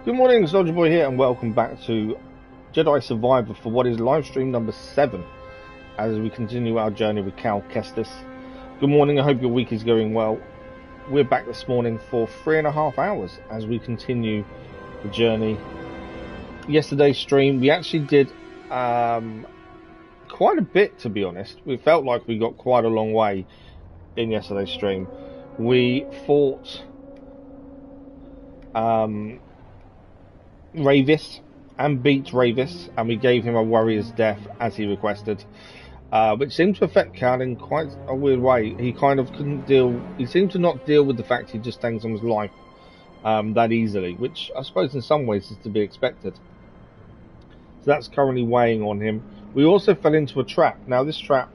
Good morning, Soldier Boy here, and welcome back to Jedi Survivor for what is live stream number 7 as we continue our journey with Cal Kestis. Good morning, I hope your week is going well. We're back this morning for 3.5 hours as we continue the journey. Yesterday's stream, we actually did quite a bit, to be honest. We felt like we got quite a long way in yesterday's stream. We fought Ravis and beat Ravis, and we gave him a warrior's death as he requested, which seemed to affect Cal in quite a weird way. He kind of couldn't deal, he seemed to not deal with the fact he just takes someone's life that easily, which I suppose in some ways is to be expected. So that's currently weighing on him. We also fell into a trap. Now this trap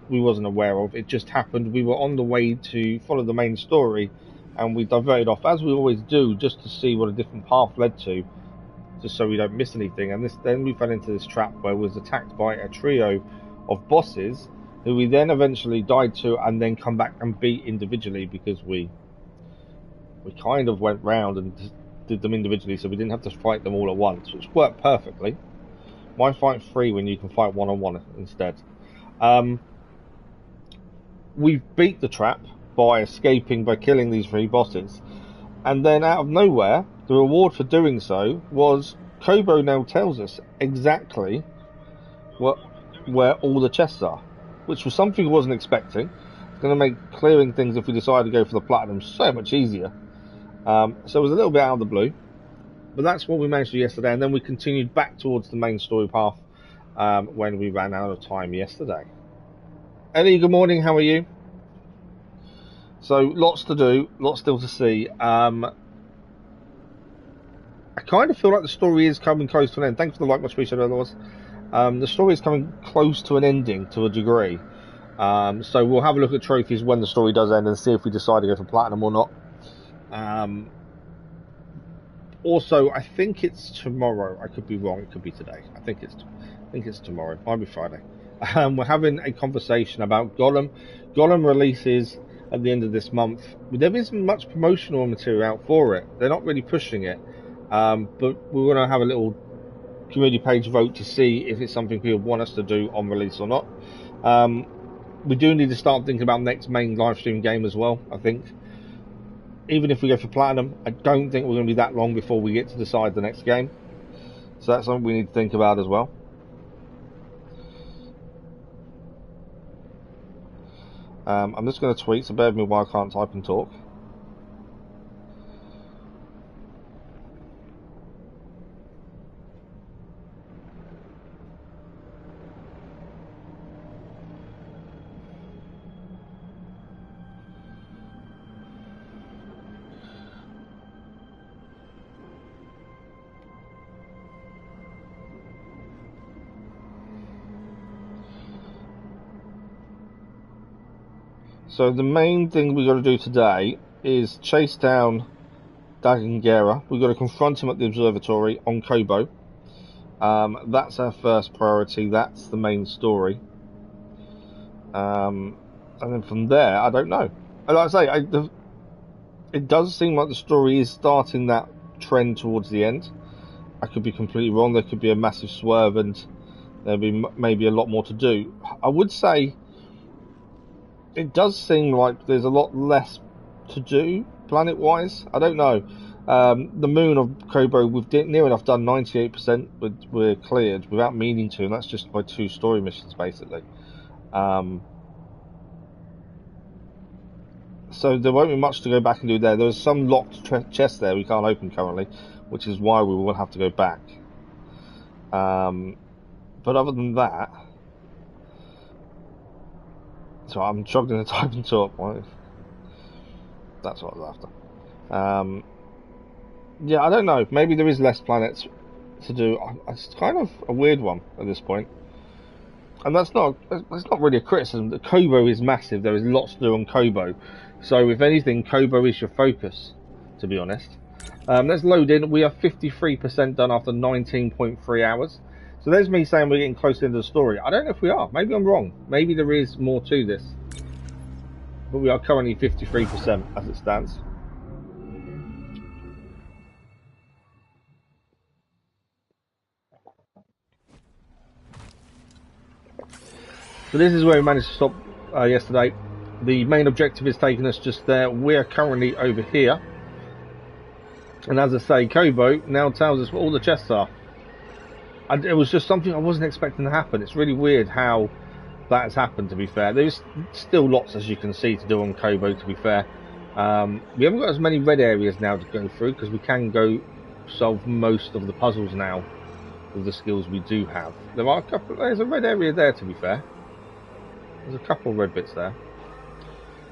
we wasn't aware of, it just happened. We were on the way to follow the main story and we diverted off, as we always do, just to see what a different path led to, just so we don't miss anything. And then we fell into this trap where we was attacked by a trio of bosses who we then eventually died to and then come back and beat individually, because we kind of went round and did them individually, so we didn't have to fight them all at once, which worked perfectly. Why fight 3 when you can fight 1-on-1 instead? We beat the trap by escaping, by killing these 3 bosses, and then out of nowhere the reward for doing so was Kobo now tells us exactly where all the chests are, which was something we wasn't expecting. It's going to make clearing things, if we decide to go for the platinum, so much easier. So it was a little bit out of the blue, but that's what we managed to do yesterday, and then we continued back towards the main story path when we ran out of time yesterday. Ellie, good morning, how are you? So lots to do, lots still to see. I kind of feel like the story is coming close to an end. Thanks for the like, much appreciated, otherwise. The story is coming close to an ending to a degree. So we'll have a look at trophies when the story does end and see if we decide to go for platinum or not. Also, I think it's tomorrow. I could be wrong. It could be today. I think it's tomorrow. It might be Friday. We're having a conversation about Gollum. Gollum releases at the end of this month. There isn't much promotional material out for it. They're not really pushing it. But we're going to have a little community page vote to see if it's something people want us to do on release or not. We do need to start thinking about next main live stream game as well, I think. Even if we go for platinum, I don't think we're going to be that long before we get to decide the next game. So that's something we need to think about as well. I'm just going to tweet, so bear with me while I can't type and talk. So the main thing we've got to do today is chase down Dagan Gera. We've got to confront him at the observatory on Kobo. That's our first priority. That's the main story. And then from there, I don't know. Like I say, it does seem like the story is starting that trend towards the end. I could be completely wrong. There could be a massive swerve and there'll be maybe a lot more to do. I would say it does seem like there's a lot less to do planet-wise. I don't know. The moon of Kobo, we've near enough done 98%, but we're cleared without meaning to, and that's just by 2 story missions, basically. So there won't be much to go back and do there. There's some locked chests there we can't open currently, which is why we will have to go back. But other than that, so I'm struggling to type and talk. That's what I was after. Yeah, I don't know. Maybe there is less planets to do. It's kind of a weird one at this point. And that's not really a criticism. The Kobo is massive. There is lots to do on Kobo. So if anything, Kobo is your focus, to be honest. Let's load in. We are 53% done after 19.3 hours. So there's me saying we're getting close to the end of the story. I don't know if we are. Maybe I'm wrong. Maybe there is more to this. But we are currently 53% as it stands. So this is where we managed to stop yesterday. The main objective is taking us just there. We're currently over here. And as I say, Kobo now tells us what all the chests are. And it was just something I wasn't expecting to happen. It's really weird how that has happened, to be fair. There's still lots, as you can see, to do on Kobo, to be fair. We haven't got as many red areas now to go through, because we can go solve most of the puzzles now with the skills we do have. There's a red area there, to be fair. There's a couple of red bits there.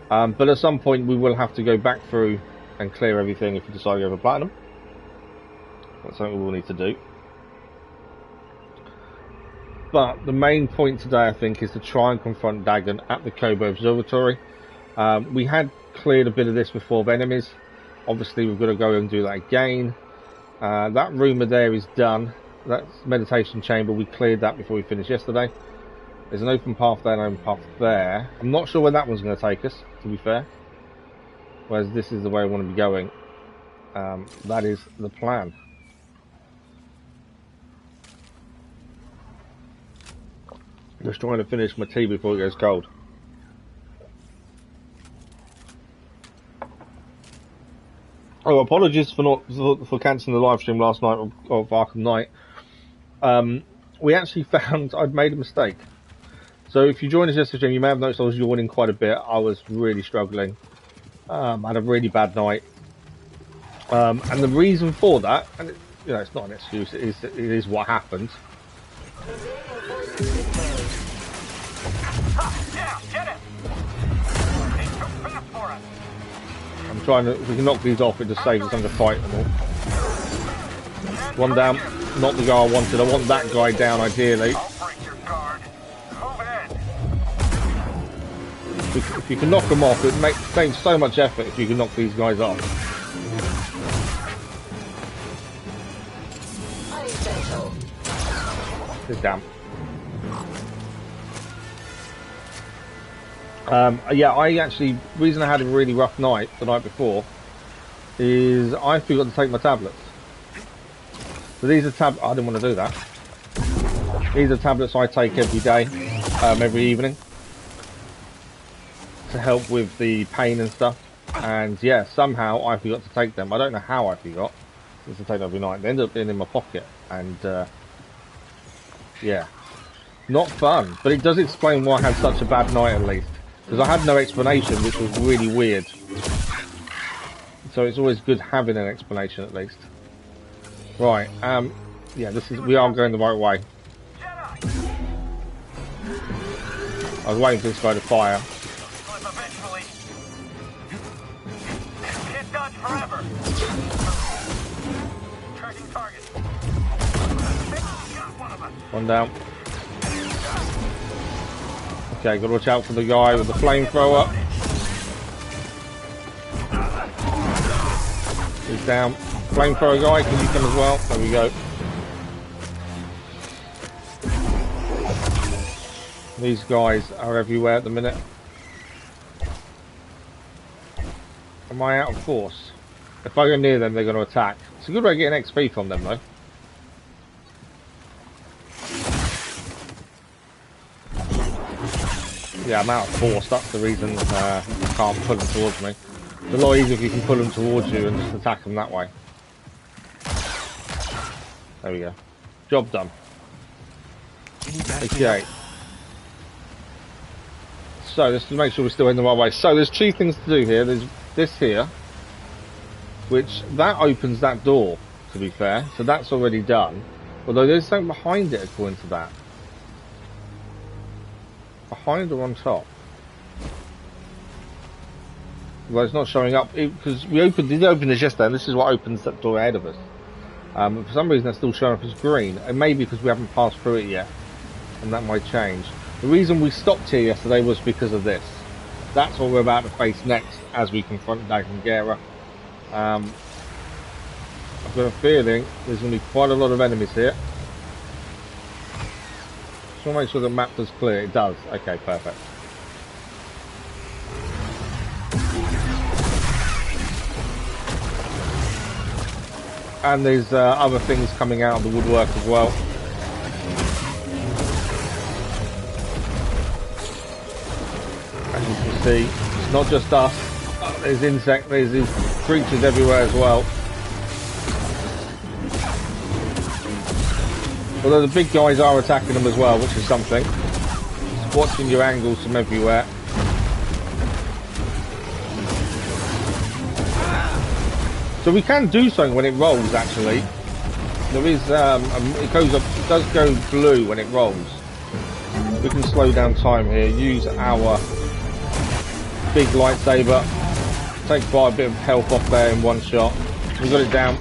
But at some point we will have to go back through and clear everything if we decide to go for platinum. That's something we will need to do. But the main point today, I think, is to try and confront Dagan at the Kobo Observatory. We had cleared a bit of this before of enemies. Obviously we've got to go and do that again. That rumour there is done. That's meditation chamber. We cleared that before we finished yesterday. There's an open path there and an open path there. I'm not sure where that one's going to take us, to be fair. Whereas this is the way I want to be going. That is the plan. Just trying to finish my tea before it goes cold. Oh, apologies for cancelling the live stream last night of Arkham Knight. We actually found I'd made a mistake. So if you joined us yesterday, you may have noticed I was yawning quite a bit. I was really struggling. I had a really bad night. And the reason for that, and it's not an excuse, it is what happened. I'm trying to, if we can knock these off, it just saves us having to fight them all. One down, not the guy I wanted. I want that guy down ideally. If you can knock them off, it saves so much effort if you can knock these guys off. It's damn. Yeah, the reason I had a really rough night the night before is I forgot to take my tablets. So these are I didn't want to do that. These are tablets I take every day, every evening, to help with the pain and stuff. And yeah, somehow I forgot to take them. I don't know how I forgot. I used to take them every night. They ended up being in my pocket, and yeah, not fun. But it does explain why I had such a bad night, at least. Because I had no explanation, which was really weird. So it's always good having an explanation, at least. Right, yeah, we are going the right way. I was waiting for this guy to fire. One down. Okay, gotta watch out for the guy with the flamethrower. He's down. Flamethrower guy, can you come as well? There we go. These guys are everywhere at the minute. Am I out of force? If I go near them, they're going to attack. It's a good way of getting XP from them, though. Yeah, I'm out of force. That's the reason you can't pull them towards me. It's a lot easier if you can pull them towards you and just attack them that way. There we go. Job done. Okay. So, just to make sure we're still in the right way. So, there's two things to do here. There's this here, which that opens that door, to be fair. So that's already done. Although there's something behind it, according to that. Behind or on top? Well, it's not showing up because we did open this yesterday, and this is what opens that door ahead of us. For some reason, that's still showing up as green. It may be because we haven't passed through it yet, and that might change. The reason we stopped here yesterday was because of this. That's what we're about to face next as we confront Dagan Gera. I've got a feeling there's going to be quite a lot of enemies here. Just want to make sure the map does clear. It does. Okay, perfect. And there's other things coming out of the woodwork as well. see, it's not just us. There's these creatures everywhere as well. Although the big guys are attacking them as well, which is something. Just watching your angles from everywhere. So we can do something when it rolls, actually. There is, it does go blue when it rolls. We can slow down time here, use our big lightsaber, take quite a bit of health off there in one shot. We got it down.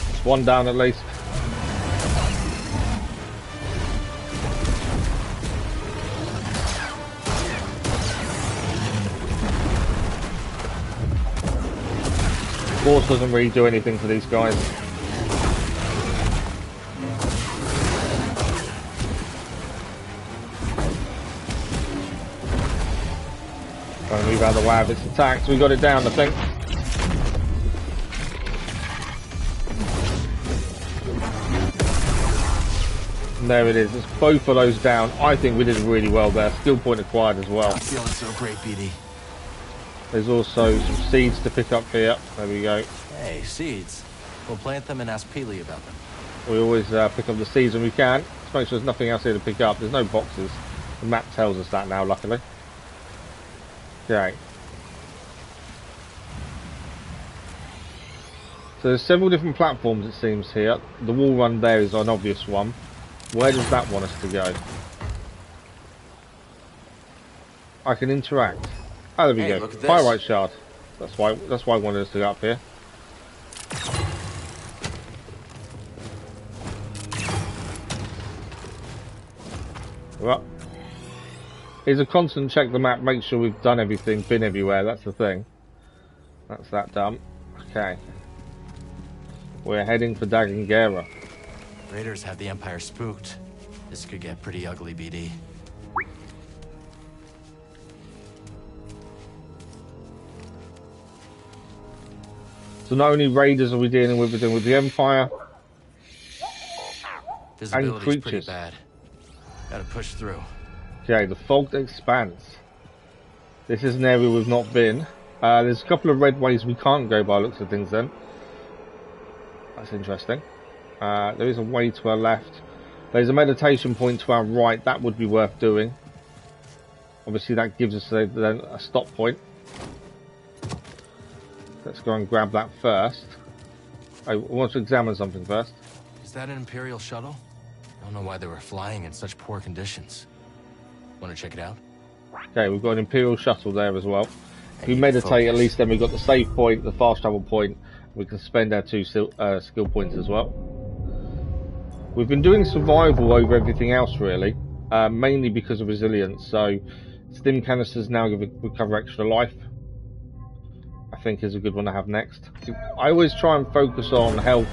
It's one down at least. Force doesn't really do anything for these guys. Trying to move out of the way of its attacks. We got it down, I think. And there it is. It's both of those down. I think we did really well there. Skill point acquired as well. I'm feeling so great, BD. There's also some seeds to pick up here. There we go. Hey, seeds. We'll plant them and ask Peely about them. We always pick up the seeds when we can. Let's make sure there's nothing else here to pick up. There's no boxes. The map tells us that now, luckily. Okay. So there's several different platforms, it seems, here. The wall run there is an obvious one. Where does that want us to go? I can interact. Oh, there we go. Pyrite shard. That's why I wanted us to go up here. Well, it's a constant check the map, make sure we've done everything, been everywhere. That's the thing. That's that done. Okay. We're heading for Dagan Gera. Raiders have the Empire spooked. This could get pretty ugly, BD. So not only raiders are we dealing with, we're dealing with the Empire and creatures. Pretty bad. Gotta push through. Okay, the Fogged Expanse. This is an area we've not been. There's a couple of red ways we can't go by looks of things then. That's interesting. There is a way to our left. There's a meditation point to our right. That would be worth doing. Obviously that gives us then a stop point. Let's go and grab that first. I want to examine something first. Is that an Imperial shuttle? I don't know why they were flying in such poor conditions. Want to check it out? Okay, we've got an Imperial shuttle there as well. If we meditate, at least then we've got the save point, the fast travel point. We can spend our 2 skill points as well. We've been doing survival over everything else really, mainly because of resilience. So stim canisters now recover extra life. I think is a good one to have next. I always try and focus on health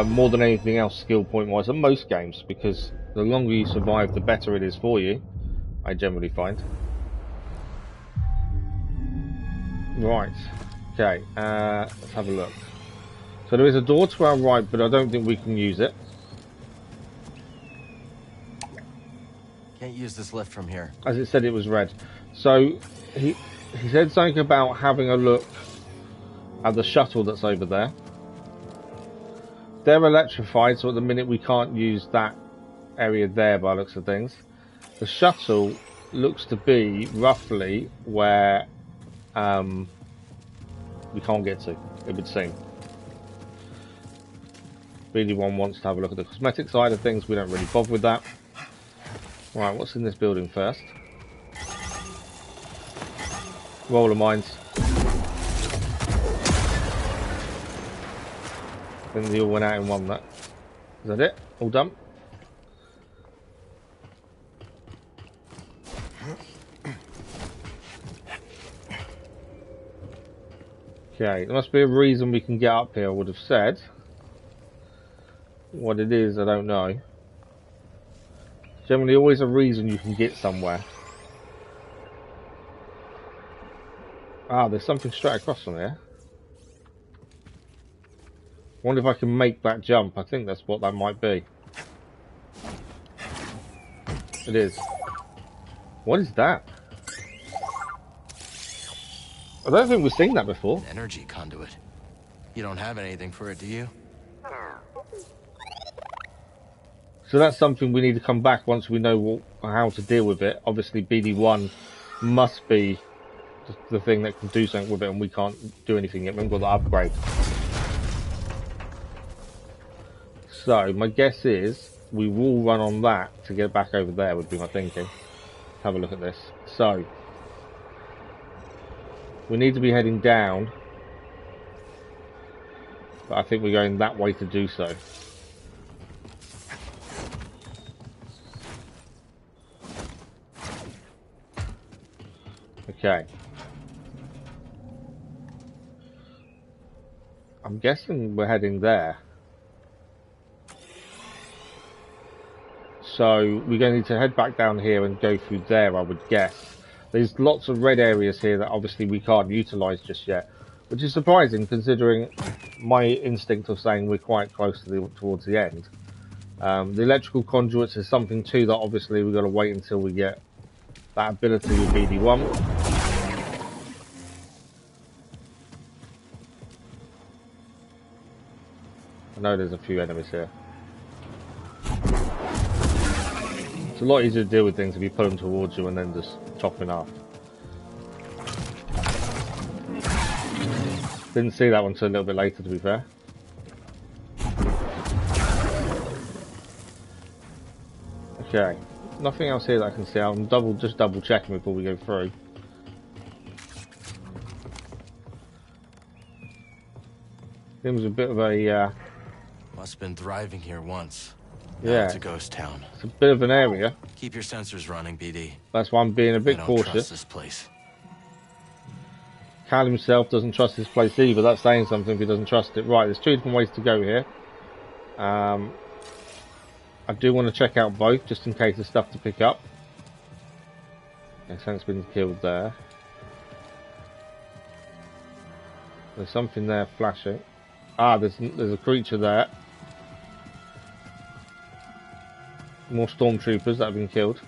more than anything else skill point wise in most games, because the longer you survive the better it is for you, I generally find. Right, okay, let's have a look. So there is a door to our right, but I don't think we can use it. Can't use this lift from here. As it said, it was red. So he said something about having a look at the shuttle that's over there. They're electrified, so at the minute we can't use that area there by the looks of things. The shuttle looks to be roughly where we can't get to, it would seem. Really one wants to have a look at the cosmetic side of things. We don't really bother with that. Right, what's in this building first? Roller mines. I think they all went out in one. Is that it? All done? Okay, there must be a reason we can get up here, I would have said. What it is, I don't know. Generally always a reason you can get somewhere. Ah, there's something straight across from here. Wonder if I can make that jump. I think that's what that might be. It is. What is that? I don't think we've seen that before. An energy conduit. You don't have anything for it, do you? So that's something we need to come back once we know how to deal with it. Obviously, BD1 must be the thing that can do something with it, and we can't do anything yet. We haven't got the upgrade. So my guess is we will run on that to get back over there, would be my thinking. Have a look at this. So we need to be heading down, but I think we're going that way to do so. Okay. I'm guessing we're heading there. So we're going to need to head back down here and go through there, I would guess. There's lots of red areas here that obviously we can't utilise just yet, which is surprising considering my instinct of saying we're quite close to towards the end. The electrical conduits is something too that obviously we've got to wait until we get that ability with BD1. I know there's a few enemies here. It's a lot easier to deal with things if you pull them towards you and then just chop in half. Didn't see that one until a little bit later, to be fair. Okay, nothing else here that I can see. I'm just double checking before we go through. Seems a bit of a must have been thriving here once. Yeah, it's a ghost town. It's a bit of an area. Keep your sensors running, BD. That's why I'm being a bit cautious. Trust this place. Cal himself doesn't trust this place either. That's saying something if he doesn't trust it. Right, there's two different ways to go here. I do want to check out both just in case there's stuff to pick up. Hank's been killed there. There's something there flashing. Ah, there's a creature there. More stormtroopers that have been killed.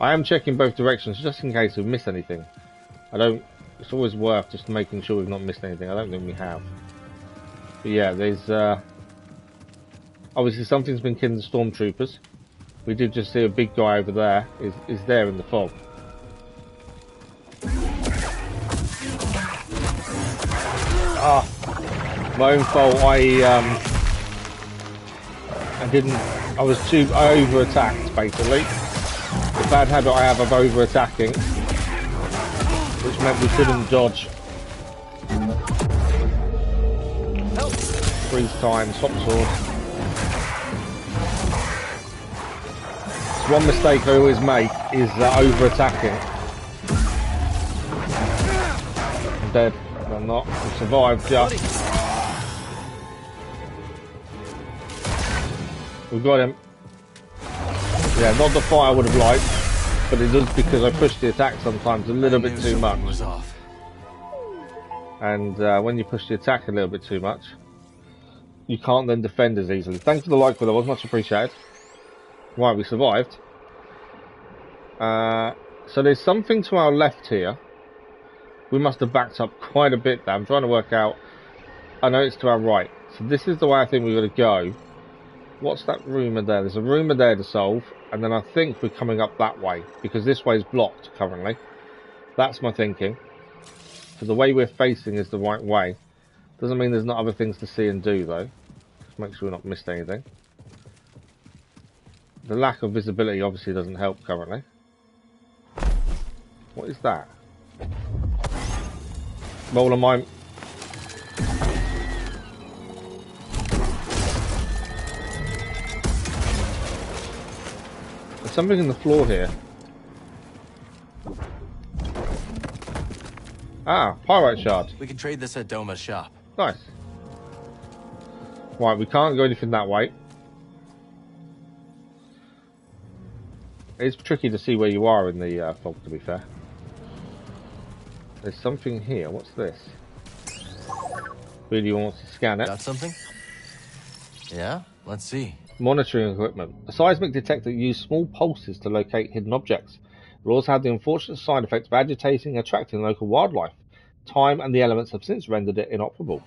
I am checking both directions just in case we've missed anything. It's always worth just making sure we've not missed anything. I don't think we have. But yeah, there's obviously something's been killing the stormtroopers. We did just see a big guy over there. Is there in the fog. Ah, my own fault. I was too over attacked basically. The bad habit I have of over attacking, which meant we couldn't dodge. Freeze time, swap sword. It's one mistake I always make is over attacking. I'm dead. I'm not. I survived just. We got him. Yeah, not the fight I would have liked, but it does because I pushed the attack sometimes a little bit too much. And when you push the attack a little bit too much, you can't then defend as easily. Thanks for the like, that was much appreciated. Right, we survived. So there's something to our left here. We must have backed up quite a bit there. I'm trying to work out. I know it's to our right. So this is the way I think we've got to go. What's that rumour there? There's a rumour there to solve, and then I think we're coming up that way, because this way is blocked currently. That's my thinking. So the way we're facing is the right way. Doesn't mean there's not other things to see and do, though. Just make sure we're not missed anything. The lack of visibility obviously doesn't help currently. What is that? Roll of mine. There's something in the floor here. Ah, pyrite shard. We can trade this at Doma's shop. Nice. Right, we can't go anything that way. It's tricky to see where you are in the fog, to be fair. There's something here. What's this? Really wants to scan it. Got something? Yeah, let's see. Monitoring equipment. A seismic detector used small pulses to locate hidden objects. It also had the unfortunate side effect of agitating and attracting local wildlife. Time and the elements have since rendered it inoperable.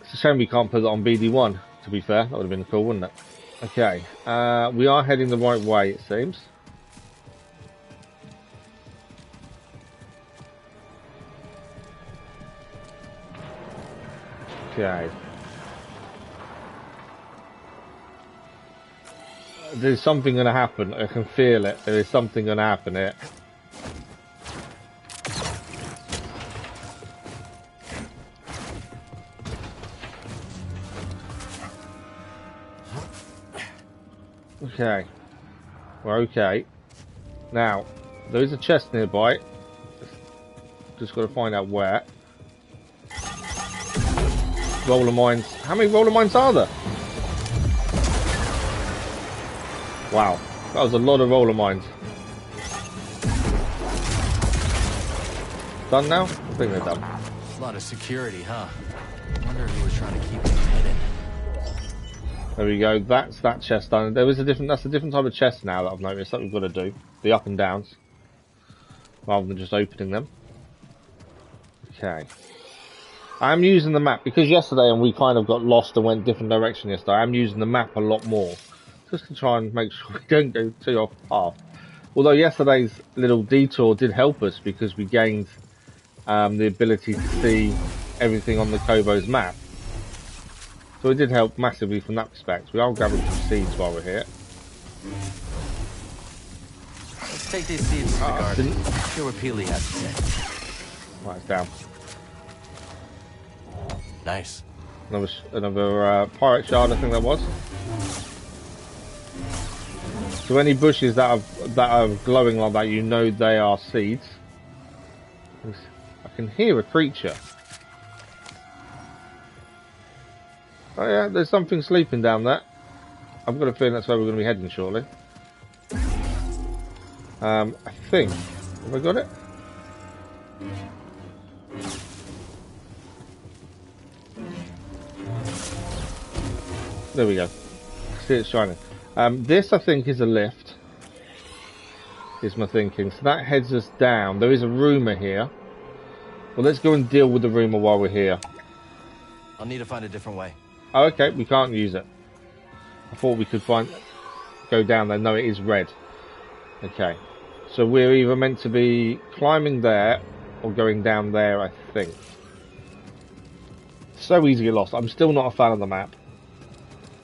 It's a shame we can't put it on BD1, to be fair. That would have been cool, wouldn't it? Okay, we are heading the right way, it seems. Okay. There's something going to happen. I can feel it. There is something going to happen here. Okay. We're okay. Now, there is a chest nearby. Just got to find out where. Roller mines. How many roller mines are there? Wow, that was a lot of roller mines. Done now? I think they're done. A lot of security, huh? I wonder if he was trying to keep them hidden. There we go. That's that chest done. There is a different. That's a different type of chest now that I've noticed that we've got to do. The up and downs, rather than just opening them. Okay. I am using the map because yesterday and we kind of got lost and went different direction yesterday. I am using the map a lot more. Just to try and make sure we don't go too off path. Although yesterday's little detour did help us because we gained the ability to see everything on the Kobo's map. So it did help massively from that perspective. We are grabbing some seeds while we're here. Let's take these seeds to the garden. Hear what Peely has to say. Right, it's down. Nice. Another pirate shard, I think that was. So any bushes that are glowing like that, you know they are seeds. I can hear a creature. Oh yeah, there's something sleeping down there. I've got a feeling that's where we're going to be heading shortly. I think. Have I got it? There we go. See it shining. This, I think, is a lift. Is my thinking. So that heads us down. There is a rumour here. Well, let's go and deal with the rumour while we're here. I'll need to find a different way. Oh, okay. We can't use it. I thought we could go down there. No, it is red. Okay. So we're either meant to be climbing there or going down there, I think. So easy to get lost. I'm still not a fan of the map.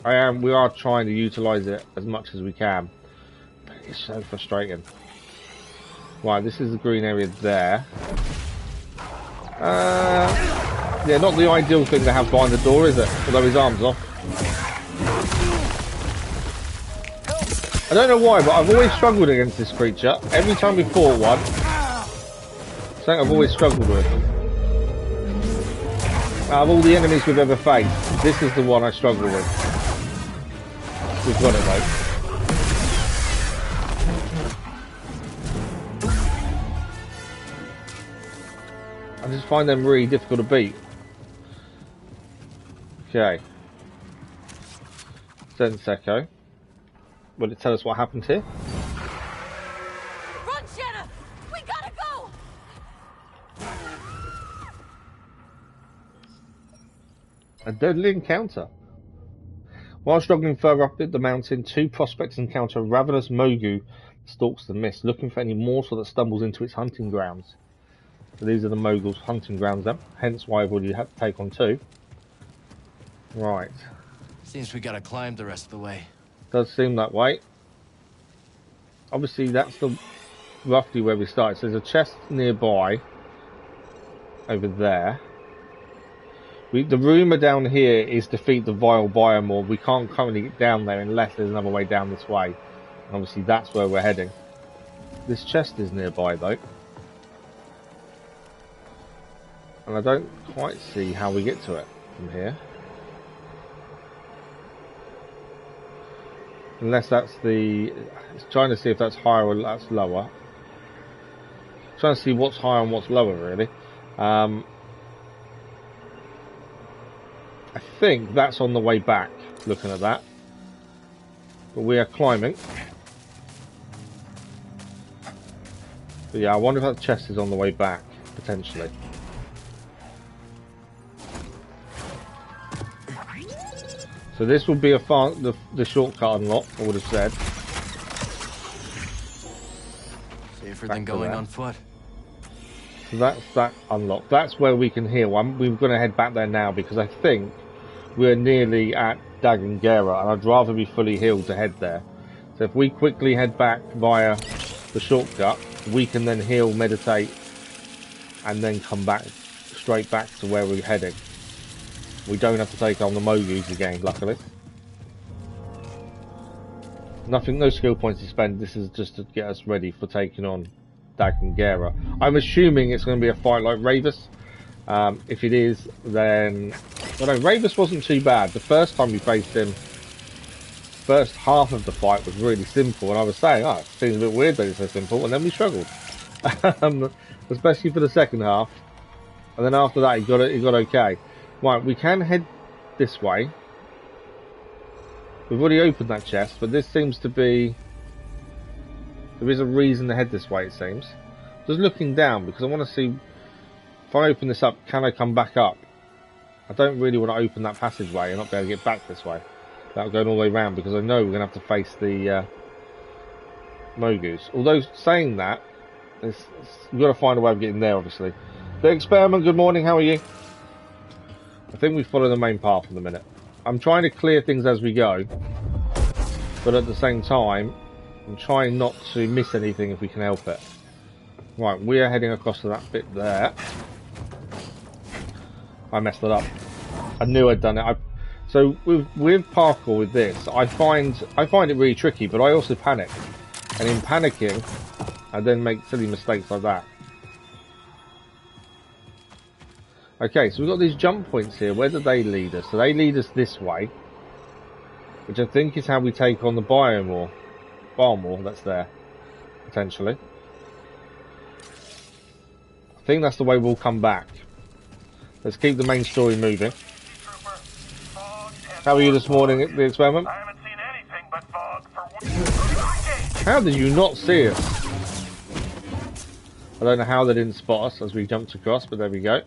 We are trying to utilise it as much as we can. But it's so frustrating. Right, this is the green area there. Yeah, not the ideal thing to have behind the door, is it? Although his arm's off. I don't know why, but I've always struggled against this creature. Every time we fought one, something I've always struggled with. Out of all the enemies we've ever faced, this is the one I struggle with. We've got it though. I just find them really difficult to beat. Okay. Sense echo. Will it tell us what happened here? Run, Jedha! We gotta go! A deadly encounter. While struggling further up the mountain, two prospects encounter a ravenous Mogu that stalks the mist, looking for any morsel that stumbles into its hunting grounds. So these are the Mogul's hunting grounds then, hence why I've already had to take on two. Right. Seems we gotta climb the rest of the way. Does seem that way. Obviously that's roughly where we started. So there's a chest nearby, over there. The rumour down here is defeat the vile biomorph. We can't currently get down there unless there's another way down this way. And obviously that's where we're heading. This chest is nearby though. And I don't quite see how we get to it from here. Unless that's the... It's trying to see if that's higher or that's lower. Trying to see what's higher and what's lower really. I think that's on the way back, looking at that. But we are climbing. But yeah, I wonder if that chest is on the way back, potentially. So this will be the shortcut unlock, I would have said. Safer than going on foot. So that's that unlock. That's where we can heal. We're going to head back there now because I think we're nearly at Dagan Gera and I'd rather be fully healed to head there. So if we quickly head back via the shortcut, we can then heal, meditate, and then come back straight back to where we're heading. We don't have to take on the Mogus again, luckily. Nothing, no skill points to spend. This is just to get us ready for taking on Dagan Gera. I'm assuming it's going to be a fight like Ravis. If it is, then... I don't know, Ravis wasn't too bad. The first time we faced him, first half of the fight was really simple, and I was saying, oh, it seems a bit weird that it's so simple, and then we struggled. Especially for the second half. And then after that, he got okay. Right, we can head this way. We've already opened that chest, but this seems to be... There is a reason to head this way, it seems. Just looking down, because I want to see... If I open this up, can I come back up? I don't really want to open that passageway and not be able to get back this way. Without going all the way around, because I know we're going to have to face the Mogus. Although, saying that, we've got to find a way of getting there, obviously. The Experiment, good morning, how are you? I think we follow the main path in the minute. I'm trying to clear things as we go, but at the same time, I'm trying not to miss anything if we can help it. Right, we are heading across to that bit there. I messed it up. I knew I'd done it. So with parkour with this, I find it really tricky, but I also panic. And in panicking, I then make silly mistakes like that. Okay, so we've got these jump points here. Where do they lead us? So they lead us this way, which I think is how we take on the Biomore that's there, potentially. I think that's the way we'll come back. Let's keep the main story moving. How are you this morning at the Experiment? I haven't seen anything but fog for... How did you not see us? I don't know how they didn't spot us as we jumped across, but there we go.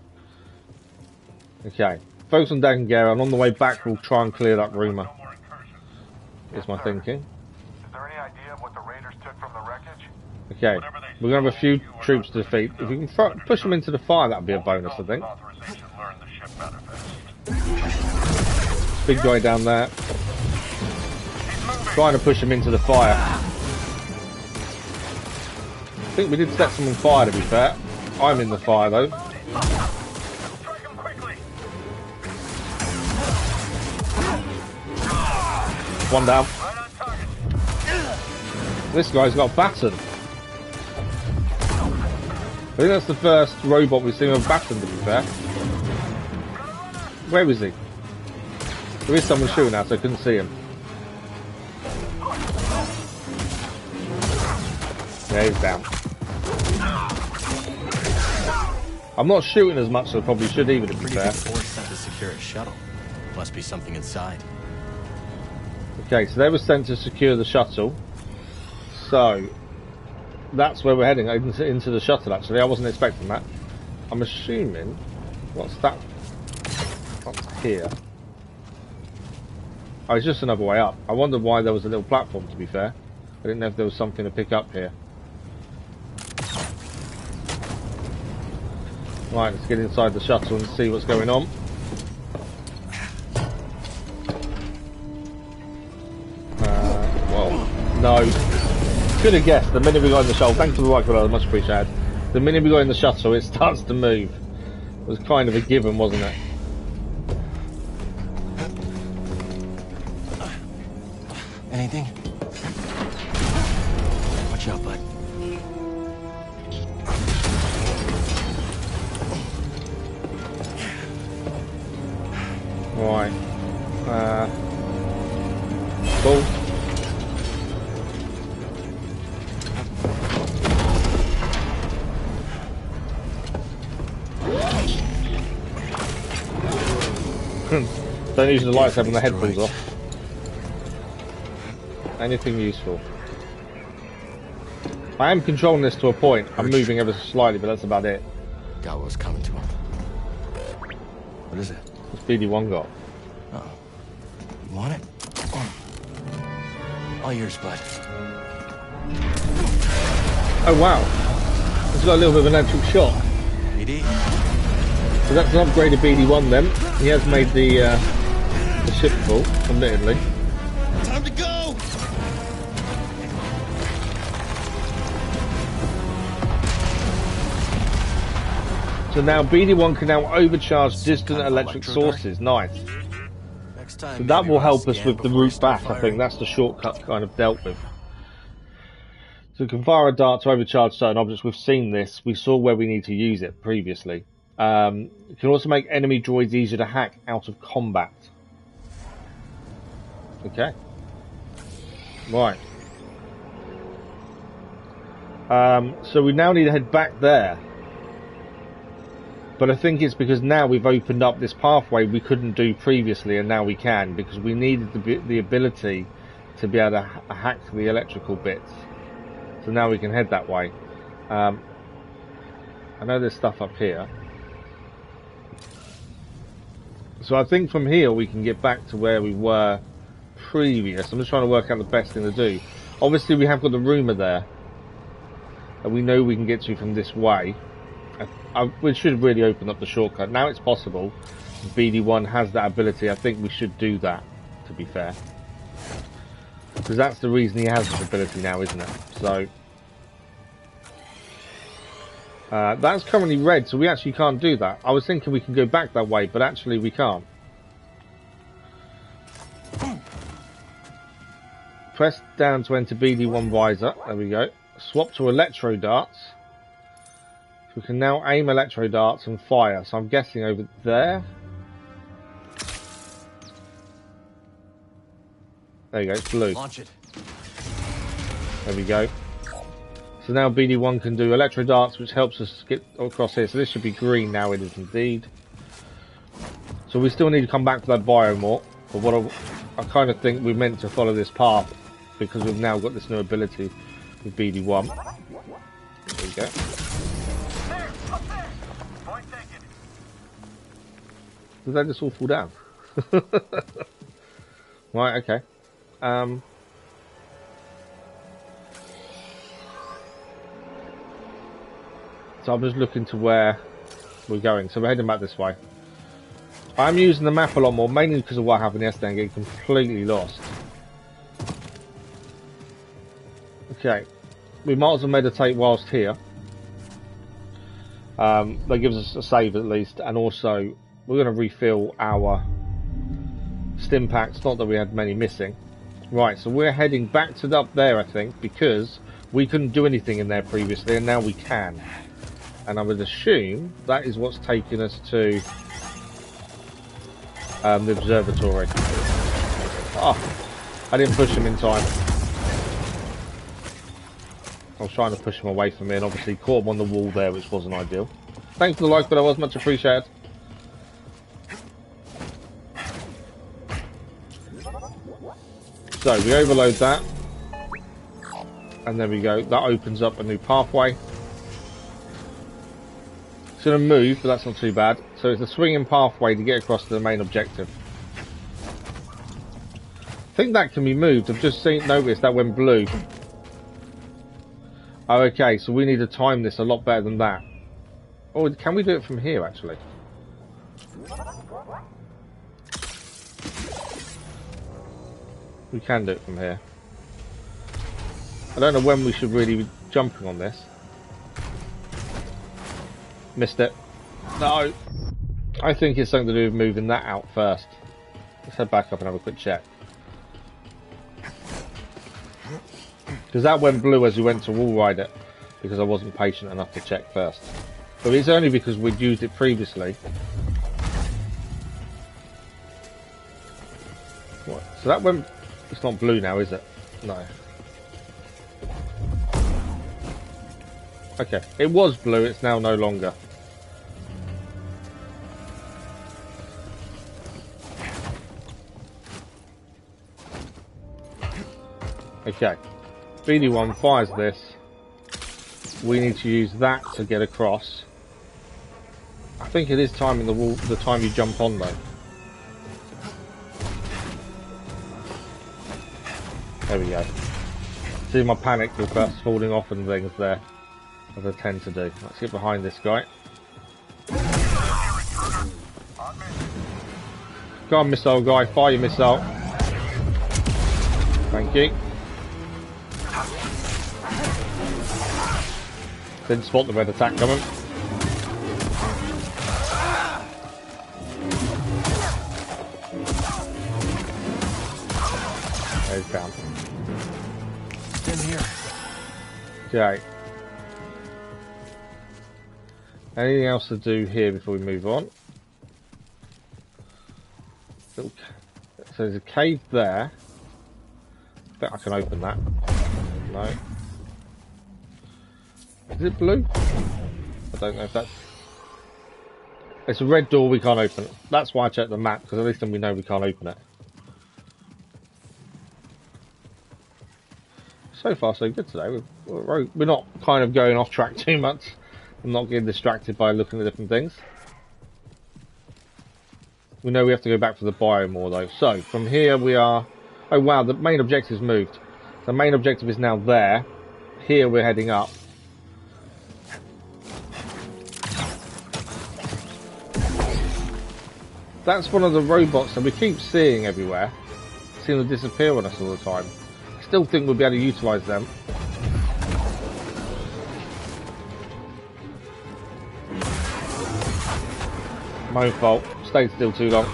Okay, focus on Dagan Gera, and on the way back we'll try and clear that rumour. Is my thinking. Is there any idea of what the raiders took from the wreckage? Okay, we're going to have a few troops to defeat. If we can push them into the fire, that would be a bonus, I think. Big guy down there. Trying to push him into the fire. I think we did set some on fire, to be fair. I'm in the fire, though. One down. This guy's got battered. I think that's the first robot we've seen with baton, to be fair. Where is he? There is someone shooting at, so I couldn't see him. Yeah, he's down. I'm not shooting as much as I probably should either, to be fair. Sent to secure a shuttle. Must be something inside. Okay, so they were sent to secure the shuttle. So, that's where we're heading, into the shuttle actually. I wasn't expecting that. I'm assuming... What's that? What's here? Oh, it's just another way up. I wondered why there was a little platform, to be fair. I didn't know if there was something to pick up here. Right, let's get inside the shuttle and see what's going on. Well, no. Could have guessed the minute we got in the shuttle. Thanks for the like, much appreciated. The minute we got in the shuttle, it starts to move. It was kind of a given, wasn't it? Anything? Watch out, bud. Right. Cool. Don't use the lightsaber when the head falls off. Anything useful. I am controlling this to a point. I'm moving ever so slightly, but that's about it. Got what's coming to him. What is it? What's BD1 got? Oh. You want it? All yours, bud. Oh wow. It's got a little bit of an electric shock. BD. So that's an upgraded BD1 then. He has made the ship full, admittedly. Time to go! So now BD1 can now overcharge distant electric sources. Nice. Next time, So that will help us with the route back, I think. That's the shortcut kind of dealt with. So we can fire a dart to overcharge certain objects. We've seen this. We saw where we need to use it previously. It can also make enemy droids easier to hack out of combat. Okay. Right. So we now need to head back there. But I think it's because now we've opened up this pathway we couldn't do previously, and now we can, because we needed the ability to be able to hack the electrical bits. So now we can head that way. I know there's stuff up here. So I think from here we can get back to where we were previous. I'm just trying to work out the best thing to do. Obviously we have got the rumour there that we know we can get to from this way. We should really open up the shortcut. Now it's possible. BD1 has that ability. I think we should do that, to be fair. Because that's the reason he has this ability now, isn't it? So that's currently red, so we actually can't do that. I was thinking we can go back that way, but actually we can't. Press down to enter BD1 visor. There we go. Swap to electro darts. We can now aim electro darts and fire. So I'm guessing over there. There you go, it's blue. Launch it. There we go. So now BD1 can do electro darts, which helps us get across here. So this should be green now. It is indeed. So we still need to come back to that biomorph. But what I kind of think we're meant to follow this path because we've now got this new ability with BD1. There we go. Did that just all fall down? Right, okay. So I'm just looking to where we're going. So we're heading back this way. I'm using the map a lot more, mainly because of what happened yesterday and getting completely lost. Okay. We might as well meditate whilst here. That gives us a save at least, and also we're going to refill our stim packs, not that we had many missing. Right, so we're heading back to up there, I think, because we couldn't do anything in there previously, and now we can. And I would assume that is what's taken us to the observatory. Oh, I didn't push him in time. I was trying to push him away from me, and obviously caught him on the wall there, which wasn't ideal. Thanks for the like, but that was much appreciated. So we overload that, and there we go. That opens up a new pathway. It's going to move, but that's not too bad. So it's a swinging pathway to get across to the main objective. I think that can be moved. I've just noticed that went blue. Oh, okay, so we need to time this a lot better than that. Oh, can we do it from here, actually? We can do it from here. I don't know when we should really be jumping on this. Missed it. No. I think it's something to do with moving that out first. Let's head back up and have a quick check. Because that went blue as we went to wall ride it. Because I wasn't patient enough to check first. But it's only because we'd used it previously. What? So that went... It's not blue now, is it? No. Okay. It was blue, it's now no longer. Okay. BD1 fires this. We need to use that to get across. I think it is timing the wall, the time you jump on though. There we go. See my panic with us falling off and things there, as I tend to do. Let's get behind this guy. Go on, missile guy, fire your missile. Thank you. Didn't spot the red attack coming. There's down. In here. Okay. Anything else to do here before we move on? So there's a cave there. I bet I can open that. No. Is it blue? I don't know if that's... It's a red door, we can't open it. That's why I checked the map, because at least then we know we can't open it. So far so good today. We're not kind of going off track too much. I'm not getting distracted by looking at different things. We know we have to go back for the biome though. So from here we are... Oh wow, the main objective's moved. The main objective is now there. Here we're heading up. That's one of the robots that we keep seeing everywhere. Seem to disappear on us all the time. I still think we'll be able to utilise them. My own fault. Stayed still too long.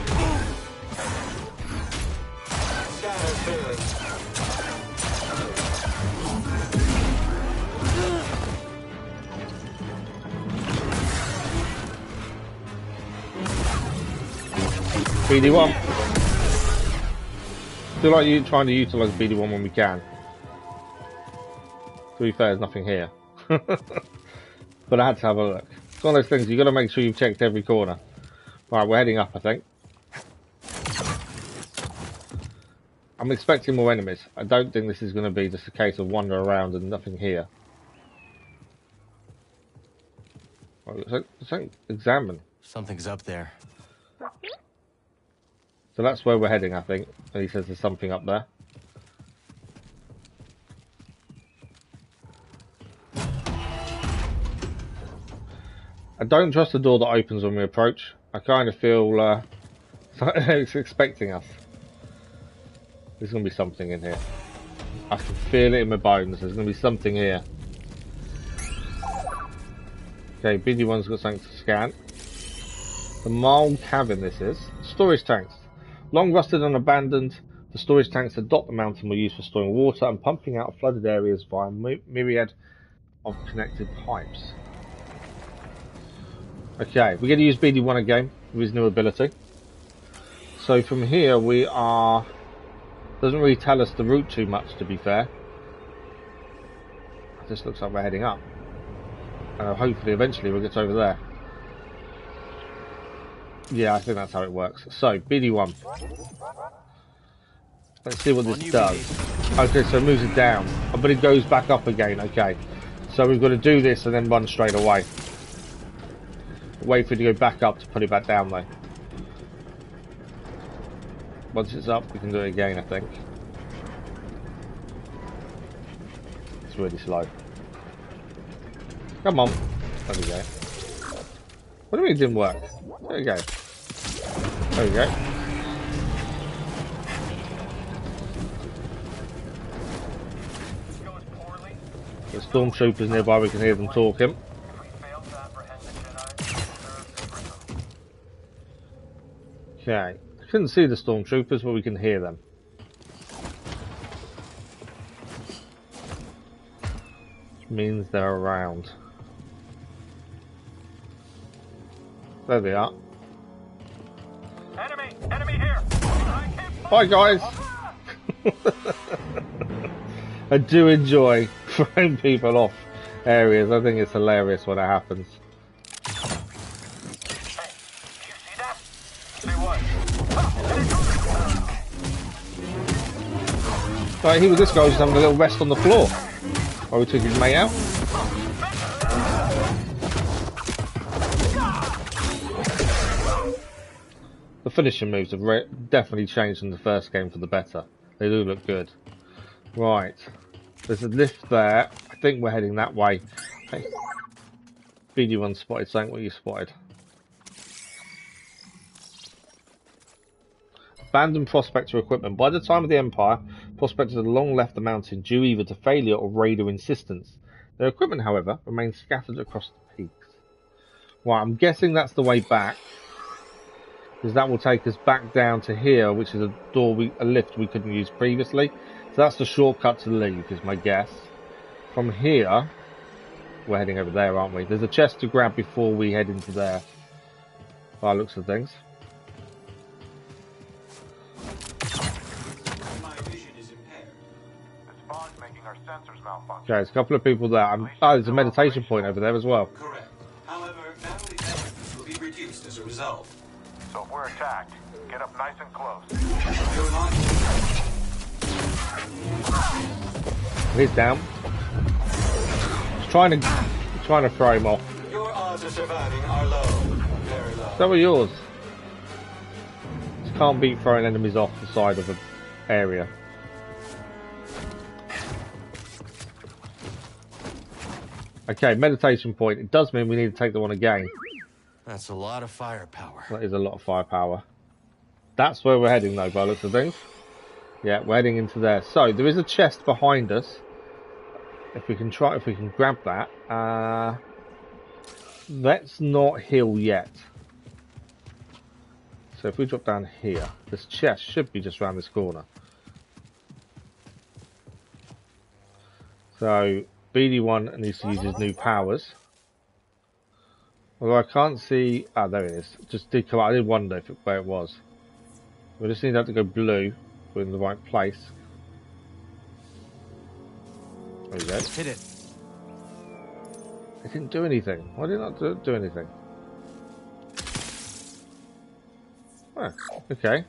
BD1. Feel like you trying to utilise BD1 when we can. To be fair, there's nothing here. But I had to have a look. It's one of those things, you've got to make sure you've checked every corner. Right, we're heading up, I think. I'm expecting more enemies. I don't think this is going to be just a case of wander around and nothing here. Right, so examine. Something's up there. So that's where we're heading, I think. And he says there's something up there. I don't trust the door that opens when we approach. I kind of feel it's expecting us. There's going to be something in here. I can feel it in my bones. There's going to be something here. Okay, BD1's got something to scan. The mild cabin this is. Storage tanks. Long rusted and abandoned, the storage tanks that dot the mountain were used for storing water and pumping out flooded areas via myriad of connected pipes. Okay, we're going to use BD1 again with his new ability. So from here we are... Doesn't really tell us the route too much, to be fair. It just looks like we're heading up. And hopefully eventually we'll get over there. Yeah, I think that's how it works. So, BD1. Let's see what this does. Okay, so it moves it down. Oh, but it goes back up again. Okay. So we've got to do this and then run straight away. Wait for it to go back up to put it back down though. Once it's up, we can do it again, I think. It's really slow. Come on. There we go. What do you mean it didn't work? There we go. There we go. The stormtroopers nearby, we can hear them talking. Okay. I couldn't see the stormtroopers, but we can hear them. Which means they're around. There they are. Enemy here. Hi guys. I do enjoy throwing people off areas. I think it's hilarious when it happens. Hey, do you see that? Say what? Right, here with this guy was just having a little rest on the floor while we took his mate out. The finishing moves have definitely changed from the first game for the better. They do look good. Right. There's a lift there. I think we're heading that way. Hey. BD1 spotted something. What you spotted? Abandoned Prospector equipment. By the time of the Empire, Prospectors had long left the mountain due either to failure or raider insistence. Their equipment, however, remains scattered across the peaks. Well, I'm guessing that's the way back, because that will take us back down to here, which is a lift we couldn't use previously. So that's the shortcut to leave, is my guess. From here, we're heading over there, aren't we? There's a chest to grab before we head into there, by the looks of things. Okay, there's a couple of people there. Oh, there's a meditation point over there as well. Correct. However, battle effectiveness will be reduced as a result. So if we're attacked, get up nice and close. He's down. Trying to throw him off. Your odds of surviving are low. Very low. So are yours. Just can't beat throwing enemies off the side of an area. Okay, meditation point. It does mean we need to take the one again. That's a lot of firepower. That is a lot of firepower. That's where we're heading though, by the looks of things. Yeah, we're heading into there. So, there is a chest behind us. If we can grab that. Let's not heal yet. So if we drop down here, this chest should be just around this corner. So, BD1 needs to use his new powers. Although I can't see... Ah, there it is. Just did come out. I did wonder where it was. We just need that to go blue. We're in the right place. There we go. Hit it. It didn't do anything. Why did it not do anything? Oh, okay.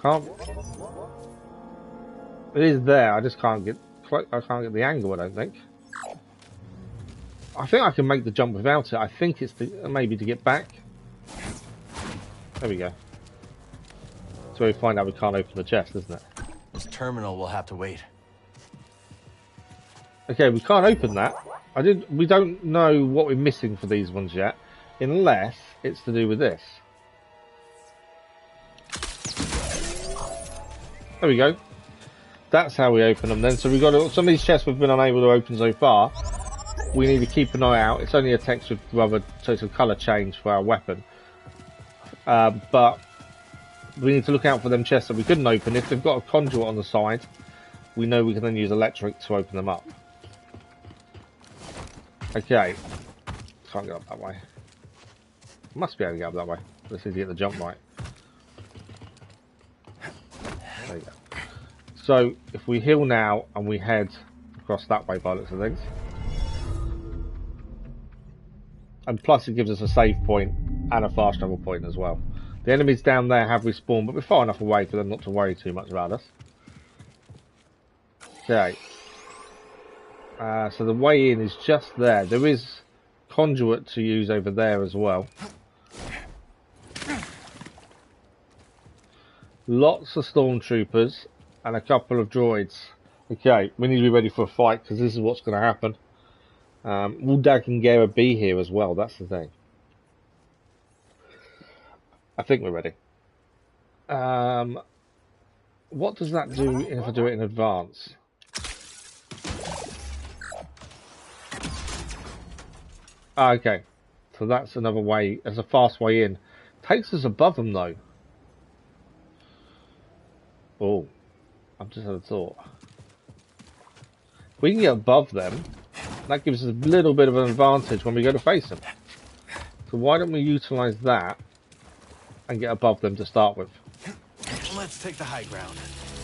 Can't... It is there. I just can't get... I can't get the angle, I don't think. I think I can make the jump without it. I think it's maybe to get back. There we go. So we find out we can't open the chest, isn't it? This terminal will have to wait. Okay, we can't open that. We don't know what we're missing for these ones yet, unless it's to do with this. There we go. That's how we open them then. So we've got some of these chests we've been unable to open so far. We need to keep an eye out. It's only a text with rubber, so it's a colour change for our weapon. But we need to look out for them chests that we couldn't open. If they've got a conduit on the side, we know we can then use electric to open them up. Okay. Can't get up that way. Must be able to get up that way. Let's see if you get the jump right. There you go. So, if we heal now and we head across that way by the looks of things. And plus it gives us a save point and a fast travel point as well. The enemies down there have respawned, but we're far enough away for them not to worry too much about us. Okay. So the way in is just there. There is conduit to use over there as well. Lots of stormtroopers and a couple of droids. Okay, we need to be ready for a fight because this is what's going to happen. Will Dagan Gera be here as well? That's the thing. I think we're ready. What does that do if I do it in advance? Ah, okay. So that's another way. There's a fast way in. Takes us above them though. Oh, I've just had a thought. If we can get above them, that gives us a little bit of an advantage when we go to face them. So why don't we utilise that and get above them to start with? Let's take the high ground.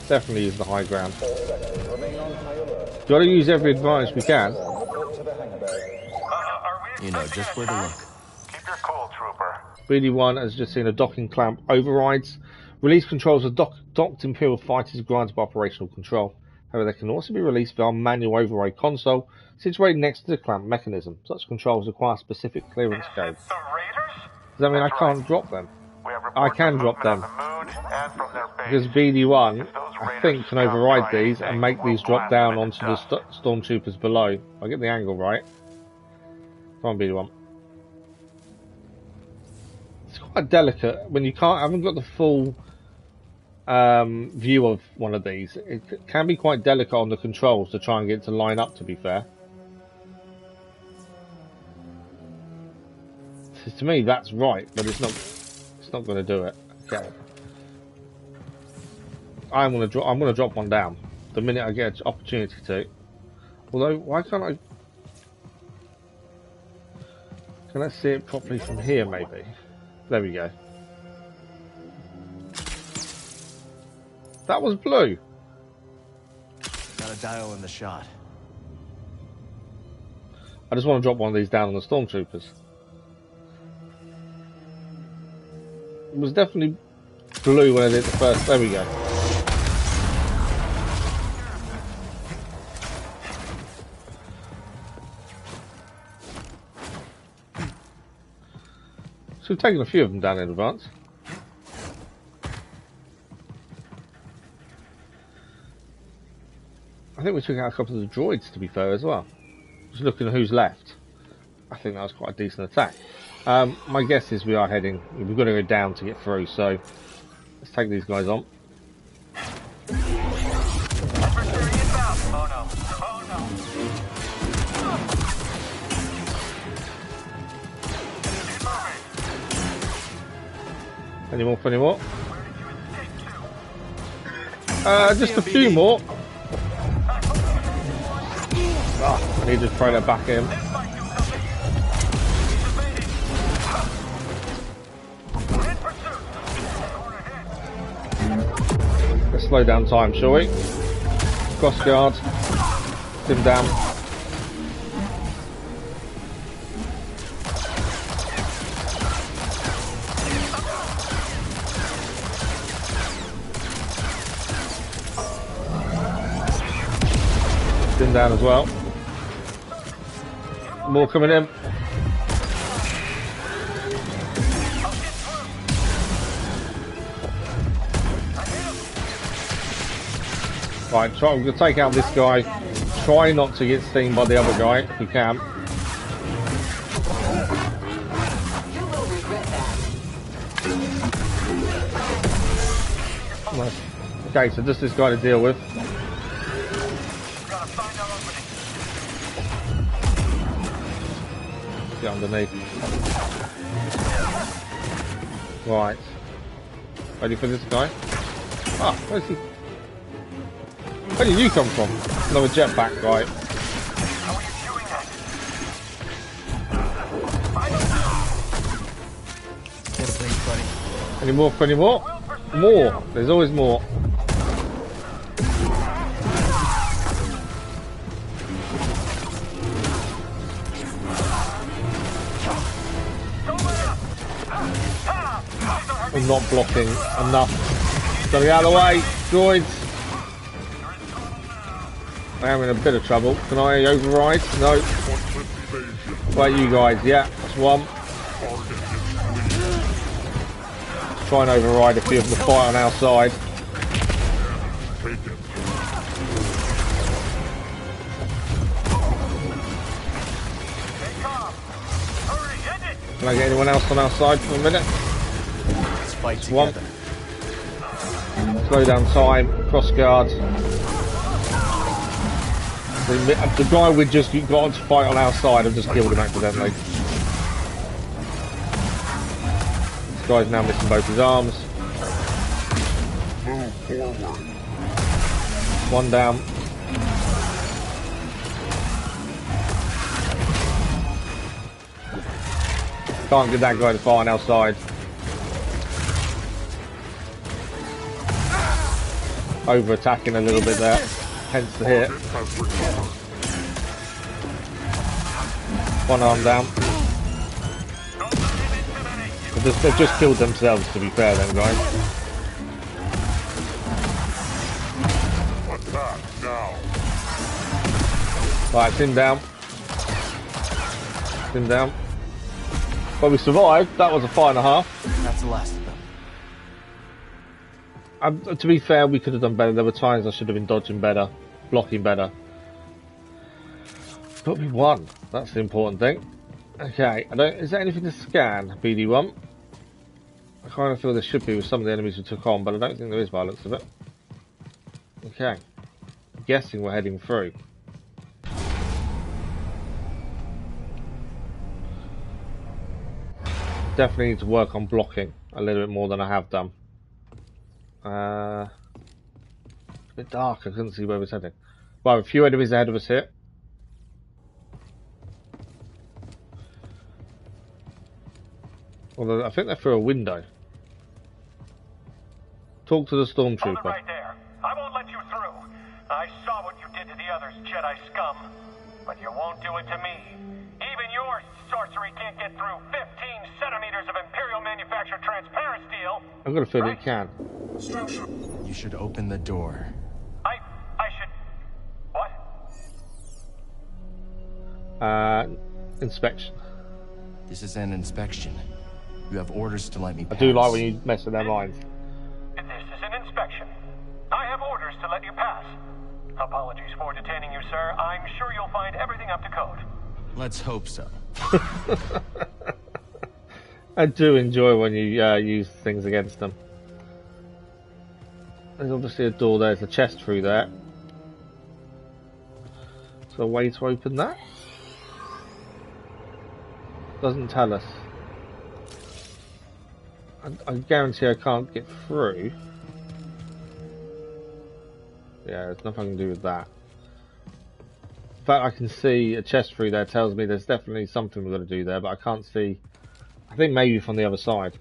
Definitely use the high ground. Got to use every advantage we can. You know just where to look. Keep your cool, trooper. BD1 has just seen a docking clamp overrides. Release controls are docked Imperial fighters granted by operational control. However, they can also be released via manual override console situated next to the clamp mechanism. Such controls require specific clearance codes. The Raiders? Does that mean I That's can't right. drop them? We have I reports can of drop movement them. on the moon and from their base. Because BD1, If those I Raiders think, can scout override dry these and anything, make we'll these drop blast them down into onto the dust. stormtroopers below. If I get the angle right. Come on, BD1. It's quite delicate when you haven't got the full view of one of these. It can be quite delicate on the controls to try and get it to line up, to be fair. So to me, that's right, but it's not. It's not going to do it. Okay. I'm going to drop one down the minute I get an opportunity to. Although, why can't I? Can I see it properly from here? Maybe. There we go. That was blue. Got a dial in the shot. I just want to drop one of these down on the stormtroopers. It was definitely blue when I did the first. There we go. So we've taken a few of them down in advance. I think we took out a couple of the droids, to be fair, as well. Just looking at who's left. I think that was quite a decent attack. My guess is we are heading... We've got to go down to get through, so... Let's take these guys on. Any more? Any more? Just a few more. Oh, I need to throw that back at him. Let's slow down time, shall we? Cross guard. Him down. Him down as well. More coming in. Right, I'm going to take out this guy. Try not to get seen by the other guy if you can. Nice. Okay, so just this guy to deal with. Get underneath. Right. Ready for this guy? Ah, where's he? Where did you come from? Another jetpack, right? Get a place, buddy. Any more? Any more? More. There's always more. I'm not blocking enough. Gotta get out of the way, droids. I am in a bit of trouble. Can I override? No. Right, you guys. Yeah, that's one. Let's try and override a few of the fight on our side. Can I get anyone else on our side for a minute? Let's fight together. One. Slow down time. Cross guard. The guy we just got to fight on our side, I've just killed him accidentally. This guy's now missing both his arms. Move forward. One down. Can't get that guy to fight on our side. Over attacking a little bit there. Hence the hit. One arm down. They've just killed themselves, to be fair then, guys. now. Right, it's him down. It's him down. But we survived. That was a fight and a half. That's the last of them. To be fair, we could have done better. There were times I should have been dodging better, blocking better. But we won. That's the important thing. Okay, is there anything to scan, BD1? I kind of feel there should be with some of the enemies we took on, but I don't think there is by the looks of it. Okay. I'm guessing we're heading through. Definitely need to work on blocking a little bit more than I have done. It's a bit dark, I couldn't see where we're heading. Well, a few enemies ahead of us here. Although I think they're through a window. Talk to the Hold it stormtrooper. right there. I won't let you through. I saw what you did to the others, Jedi scum. But you won't do it to me. Even your sorcery can't get through 15 centimeters of Imperial manufactured transparent steel. I've got a feeling it can. You should open the door. I should... What? Inspection. This is an inspection. You have orders to let me I pass. do like when you mess with their minds. This is an inspection. I have orders to let you pass. Apologies for detaining you, sir. I'm sure you'll find everything up to code. Let's hope so. I do enjoy when you use things against them. There's obviously a door there. There's a chest through there. So a way to open that? Doesn't tell us. I guarantee I can't get through. Yeah, there's nothing I can do with that. In fact, I can see a chest through there tells me there's definitely something we've got to do there, but I can't see. I think maybe from the other side.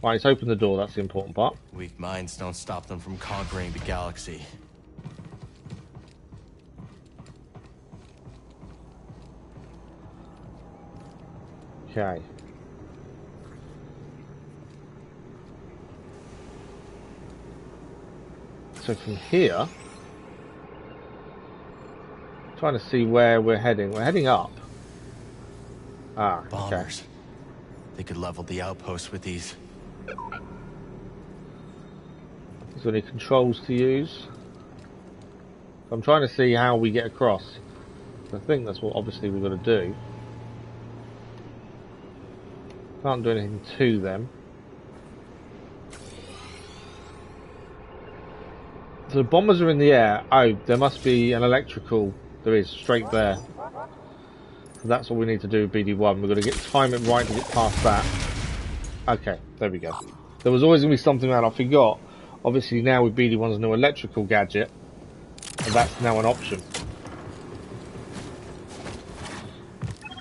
Right, let's open the door, that's the important part. Weak minds don't stop them from conquering the galaxy. Okay. So from here, trying to see where we're heading. We're heading up. Ah, okay. Bombers. They could level the outpost with these. Is there any controls to use? I'm trying to see how we get across. I think that's what obviously we've got to do. Can't do anything to them. So the bombers are in the air. Oh, there must be an electrical. There is, straight there. So that's what we need to do with BD1. We've got to time it right to get past that. Okay, there we go. There was always going to be something that I forgot. Obviously now with BD1's new electrical gadget, and that's now an option.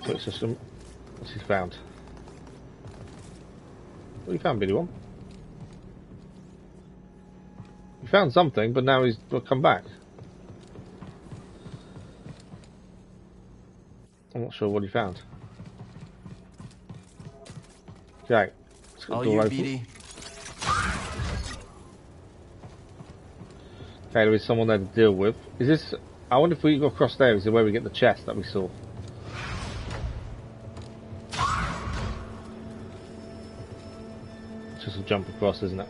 So it's just what's he found? What have you found, BD1? He found something, but now he's come back. I'm not sure what he found. Okay. All you, BD. Okay, there is someone there to deal with. Is this... I wonder if we go across there, is it where we get the chest that we saw? It's just a jump across, isn't it?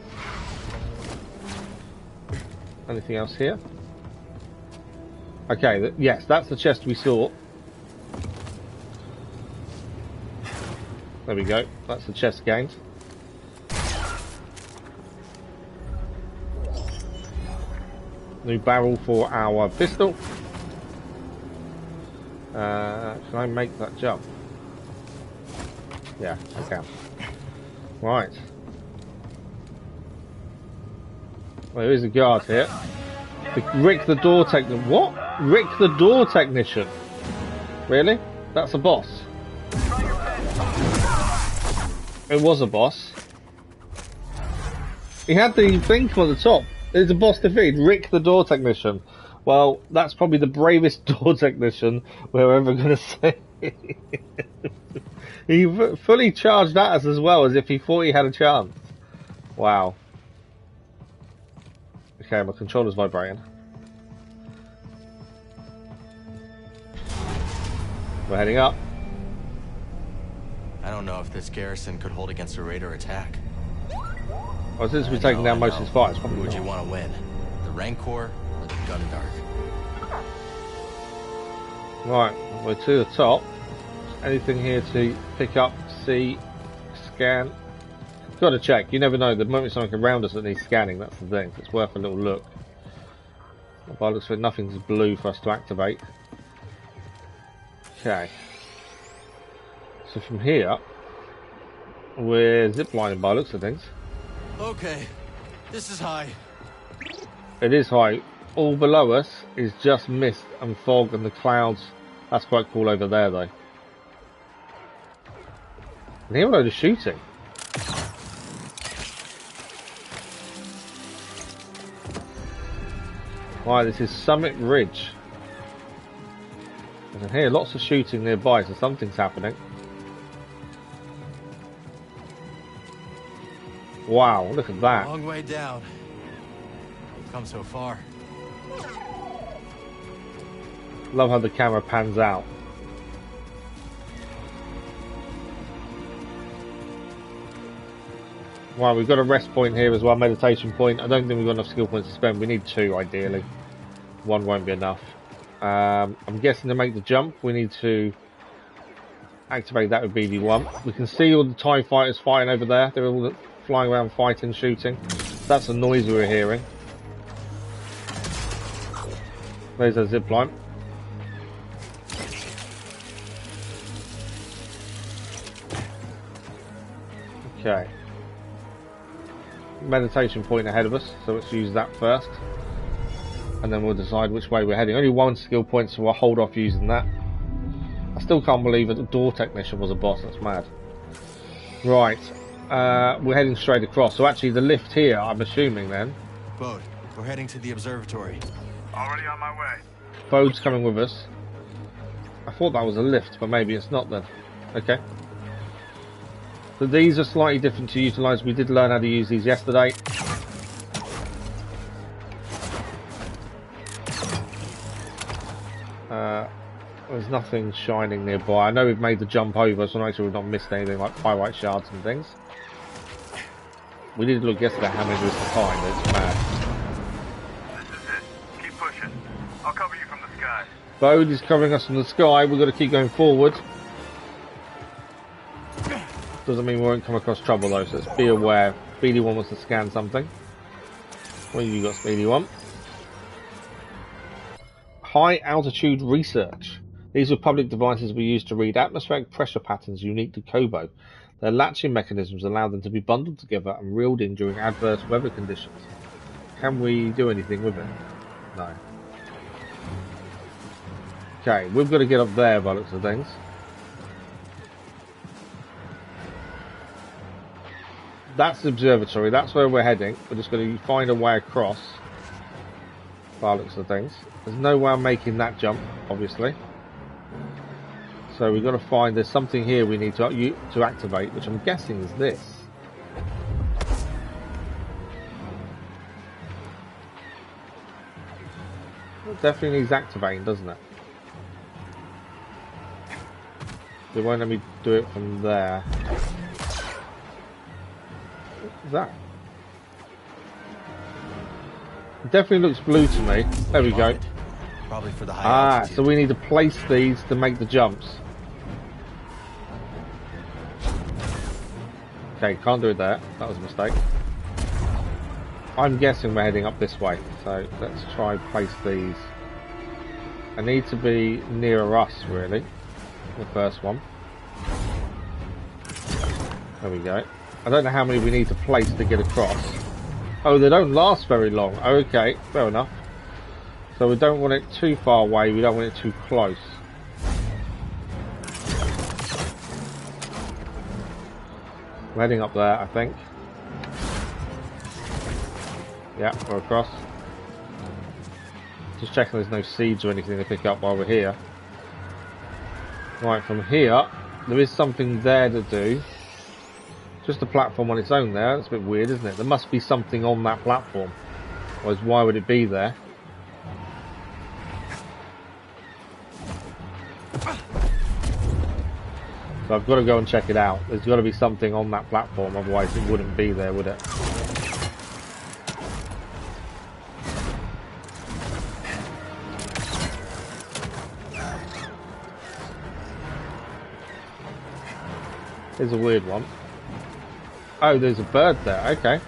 Anything else here? Okay, yes, that's the chest we saw. There we go, that's the chest gained. New barrel for our pistol. Can I make that jump? Yeah, I can. Right. Well, there is a guard here. Rick the door technician. What? Rick the door technician? Really? That's a boss. It was a boss. He had the thing from the top. There's a boss defeated. Rick the door technician. Well, that's probably the bravest door technician we're ever going to see. He fully charged at us as well, as if he thought he had a chance. Wow. Okay, my controller's vibrating. We're heading up. I don't know if this garrison could hold against a raider attack. Well, since we've taken down most of his fighters, Who probably would you not. want to win? The Rancor or the Gundark? Right, we're to the top. Anything here to pick up, see, scan? Got to check. You never know. The moment something around us that needs scanning, that's the thing. It's worth a little look. By looks for nothing's blue for us to activate. Okay. So from here, we're ziplining by looks of things. Okay, this is high. It is high. All below us is just mist and fog and the clouds. That's quite cool over there though. And here a load of shooting. Right, this is Summit Ridge. I can hear lots of shooting nearby, so something's happening. Wow, look at that. Long way down. We've come so far. Love how the camera pans out. Right, we've got a rest point here as well, meditation point. I don't think we've got enough skill points to spend. We need 2 ideally. 1 won't be enough. I'm guessing to make the jump we need to activate that with BD1. We can see all the TIE fighters fighting over there. They're all flying around fighting, shooting. That's the noise we were hearing. There's a zipline. Okay. Meditation point ahead of us, so let's use that first. And then we'll decide which way we're heading. Only 1 skill point, so we'll hold off using that. I still can't believe that the door technician was a boss, that's mad. Right, we're heading straight across. So actually the lift here, I'm assuming then. Bode, we're heading to the observatory. Already on my way. Bode's coming with us. I thought that was a lift, but maybe it's not then. Okay. So these are slightly different to utilise. We did learn how to use these yesterday. There's nothing shining nearby. I know we've made the jump over, so make sure we've not missed anything like pyrite shards and things. We did look yesterday how many was to find. It's mad. This is it. Keep pushing. I'll cover you from the sky. Bode is covering us from the sky. We've got to keep going forward. Doesn't mean we won't come across trouble though, so let's be aware. BD1 wants to scan something. What have you got, BD1? High altitude research. These are public devices we use to read atmospheric pressure patterns unique to Kobo. Their latching mechanisms allow them to be bundled together and reeled in during adverse weather conditions. Can we do anything with it? No. Okay, we've got to get up there by the looks of things. That's the observatory, that's where we're heading. We're just going to find a way across by the looks of things. There's no way I'm making that jump, obviously. So we've got to find, there's something here we need to activate, which I'm guessing is this. It definitely needs activating, doesn't it? It won't let me do it from there. What's that? It definitely looks blue to me. There we go. Probably for the high altitude. So we need to place these to make the jumps. Okay, can't do it there. That was a mistake. I'm guessing we're heading up this way. So let's try and place these. I need to be nearer us, really. The first one. There we go. I don't know how many we need to place to get across. Oh, they don't last very long. Okay, fair enough. So we don't want it too far away, we don't want it too close. We're heading up there, I think. Yeah, we're across. Just checking there's no seeds or anything to pick up while we're here. Right, from here, there is something there to do. Just a platform on its own there. That's a bit weird, isn't it? There must be something on that platform. Otherwise, why would it be there? So I've got to go and check it out. There's got to be something on that platform, otherwise it wouldn't be there, would it? There's a weird one. Oh, there's a bird there. Okay.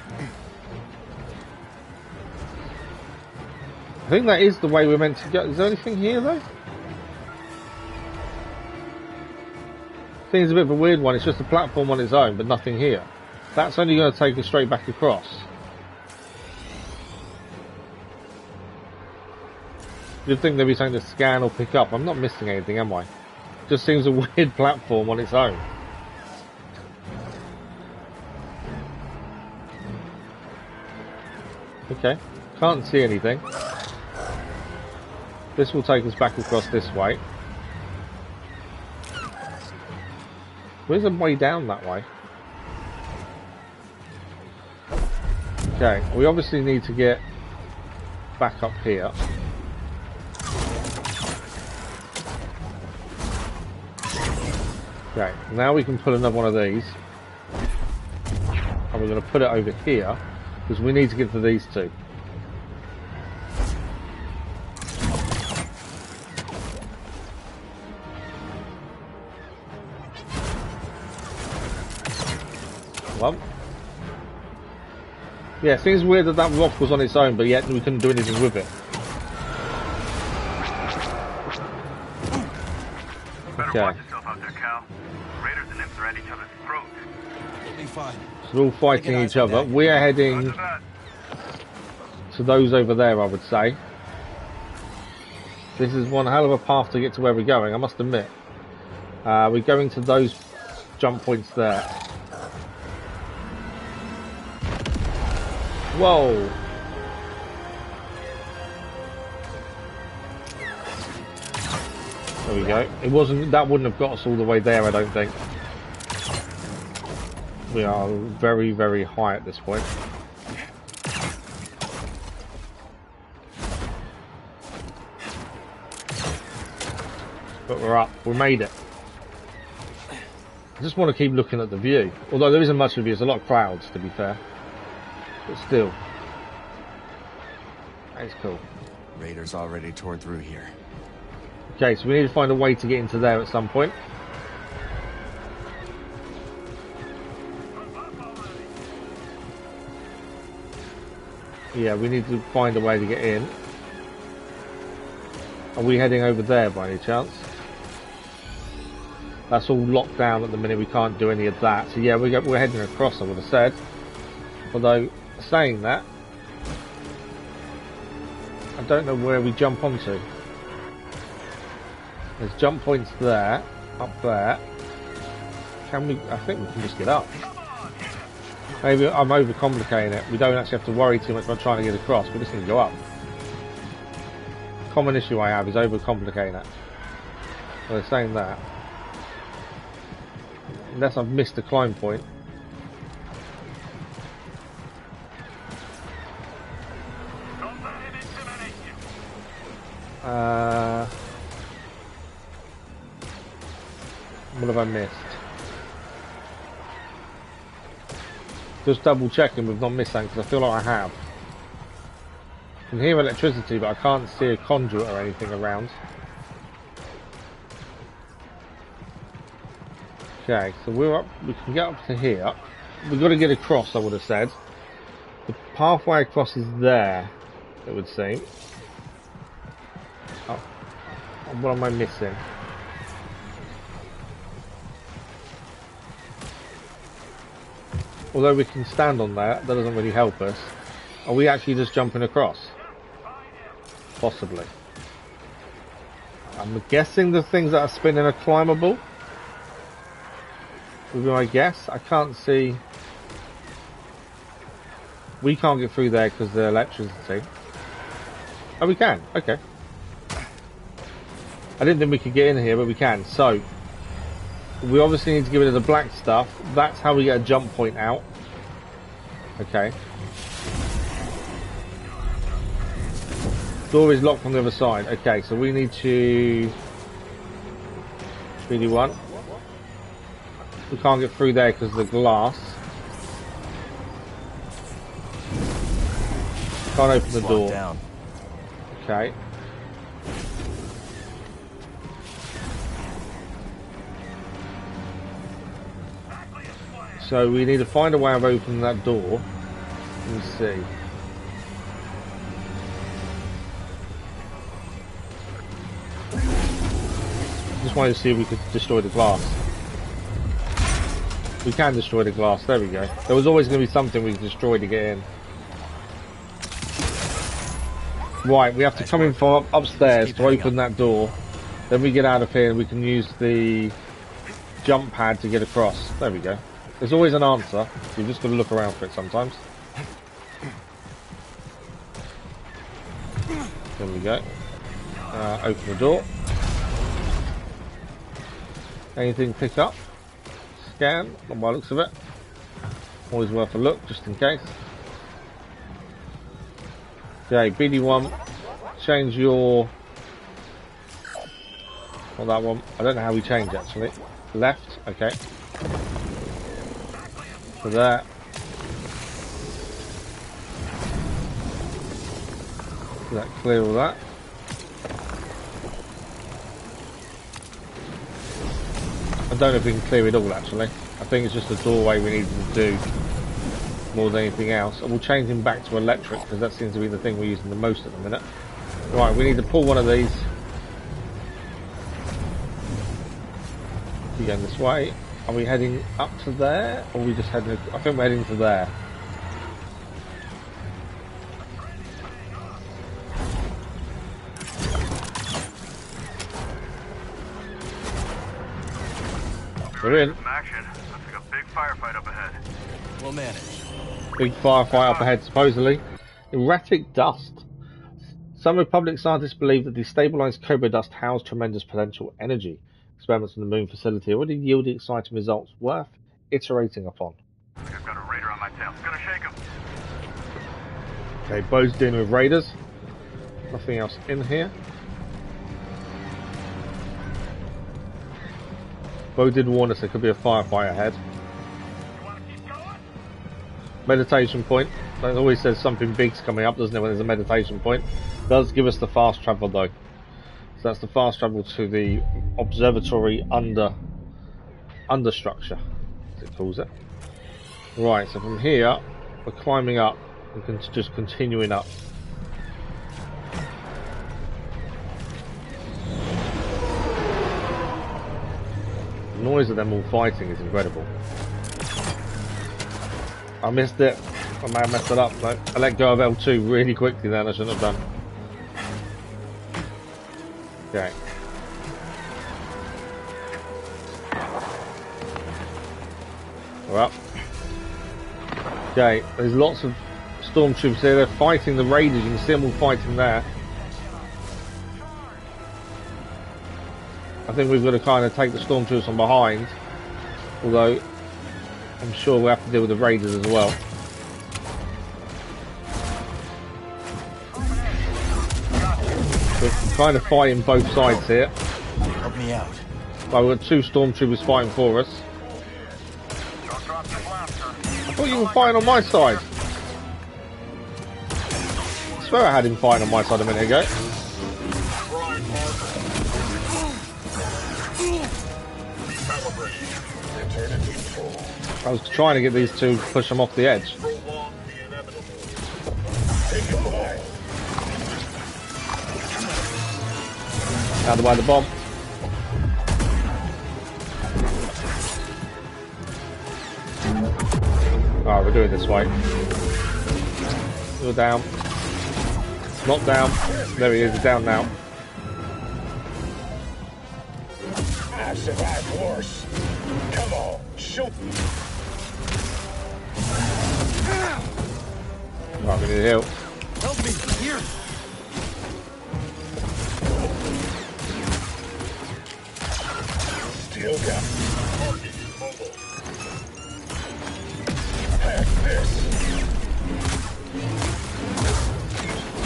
I think that is the way we're meant to go. Is there anything here, though? I think it's a bit of a weird one. It's just a platform on its own, but nothing here. That's only going to take us straight back across. You'd think there'd be something to scan or pick up. I'm not missing anything, am I? Just seems a weird platform on its own. Okay, can't see anything. This will take us back across this way. Where's a way down that way? Okay, we obviously need to get back up here. Okay, now we can put another one of these. And we're going to put it over here. Because we need to get to these two. Well. Yeah, it seems weird that that rock was on its own, but yet we couldn't do anything with it. Better watch yourself out there, Cal. Raiders and imps are at each other's throats. Be fine. So they're all fighting each other. We are heading to those over there, I would say. This is one hell of a path to get to where we're going, I must admit. We're going to those jump points there. Whoa! There we go. It wasn't. That wouldn't have got us all the way there, I don't think. We are very, very high at this point. But we're up. We made it. I just want to keep looking at the view. Although there isn't much of a view. There's a lot of clouds, to be fair. But still. That's cool. Raiders already tore through here. Okay, so we need to find a way to get into there at some point. Yeah, we need to find a way to get in. Are we heading over there by any chance? That's all locked down at the minute, we can't do any of that. So yeah, we're heading across, I would have said. Although, saying that, I don't know where we jump onto. There's jump points there, up there. Can we? I think we can just get up. Maybe I'm overcomplicating it. We don't actually have to worry too much about trying to get across. We just need to go up. Common issue I have is overcomplicating it. Well, they're saying that. Unless I've missed a climb point. What have I missed? Just double checking we've not missed something, because I feel like I have. I can hear electricity, but I can't see a conduit or anything around. Okay, so we're up. We can get up to here. We've got to get across, I would have said. The pathway across is there, it would seem. Oh, what am I missing? Although we can stand on that, that doesn't really help us. Are we actually just jumping across? Possibly. I'm guessing the things that are spinning are climbable. Would be my guess. I can't see. We can't get through there because of the electricity. Oh, we can. Okay. I didn't think we could get in here, but we can. So, we obviously need to get rid of the black stuff. That's how we get a jump point out. Okay. Door is locked from the other side. Okay, so we need to... 3D1. We can't get through there because of the glass. Can't open the door. Down. Okay. So we need to find a way of opening that door. Let me see. Just wanted to see if we could destroy the glass. We can destroy the glass. There we go. There was always going to be something we could destroy to get in. Right, we have to come in from upstairs to open that door. Then we get out of here and we can use the jump pad to get across. There we go. There's always an answer. You've just got to look around for it sometimes. There we go. Open the door. Anything pick up? Scan, on my looks of it. Always worth a look, just in case. Okay, BD1, change your... Not that one. I don't know how we change actually. Left, okay. So there. Does that clear all that? I don't know if we can clear it all actually. I think it's just a doorway we need to do more than anything else. And we'll change him back to electric because that seems to be the thing we're using the most at the minute. Right, we need to pull one of these. We're going this way. Are we heading up to there? Or are we just heading... I think we're heading to there. We're in. Some action. Looks like a big firefight up ahead. We'll manage. Big firefight up ahead, supposedly. Erratic dust. Some Republic scientists believe that destabilized Cobra dust housed tremendous potential energy. Experiments in the moon facility already yielded exciting results worth iterating upon. I think I've got a raider on my tail. Gonna shake him. Okay, Bo's dealing with raiders. Nothing else in here. Bo did warn us there could be a firefight ahead. Meditation point. It always says something big's coming up, doesn't it, when there's a meditation point. It does give us the fast travel though. So that's the fast travel to the observatory under structure, as it calls it. Right, so from here we're climbing up and just continuing up. The noise of them all fighting is incredible. I missed it. I may have messed it up. No, I let go of L2 really quickly then, I shouldn't have done. Okay. We're up. Okay, there's lots of stormtroopers here. They're fighting the raiders. You can see them all fighting there. I think we've got to kind of take the stormtroopers from behind. Although, I'm sure we'll have to deal with the raiders as well. We're kind of fighting both sides here. Help me out. Well, we've got two stormtroopers fighting for us. I thought you were fighting on my side. I swear I had him fighting on my side a minute ago. I was trying to get these two to push them off the edge. Out of the way of the bomb. Alright, we're doing this way. You're down. Not down. There he is, he's down now. I survived worse. Come on, shoot. Right, we need help. Help me here. Still got target mobile. Pack this.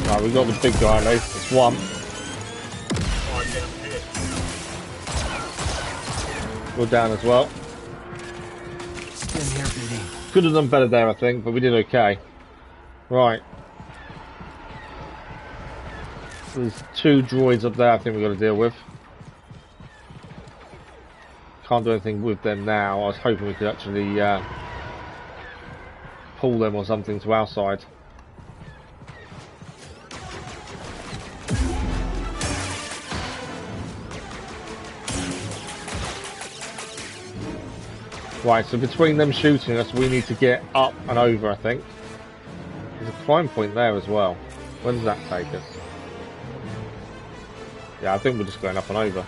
Right, we got the big guy at least. It's one. We're down as well. in here, BD. Could have done better there, I think, but we did okay. Right. There's 2 droids up there I think we've got to deal with. Can't do anything with them now. I was hoping we could actually pull them or something to our side. Right, so between them shooting us, we need to get up and over, I think. There's a climb point there as well. Where does that take us? Yeah, I think we're just going up and over.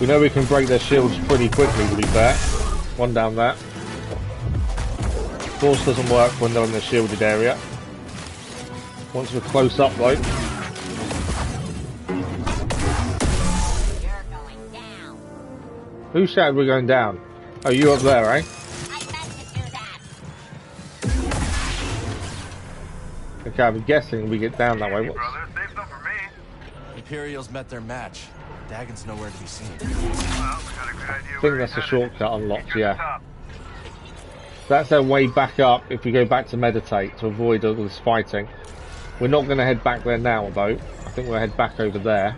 We know we can break their shields pretty quickly, to be fair. One down there. Force doesn't work when they're in the shielded area. Once we're close up, though. Who shouted we're going down? Oh, you up there, eh? Okay, I'm guessing we get down that way. Brother, save some for me. Imperials met their match. Dagan's nowhere to be seen. Well, we got a good idea I think that's a shortcut unlocked, yeah. top. That's their way back up if we go back to meditate to avoid all this fighting. We're not going to head back there now, though. I think we'll head back over there.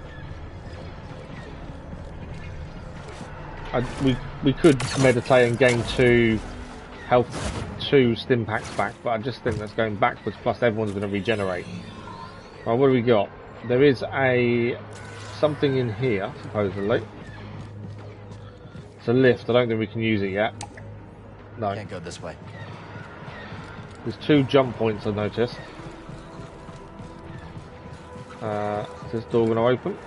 We could meditate and gain 2 health, 2 stim packs back, but I just think that's going backwards, plus everyone's going to regenerate. Right, what do we got? There is something in here, supposedly. It's a lift, I don't think we can use it yet. No. Can't go this way. There's 2 jump points I've noticed. Is this door going to open?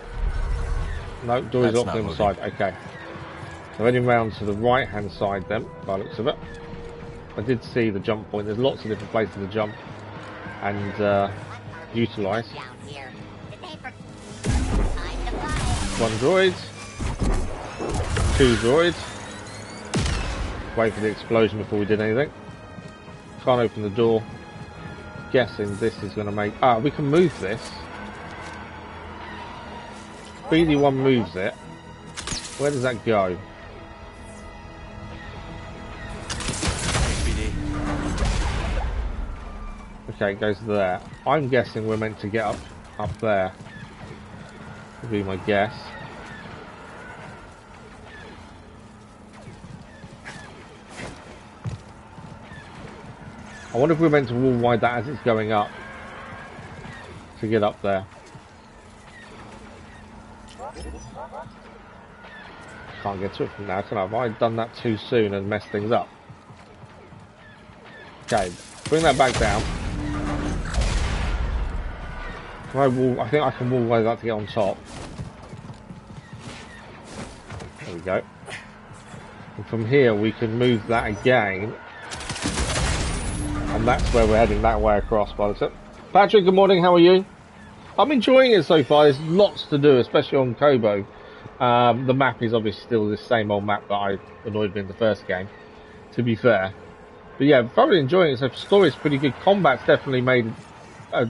No, door is off on the side, okay. So heading round to the right hand side then, by the looks of it. I did see the jump point, there's lots of different places to jump and utilise. 1 droid, 2 droids. Wait for the explosion before we did anything. Can't open the door. Guessing this is going to make... Ah, we can move this. BD1 moves it. Where does that go? Okay, it goes there. I'm guessing we're meant to get up there. Would be my guess. I wonder if we're meant to wall ride that as it's going up to get up there. Can't get to it from now, can I? Have I done that too soon and messed things up? Okay, bring that back down. I think I can wall ride that to get on top. There we go. And from here we can move that again. And that's where we're heading, that way across by the time. Patrick, good morning, how are you? I'm enjoying it so far, there's lots to do, especially on Kobo. The map is obviously still the same old map that I annoyed me in the first game, to be fair. But yeah, thoroughly enjoying it, so the story's pretty good. Combat's definitely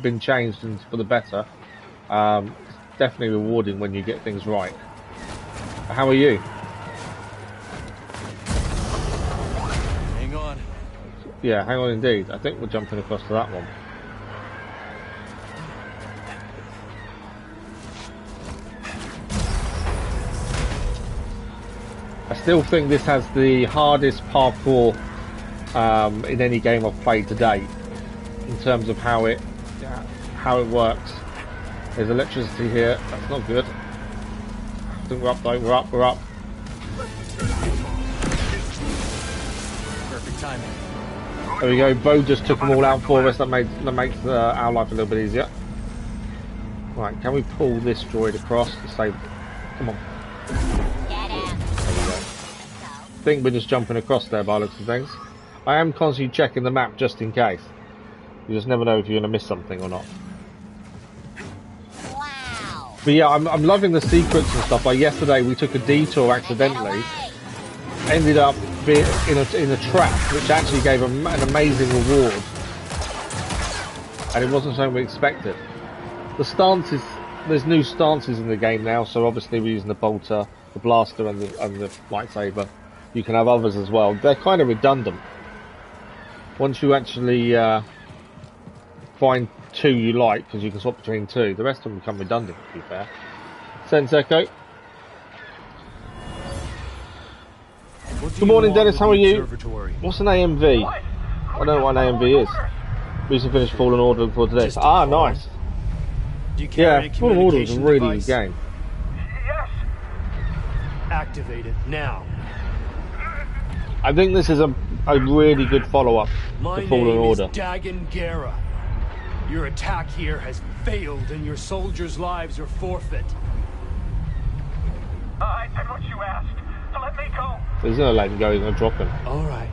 been changed and for the better. It's definitely rewarding when you get things right. How are you? Hang on. Yeah, hang on indeed. I think we're jumping across to that one. I still think this has the hardest parkour in any game I've played to date, in terms of how it works. There's electricity here. That's not good. I think we're up though. We're up. Perfect timing. There we go. Bo just took them all out for us. That makes our life a little bit easier. Right, can we pull this droid across to save? Come on. I think we're just jumping across there by the looks of things. I am constantly checking the map just in case. You just never know if you're going to miss something or not. Wow. But yeah, I'm loving the secrets and stuff. Like yesterday, we took a detour accidentally. Ended up being in a trap, which actually gave an amazing reward. And it wasn't something we expected. The stance is there's new stances in the game now, so obviously we're using the bolter, the blaster, and the lightsaber. You can have others as well. They're kind of redundant. Once you actually find two you like, because you can swap between two, the rest of them become redundant, to be fair. Sense Echo. Good morning, Dennis. How are you? What's an AMV? I don't know what an AMV is. Recently finished Fallen Order for today. Ah, nice. Yeah, Fallen Order is a really good game. Yes. Activate it now. I think this is a really good follow-up My to Fallen name Order. is Dagan Gera. Your attack here has failed and your soldiers' lives are forfeit. I did what you asked. So let me go. He's gonna let him go, he's gonna drop him. Alright.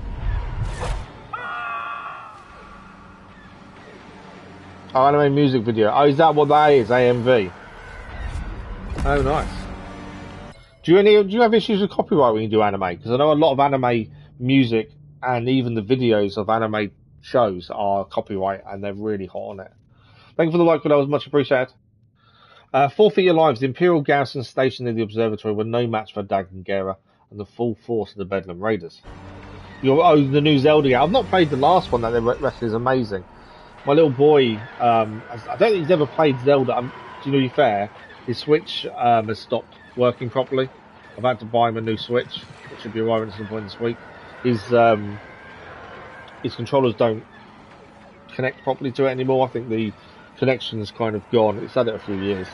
Oh, anime music video. Oh, is that what that is? AMV. Oh, nice. Do you have issues with copyright when you do anime? Because I know a lot of anime music and even the videos of anime shows are copyright and they're really hot on it. Thank you for the like, that was much appreciated. Forfeit your lives. The Imperial garrison stationed in the observatory were no match for Dagan Gera and the full force of the Bedlam Raiders. The new Zelda game. I've not played the last one. That the rest is amazing. My little boy, I don't think he's ever played Zelda. To be fair, his Switch has stopped working properly. I've had to buy him a new Switch, which should be arriving at some point this week. His controllers don't connect properly to it anymore. I think the connection is kind of gone. It's had it a few years.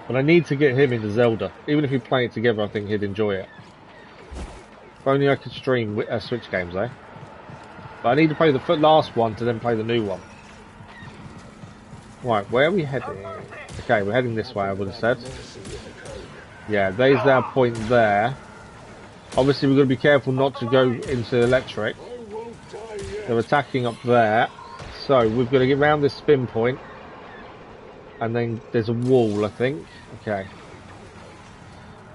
But I need to get him into Zelda. Even if we play it together, I think he'd enjoy it. If only I could stream Switch games, eh? But I need to play the last one to then play the new one. Right, where are we heading? Okay, we're heading this way, I would have said. Yeah, there's our point there. Obviously, we've got to be careful not to go into electric. They're attacking up there. So, we've got to get around this spin point. And then there's a wall, I think. Okay.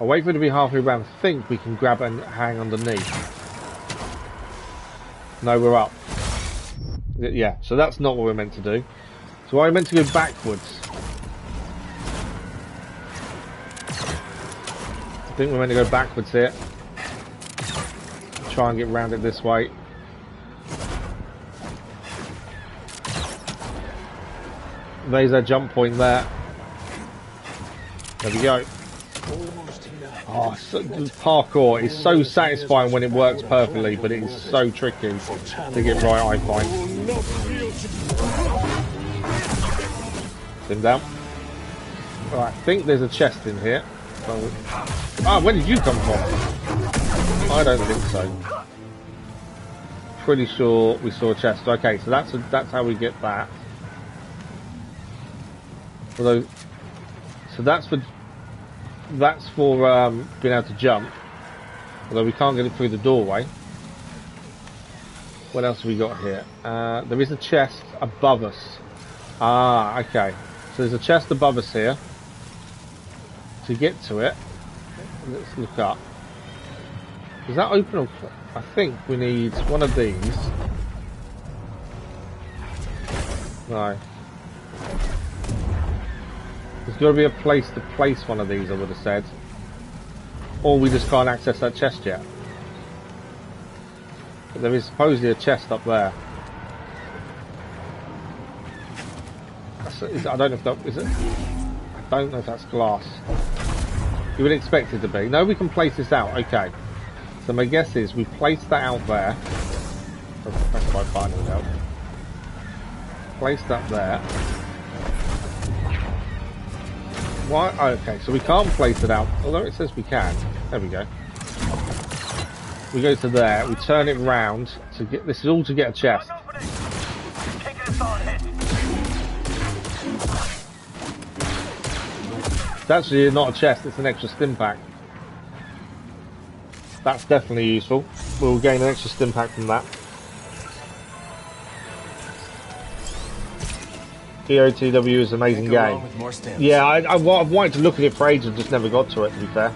I'll wait for it to be halfway around. I think we can grab and hang underneath. No, we're up. Yeah, so that's not what we're meant to do. So I'm meant to go backwards. I think we're meant to go backwards here. Try and get round it this way. There's our jump point there. There we go. Oh, parkour is so satisfying when it works perfectly, but it is so tricky to get right, I find. Him down. Alright, I think there's a chest in here. Ah, where did you come from? I don't think so. Pretty sure we saw a chest. Okay, so that's how we get that. Although, so that's for being able to jump. Although we can't get it through the doorway. What else have we got here? There is a chest above us. Ah, okay. So there's a chest above us here. To get to it, let's look up. Is that open or closed? I think we need one of these. No. There's got to be a place to place one of these, I would have said. Or we just can't access that chest yet. But there is supposedly a chest up there. I don't know if that... Is it? I don't know if that's glass. You would expect it to be. No, we can place this out. Okay. So my guess is we place that out there. That's quite fine, no doubt. Place that there. Why? Oh, okay, so we can't place it out, although it says we can. There we go. We go to there, we turn it round to get. This is all to get a chest. It's actually not a chest, it's an extra stim pack. That's definitely useful. We'll gain an extra stim pack from that. POTW is an amazing game. Yeah, I've wanted to look at it for ages, just never got to it, to be fair.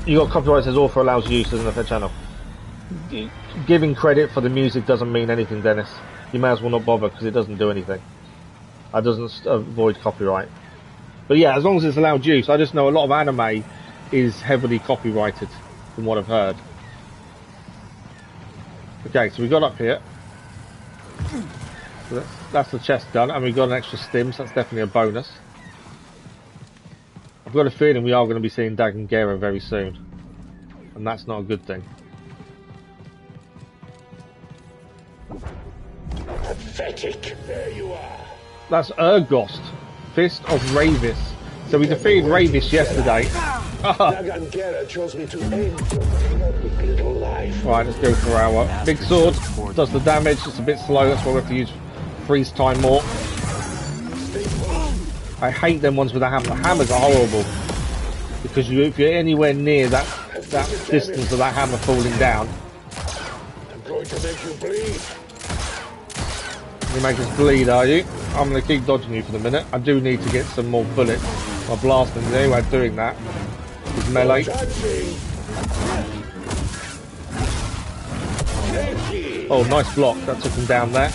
You got copyright says author allows use as an FA channel. Giving credit for the music doesn't mean anything, Dennis. you may as well not bother because it doesn't do anything. It doesn't avoid copyright. But yeah, as long as it's allowed use, I just know a lot of anime is heavily copyrighted, from what I've heard. Okay, so we got up here. So that's the chest done, and we've got an extra stim, so that's definitely a bonus. I've got a feeling we are going to be seeing Dagan Gera very soon, and that's not a good thing. Pathetic. There you are. That's Urgost, Fist of Ravis. So we defeated Ravis yesterday. Dagan Gera chose me to aim for a little life. Right, let's go for our big sword. Does the damage, it's a bit slow, that's why we have to use freeze time more. I hate them ones with the hammer. The hammers are horrible. Because if you're anywhere near that distance of that hammer falling down. I'm going to make you bleed. You make us bleed, are you? I'm going to keep dodging you for the minute. I do need to get some more bullets. My blasting, the only way of doing that is melee. Oh, nice block. That took him down there.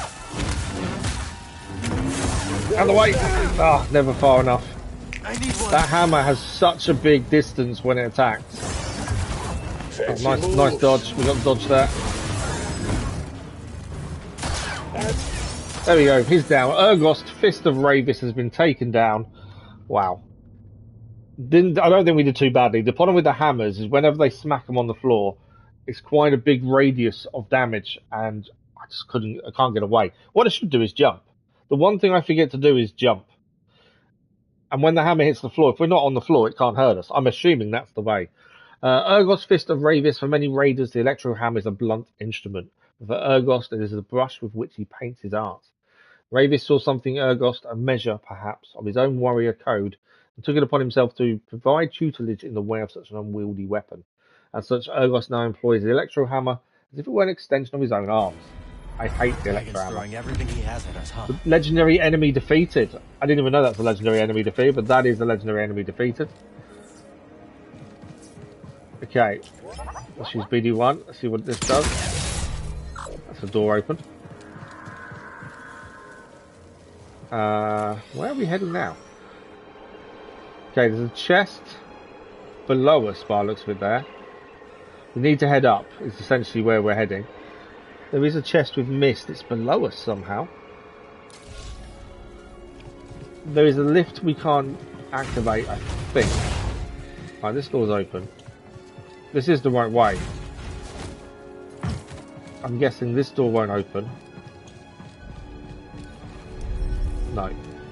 Out the way! Ah, never far enough. That hammer has such a big distance when it attacks. Oh, nice dodge. We got dodge there. There we go. He's down. Urgost, Fist of Ravis, has been taken down. Wow. I don't think we did too badly. The problem with the hammers is whenever they smack them on the floor, it's quite a big radius of damage, and I can't get away. What I should do is jump. The one thing I forget to do is jump. And when the hammer hits the floor, if we're not on the floor, it can't hurt us. I'm assuming that's the way. Urgost, Fist of Ravis. For many raiders, the electro hammer is a blunt instrument. For Urgost, it is the brush with which he paints his art. Ravis saw something Urgost, a measure, perhaps, of his own warrior code, and took it upon himself to provide tutelage in the way of such an unwieldy weapon. As such, Urgost now employs the electro hammer as if it were an extension of his own arms. I hate the electro hammer. Throwing everything he has at us, huh? The legendary enemy defeated. I didn't even know that's a legendary enemy defeated, but that is a legendary enemy defeated. Okay, let's use BD1. Let's see what this does. That's a door open. Where are we heading now? Okay, there's a chest below us by the looks of it there. We need to head up, is essentially where we're heading. There is a chest with mist, it's below us somehow. There is a lift we can't activate, I think. Right, this door's open. This is the right way. I'm guessing this door won't open. No,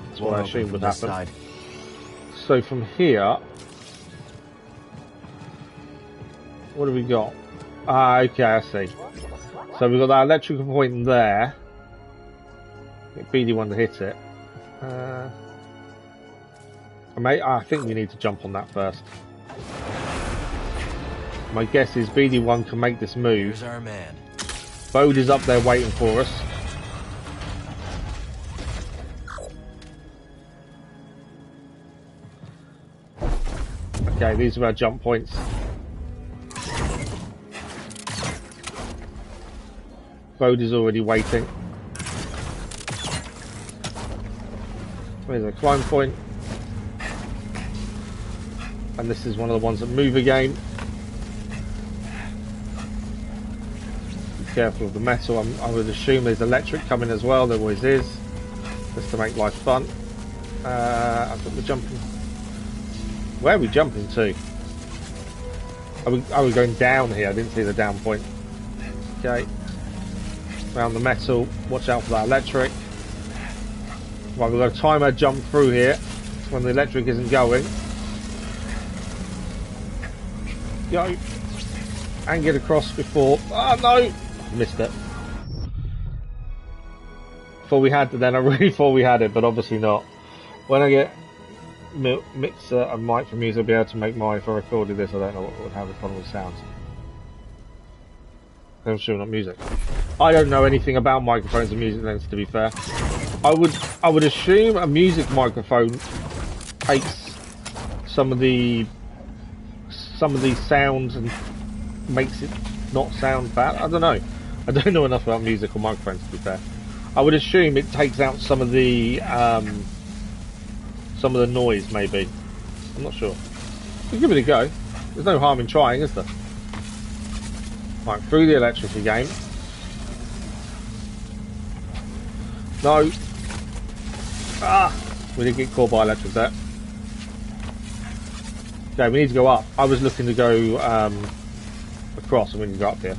that's what I assumed would happen. Side. So from here, what have we got? Ah, okay, I see. So we've got that electrical point there. Get BD1 to hit it. I think we need to jump on that first. My guess is BD1 can make this move. Here's our man. Bode is up there waiting for us. Okay, these are our jump points. Bode is already waiting. There's a climb point. And this is one of the ones that move again. Be careful of the metal. I would assume there's electric coming as well. There always is. Just to make life fun. I think we're jumping. Where are we jumping to? Are we going down here? I didn't see the down point. Okay. Around the metal. Watch out for that electric. Right, we've got to time our jump through here when the electric isn't going. Go. And get across before... Oh no! Missed it. Thought we had it then. I really thought we had it, but obviously not. When I get mixer and mic for music, I'll be able to make mine. If I recorded this, I don't know what would have the problem with sounds. I'm sure not music. I don't know anything about microphones and music lens, to be fair. I would assume a music microphone takes some of the sounds and makes it not sound bad. I don't know. I don't know enough about music or microphones, to be fair. I would assume it takes out some of the noise, maybe. I'm not sure. We'll give it a go. There's no harm in trying, is there? Right, through the electric again. No. Ah! We did get caught by electric there. Okay, we need to go up. I was looking to go across, and we need to go up here.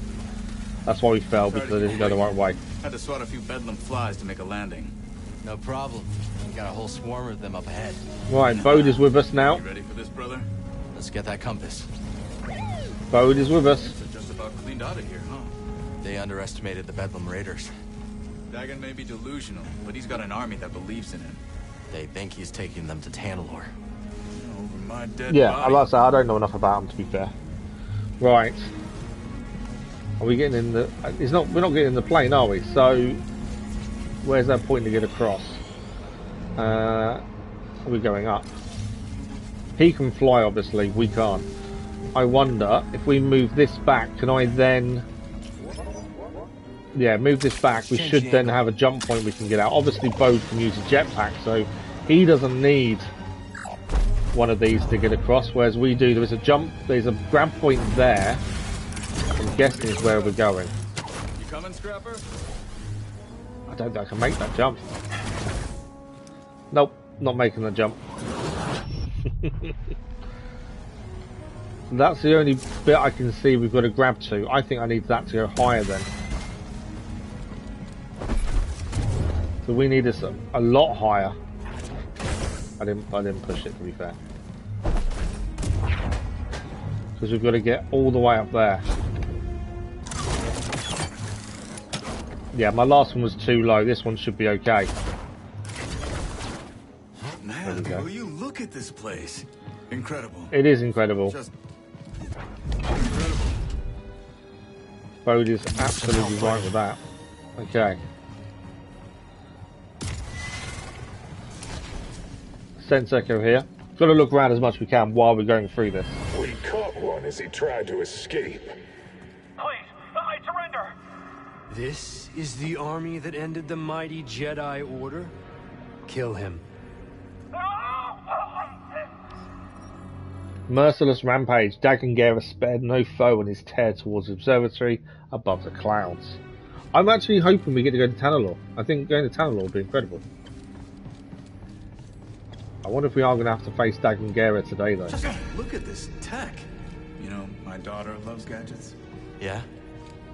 That's why we fell, because I didn't go the right way. Had to swat a few bedlam flies to make a landing. No problem. We got a whole swarm of them up ahead. Right, Bode is with us now. You ready for this, brother? Let's get that compass. Bode is with us. So just about cleaned out of here, huh? They underestimated the Bedlam Raiders. Dagan may be delusional, but he's got an army that believes in him. They think he's taking them to Tanalorr. Over my dead Yeah, body. like I say, I don't know enough about him, to be fair. Right. Are we getting in the... We're not getting in the plane, are we? So, where's that point to get across? Are we going up? He can fly, obviously. We can't. I wonder, if we move this back, can I then... Yeah, move this back. We should then have a jump point we can get out. Obviously, Bode can use a jetpack, so he doesn't need one of these to get across, whereas we do. There's a grab point there. I'm guessing is where we're going. You coming, Scrapper? I don't think I can make that jump. Nope, not making the jump. That's the only bit I can see we've got to grab to. I think I need that to go higher then. So we need this a lot higher. I didn't push it, to be fair. Because we've got to get all the way up there. Yeah, my last one was too low. This one should be okay. Man, will you look at this place? Incredible. It is incredible. Just incredible. Bode is absolutely right with that. Okay. Sense echo here. Got to look around as much as we can while we're going through this. We caught one as he tried to escape. Please, I surrender. This is the army that ended the mighty Jedi Order? Kill him. Merciless rampage. Dagan Gera spared no foe on his tear towards the observatory above the clouds. I'm actually hoping we get to go to Tanalorr. I think going to Tanalorr would be incredible. I wonder if we are going to have to face Dagan Gera today, though. Just look at this tech. You know, my daughter loves gadgets. Yeah?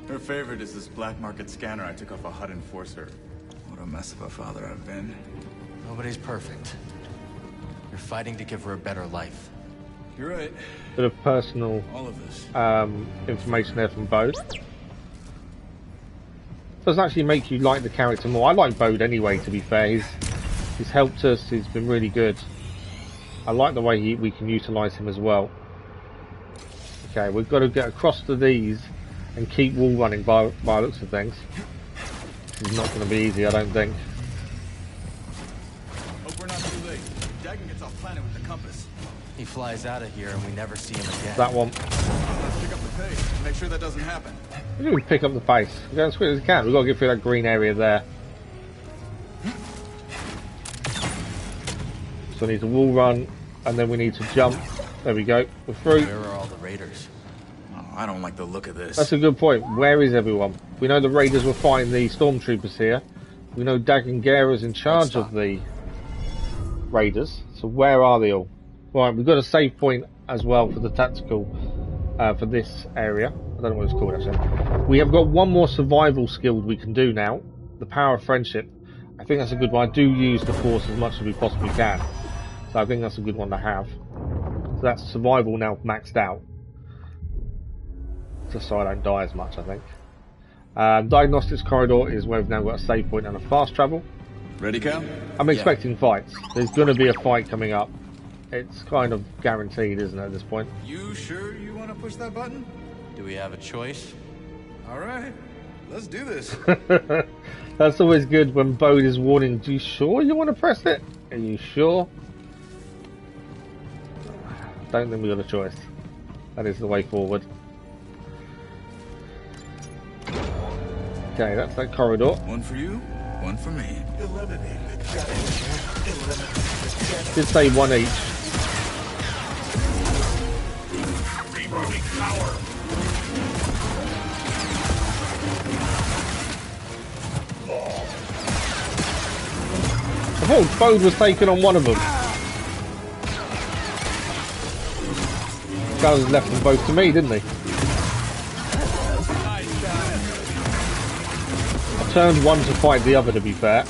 Her favorite is this black market scanner I took off a HUD enforcer. What a mess of a father I've been. Nobody's perfect. You're fighting to give her a better life. You're right. Bit of personal All of this. information there from Bode. Does actually make you like the character more. I like Bode anyway, to be fair. He's helped us, he's been really good. I like the way we can utilise him as well. Okay, we've got to get across to these and keep wall running by the looks of things. This is not going to be easy, I don't think. Hope we're not too late. Dagan gets off planet with the compass. He flies out of here and we never see him again. That one. Let's pick up the pace and make sure that doesn't happen. We didn't pick up the pace. We're going as quick as we can. We've got to get through that green area there. So we need to wall run, and then we need to jump. There we go. We're through. Where are all the raiders? Oh, I don't like the look of this. That's a good point. Where is everyone? We know the raiders were fighting the stormtroopers here. We know Dagan Gera is in charge of the raiders. So where are they all? Right, we've got a save point as well for the tactical, for this area. I don't know what it's called actually. We have got one more survival skill we can do now. The power of friendship. I think that's a good one. I do use the force as much as we possibly can. So I think that's a good one to have. So that's survival now maxed out. Just so I don't die as much, I think. Diagnostics corridor is where we've now got a save point and a fast travel. Ready, Cal? I'm expecting fights. There's going to be a fight coming up. It's kind of guaranteed, isn't it, at this point? You sure you want to push that button? Do we have a choice? All right. Let's do this. That's always good when Bode is warning. Do you sure you want to press it? Are you sure? Don't think we've got a choice. That is the way forward. Okay, that's that corridor. One for you, One for me. Did say one each. I thought Bode was taking on one of them. Guy left them both to me, didn't he? I turned one to fight the other, to be fair.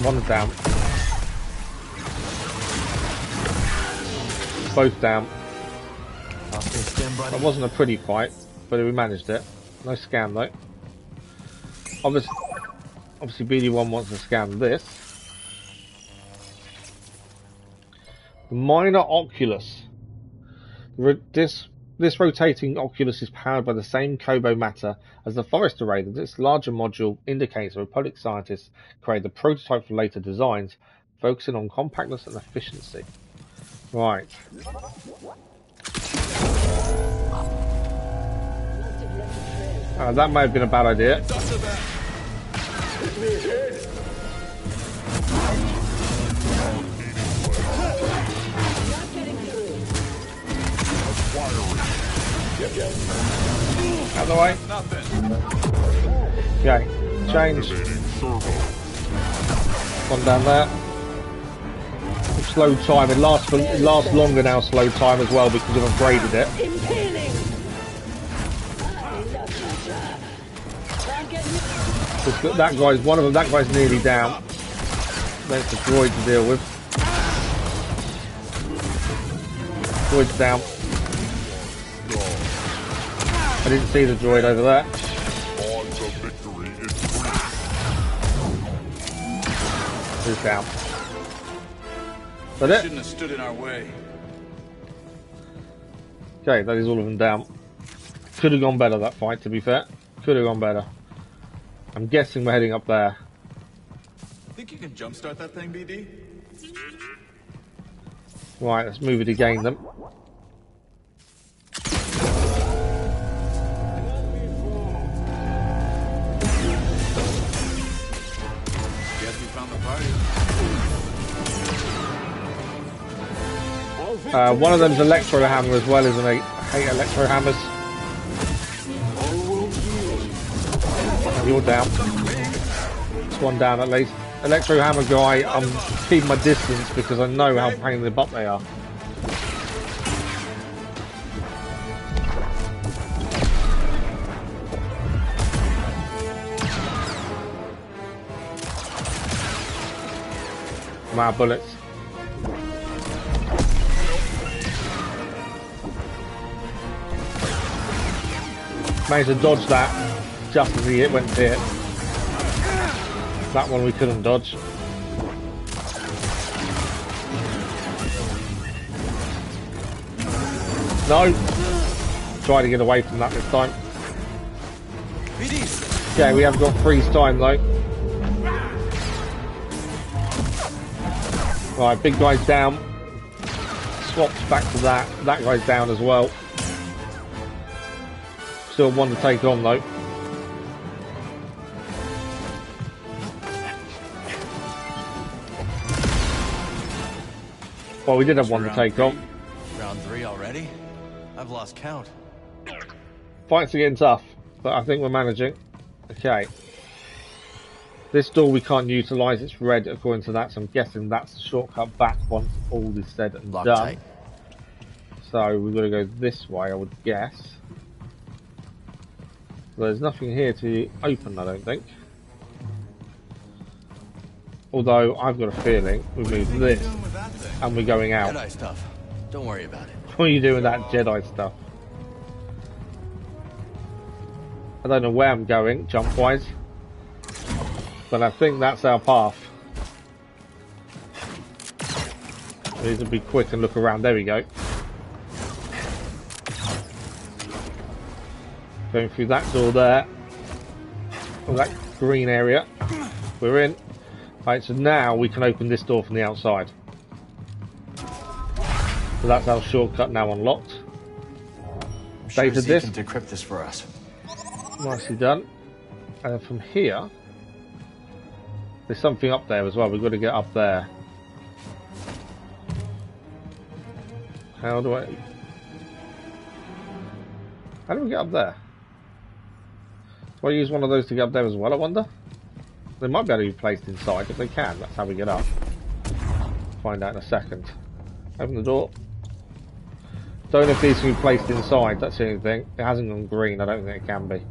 One's down. Both down. That wasn't a pretty fight, but we managed it. No scam though. Obviously BD1 wants to scan this. The minor oculus. This rotating oculus is powered by the same Kobo matter as the forest array. That this larger module indicates Republic scientists created the prototype for later designs, focusing on compactness and efficiency. Right. That may have been a bad idea. Out of the way. Okay, change. One down there. Slow time. It lasts longer now. Slow time as well because we've upgraded it. That guy's one of them. That guy's nearly down. There's the droid to deal with. Droid's down. I didn't see the droid over there. Who's down? Is that it? Shouldn't have stood in our way. Okay, that is all of them down. Could have gone better, that fight, to be fair. Could have gone better. I'm guessing we're heading up there. Think you can jumpstart that thing, BD? Right, let's move it to gain them. Guess we found the party. One of them's electro hammer as well, isn't he? I hate electro hammers. You're down. It's one down at least. Electro hammer guy, I'm keeping my distance because I know how pain in the butt they are. I'm out of bullets. Managed to dodge that just as he went to hit. That one we couldn't dodge. No! Try to get away from that this time. Okay, we have got freeze time though. Right, big guy's down. Swapped back to that. That guy's down as well. Still one to take on though. Well, we did have one to take on. Round 3 already? I've lost count. Fights are getting tough, but I think we're managing. Okay. This door we can't utilise, it's red according to that, so I'm guessing that's the shortcut back once all is said and done. Tight. So we've got to go this way, I would guess. There's nothing here to open, I don't think. Although I've got a feeling we move this and we're going out. Jedi stuff. Don't worry about it. What are you doing with that Jedi stuff? I don't know where I'm going, jump-wise. But I think that's our path. We need to be quick and look around. There we go. Going through that door there. Oh, that green area. We're in. Right, so now we can open this door from the outside. So that's our shortcut now unlocked. Dated this. Can decrypt this for us. Nicely done. And from here, There's something up there as well. We've got to get up there. How do we get up there? Do I use one of those to get up there as well, I wonder? They might be able to be placed inside. If they can, that's how we get up. Find out in a second. Open the door. Don't know if these can be placed inside, that's the only thing. It hasn't gone green, I don't think it can be.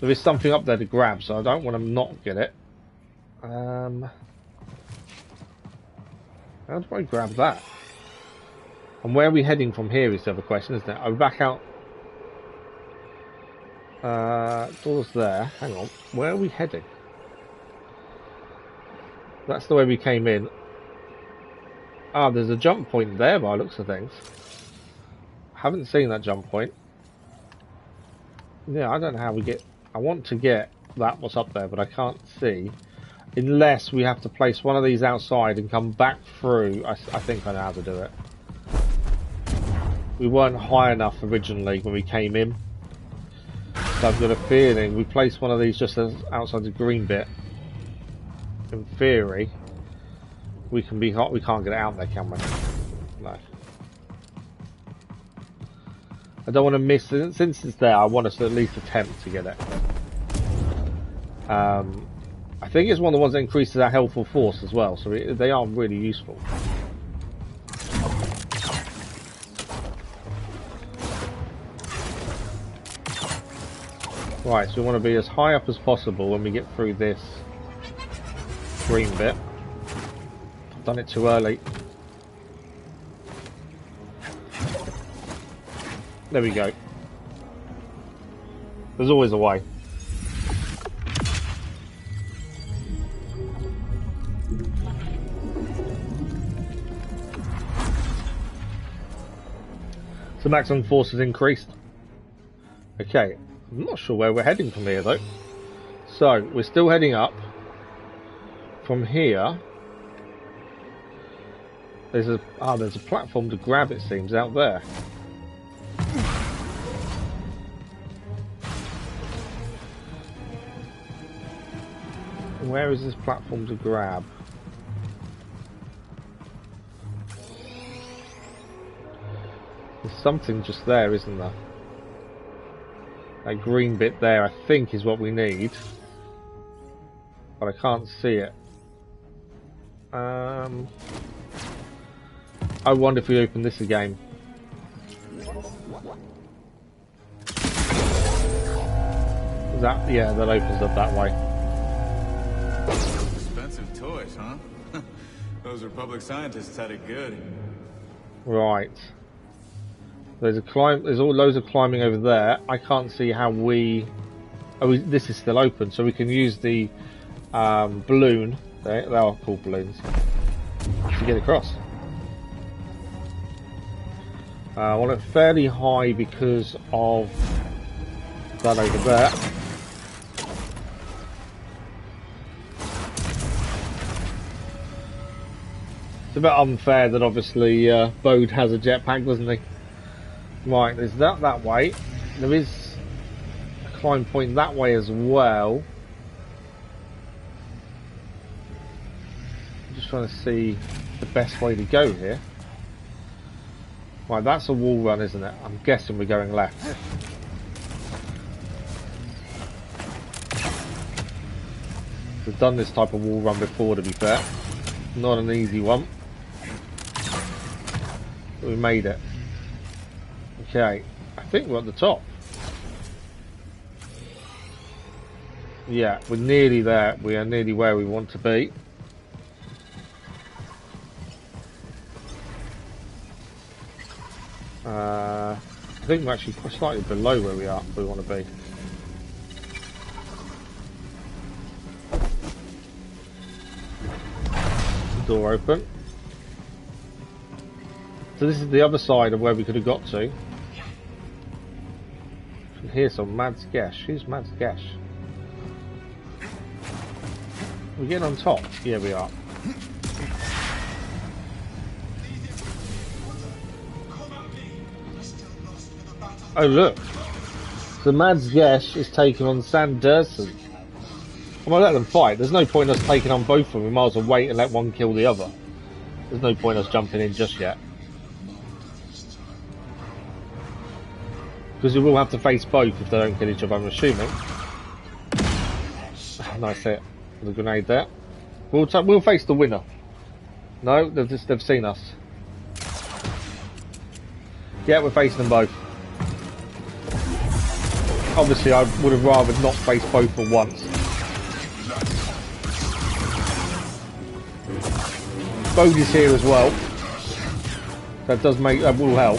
There is something up there to grab, so I don't want to not get it. How do I grab that? And where are we heading from here is the other question, isn't it? Are we back out? Door's there. Hang on. Where are we heading? That's the way we came in. Ah, there's a jump point there by the looks of things. Haven't seen that jump point. Yeah, I don't know how we get... I want to get that what's up there, but I can't see. Unless we have to place one of these outside and come back through. I think I know how to do it. We weren't high enough originally when we came in. So I've got a feeling we placed one of these just outside the green bit. In theory, we can be hot. We can't get it out there, can we? No. I don't want to miss it. Since it's there, I want us to at least attempt to get it. I think it's one of the ones that increases our health or force as well, so they are really useful. Right, so we want to be as high up as possible when we get through this green bit. I've done it too early. There we go. There's always a way. So maximum force has increased. Okay, I'm not sure where we're heading from here though. So we're still heading up. From here, there's a platform to grab. It seems out there. Where is this platform to grab? There's something just there, isn't there? That green bit there, I think, is what we need. But I can't see it. I wonder if we open this again. That, yeah, that opens up that way. Expensive toys, huh? Those Republic scientists had it good. Right. There's a climb. There's all loads of climbing over there. I can't see how we. Oh, this is still open, so we can use the balloon. They are called balloons to get across. I want it fairly high because of that over there. It's a bit unfair that obviously Bode has a jetpack, doesn't he? Right, there's that way. There is a climb point that way as well. I'm just trying to see the best way to go here. Right, that's a wall run, isn't it? I'm guessing we're going left. We've done this type of wall run before, to be fair. Not an easy one. But we made it. Okay, I think we're at the top. Yeah, we're nearly there. We are nearly where we want to be. I think we're actually slightly below where we want to be. Door open. So this is the other side of where we could have got to. And here's some Mads Gesh. Who's Mads Gesh? We're getting on top. Yeah, we are. Oh look, So Mads Gesh is taking on Sanderson. I'm gonna let them fight. There's no point in us taking on both of them. We might as well wait and let one kill the other. There's no point in us jumping in just yet. Because we will have to face both if they don't kill each other, I'm assuming. Nice hit. The grenade there. We'll face the winner. No, they've seen us. Yeah, we're facing them both. Obviously, I would have rather not face both at once. Bodhi's here as well. That will help.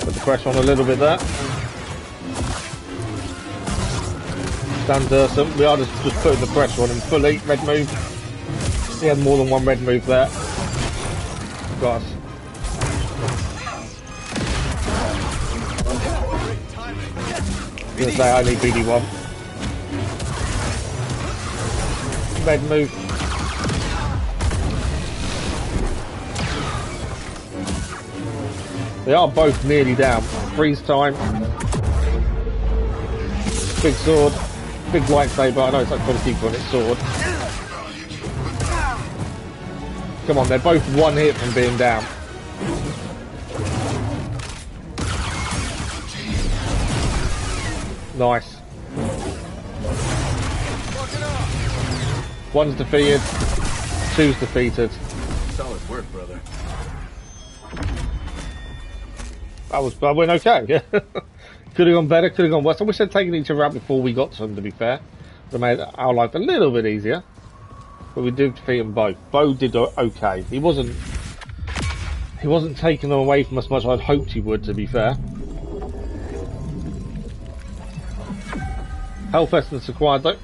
Put the pressure on a little bit there. Sanderson, we are just putting the pressure on him fully. Red move. He had more than one red move there. Got us. I'm gonna say I need BD1. Red move. They are both nearly down. Freeze time. Big sword. Big lightsaber. I know it's like trying to keep on its sword. Come on, they're both one hit from being down. Nice. One's defeated, two's defeated. Solid work, brother. I went okay, yeah. Could have gone better, could have gone worse. I wish I'd taken each other out before we got to them, to be fair. It made our life a little bit easier. But we did defeat them both. Bo did okay. He wasn't taking them away from us much as I'd hoped he would, to be fair. Health essence acquired though,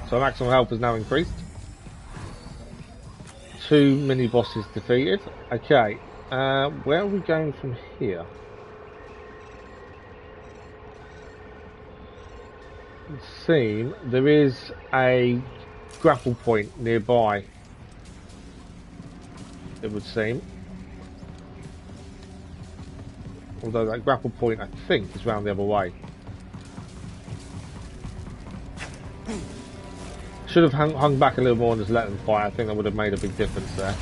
so maximum health is now increased. 2 mini bosses defeated. Okay, where are we going from here? It seems there is a grapple point nearby. It would seem. Although that grapple point, I think, is round the other way. Should have hung back a little more and just let them fight. I think that would have made a big difference there.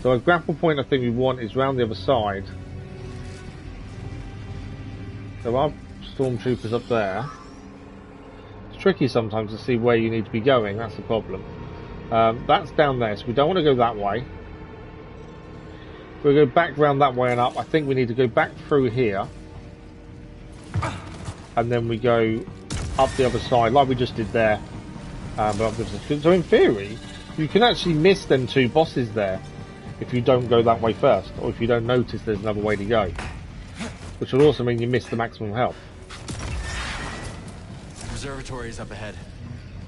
So a grapple point I think we want is round the other side. There are stormtroopers up there. It's tricky sometimes to see where you need to be going, that's the problem. That's down there, so we don't want to go that way. If we go back round that way and up, I think we need to go back through here. And then we go up the other side, like we just did there. So in theory, you can actually miss them 2 bosses there if you don't go that way first, or if you don't notice there's another way to go. Which will also mean you miss the maximum health. Observatory is up ahead.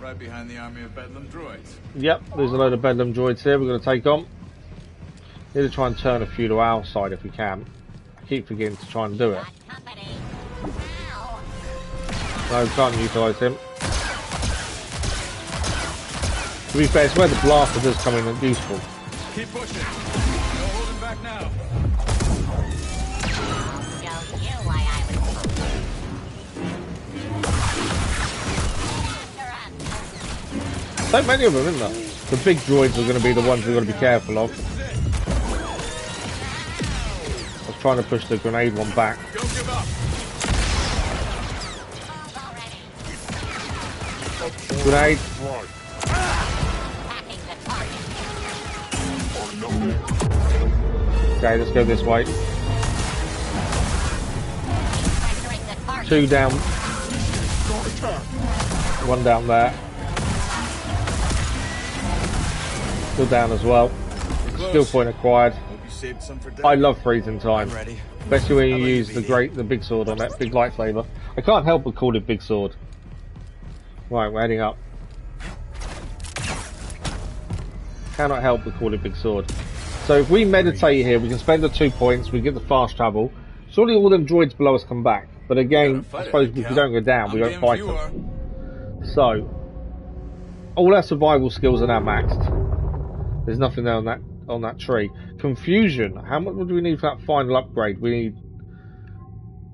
Right behind the army of Bedlam droids. Yep, there's a load of Bedlam droids here we're going to take on. Need to try and turn a few to our side if we can. I keep forgetting to try and do it. No, can't utilise him. To be fair, it's where the blaster does come in useful. Keep pushing. No holding back now. So many of them, isn't there? The big droids are going to be the ones we've got to be careful of. I was trying to push the grenade one back. Don't give up. Grenade. Okay, let's go this way. 2 down. 1 down there. Still down as well. Skill point acquired. I love freezing time. Especially when you use the big sword on that big lightsaber. I can't help but call it big sword. Right, we're heading up. Cannot help but call it big sword. So if we meditate here, we can spend the 2 points, we get the fast travel. Surely all them droids below us come back. But again, I suppose if we don't go down, we don't fight them. So, All our survival skills are now maxed. There's nothing there on that tree. Confusion. How much do we need for that final upgrade? We need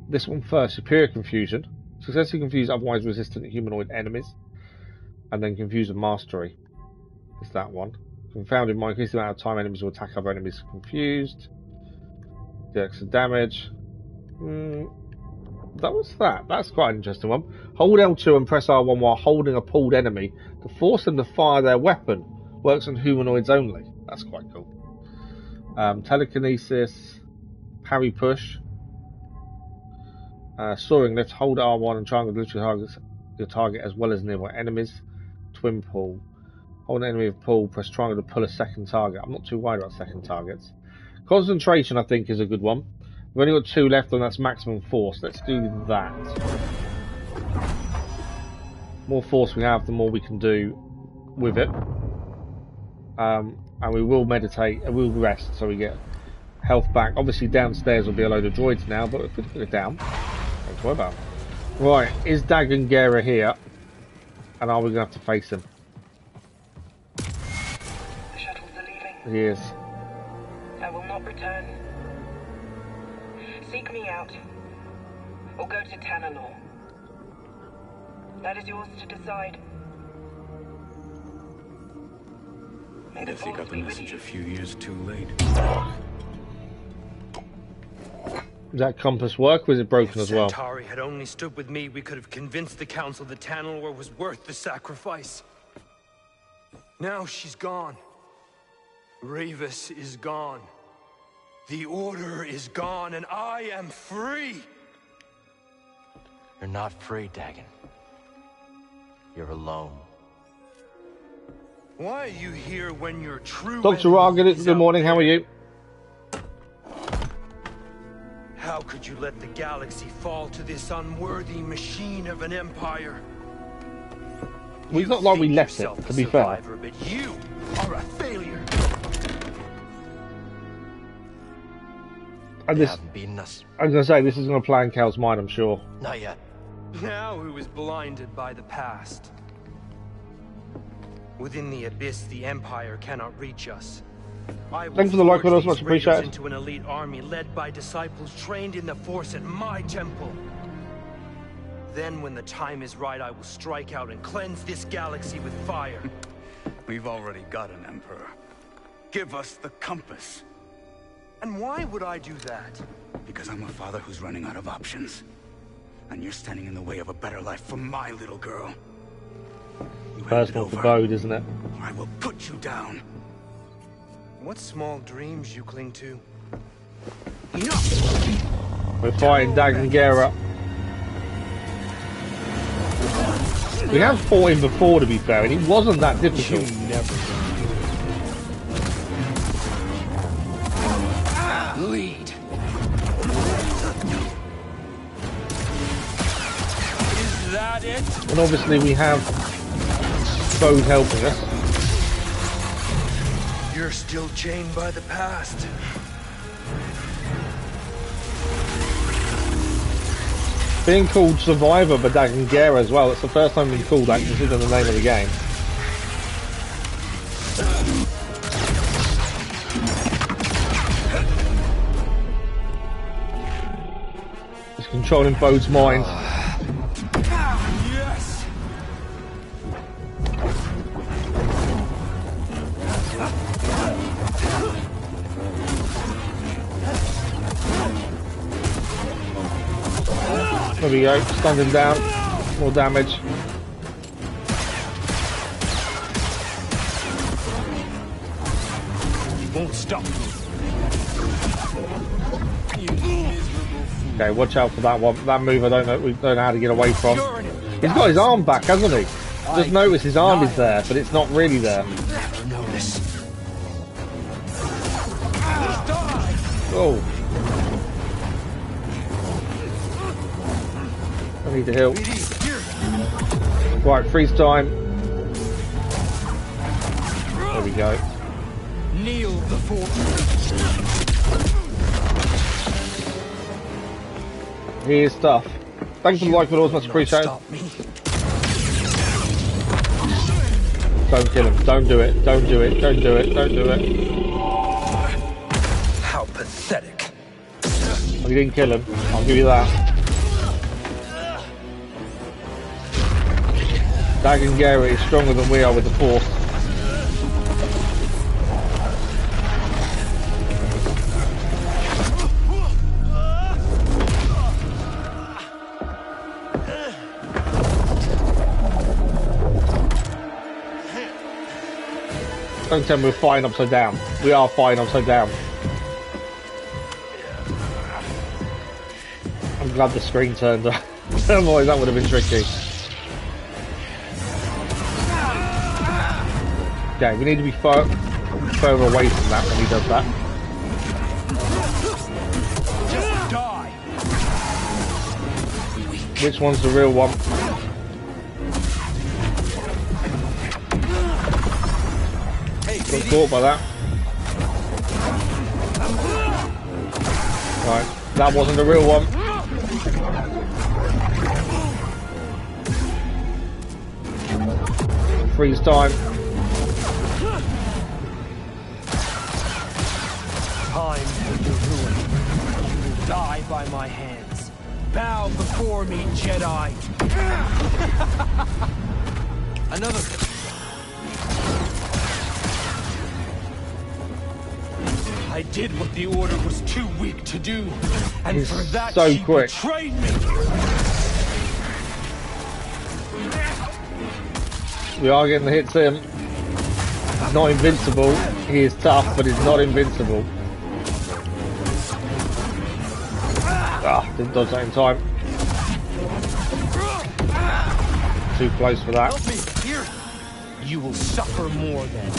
this one first. Superior confusion. Successfully confuse otherwise resistant humanoid enemies. And then confuse and mastery. It's that one. Confounded mind. Increase the amount of time enemies will attack other enemies confused. The extra damage. That was that. That's quite an interesting one. Hold L2 and press R1 while holding a pulled enemy to force them to fire their weapon. Works on humanoids only. That's quite cool. Telekinesis. Parry push. Soaring lift. Hold R1 and triangle to lift your target as well as nearby enemies. Twin pull. Hold an enemy with pull. Press triangle to pull a second target. I'm not too worried about second targets. Concentration, I think, is a good one. We've only got 2 left, and that's maximum force. Let's do that. More force we have, the more we can do with it. And we will meditate, and we'll rest, so we get health back. Obviously, downstairs will be a load of droids now, but if we put it down, don't worry about it. Right, is Dagan Gera here? And are we going to have to face him? The shuttles are leaving. He is. I will not return. Seek me out, or go to Tanalorr. That is yours to decide. I guess you got the message a few years too late. Does that compass work, or is it broken as well? If Centauri had only stood with me, we could have convinced the Council that Tanalorr was worth the sacrifice. Now she's gone. Rayvis is gone. The Order is gone, and I am free! You're not free, Dagan. You're alone. Why are you here when you're true? Dr. Ragan, good morning, how are you? How could you let the galaxy fall to this unworthy machine of an empire? Well, it's not like we left it, to be fair. But you are a failure. And You this, haven't beaten us. I was going to say, this is going to play in Cal's mind, I'm sure. Not yet. Now who is blinded by the past? Within the abyss, the Empire cannot reach us. Thanks for the like, but much appreciated. Into an elite army led by disciples trained in the Force at my temple. Then, when the time is right, I will strike out and cleanse this galaxy with fire. We've already got an Emperor. Give us the compass. And why would I do that? Because I'm a father who's running out of options. And you're standing in the way of a better life for my little girl. You Personal forebode, isn't it? Or I will put you down. What small dreams you cling to? Enough! We're fighting Dagan Gera. We have fought him before, to be fair, and he wasn't that difficult. You never lead. Is that it? And obviously we have Bode helping us. You're still chained by the past. Being called Survivor by Dagan Gera as well. It's the first time we've been called that, considering the name of the game. Just controlling Bode's mind. Yes. There we go, stunned him down. More damage. He won't stop. Okay, watch out for that one. That move I don't know, we don't know how to get away from. He's got his arm back, hasn't he? Just notice his arm is there, but it's not really there. Never notice. Oh. I need to heal. Right, freeze time. There we go. Kneel before. Here's stuff. Thanks for the like, but always much appreciated. Stop me. Don't kill him. Don't do it. Don't do it. Don't do it. Don't do it. How pathetic. Oh, you didn't kill him. I'll give you that. Dagan Gera is stronger than we are with the Force. Don't tell me we're fighting upside down. We are fighting upside down. I'm glad the screen turned on. Otherwise that would have been tricky. Okay, we need to be further away from that when he does that. Just die. Which one's the real one? Got caught by that. Right, that wasn't the real one. Freeze time. Time for your ruin. You will die by my hands. Bow before me, Jedi. Another. I did what the Order was too weak to do, and He's for that so she quick. betrayed me. We are getting the hits in. He's not invincible. He is tough, but he's not invincible. Ah, didn't dodge that in time. Too close for that. Help me here. You will suffer more then.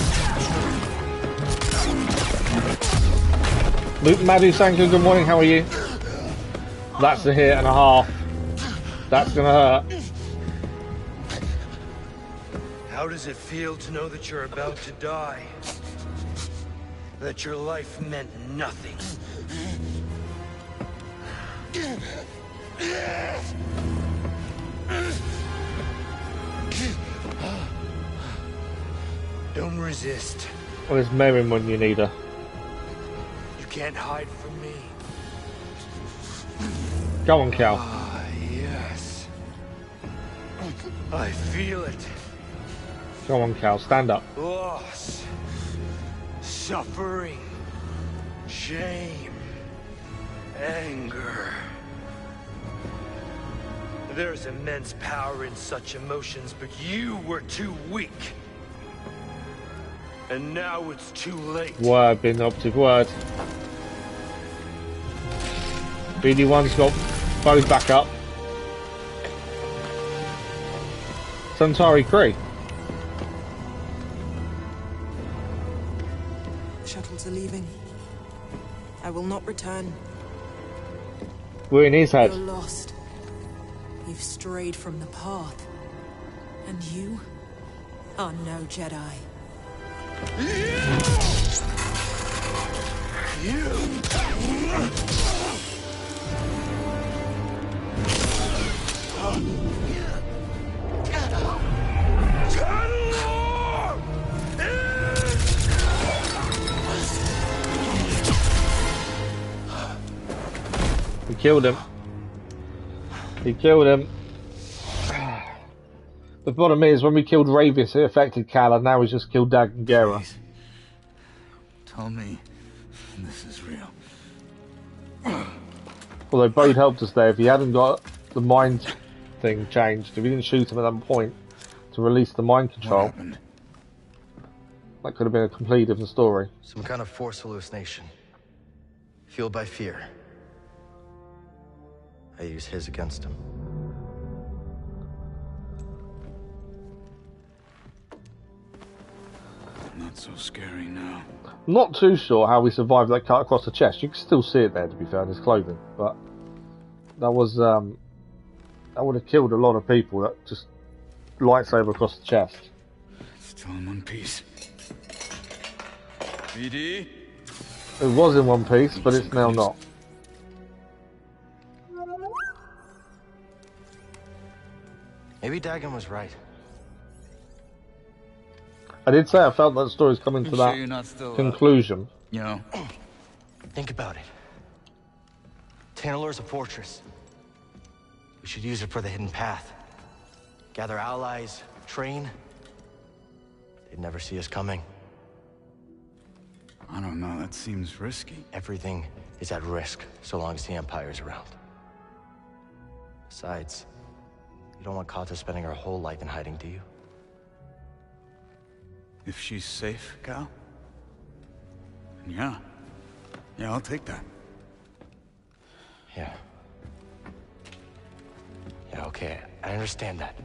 Luke Madhu Sanku, good morning, how are you? That's a hit and a half. That's gonna hurt. How does it feel to know that you're about to die? That your life meant nothing? Don't resist. Where's Merrin when you need her? You can't hide from me. Go on, Cal. Ah, yes. I feel it. Go on, Cal. Stand up. Loss. Suffering. Shame. Anger. There's immense power in such emotions, but you were too weak. And now it's too late. Word, being the operative word. BD1's got both back up. Santari Cree. The shuttles are leaving. I will not return. We're in his head. You're lost. You've strayed from the path. And you are no Jedi. He killed him. He killed him. The bottom is, when we killed Ravis, it affected Cal, and now he's just killed Dagan Gera. Tell me this is real. Although Bode helped us there. If he hadn't got the mind thing changed, if he didn't shoot him at that point to release the mind control, that could have been a completely different story. Some kind of force hallucination. Fueled by fear. I use his against him. Not so scary now. I'm not too sure how we survived that cut across the chest. You can still see it there, to be fair, in his clothing, but that was that would have killed a lot of people. That just lightsaber across the chest. Still in one piece. BD? It was in one piece, but it's now not. Maybe Dagan was right. I did say I felt that the story's coming to Sure that you're not still, conclusion. You know, Think about it. Tanalorr's a fortress. We should use it for the hidden path. Gather allies, train. They'd never see us coming. I don't know, that seems risky. Everything is at risk so long as the Empire's around. Besides, you don't want Kata spending her whole life in hiding, do you? If she's safe, Cal? Yeah. Yeah, I'll take that. Yeah. Yeah, okay, I understand that.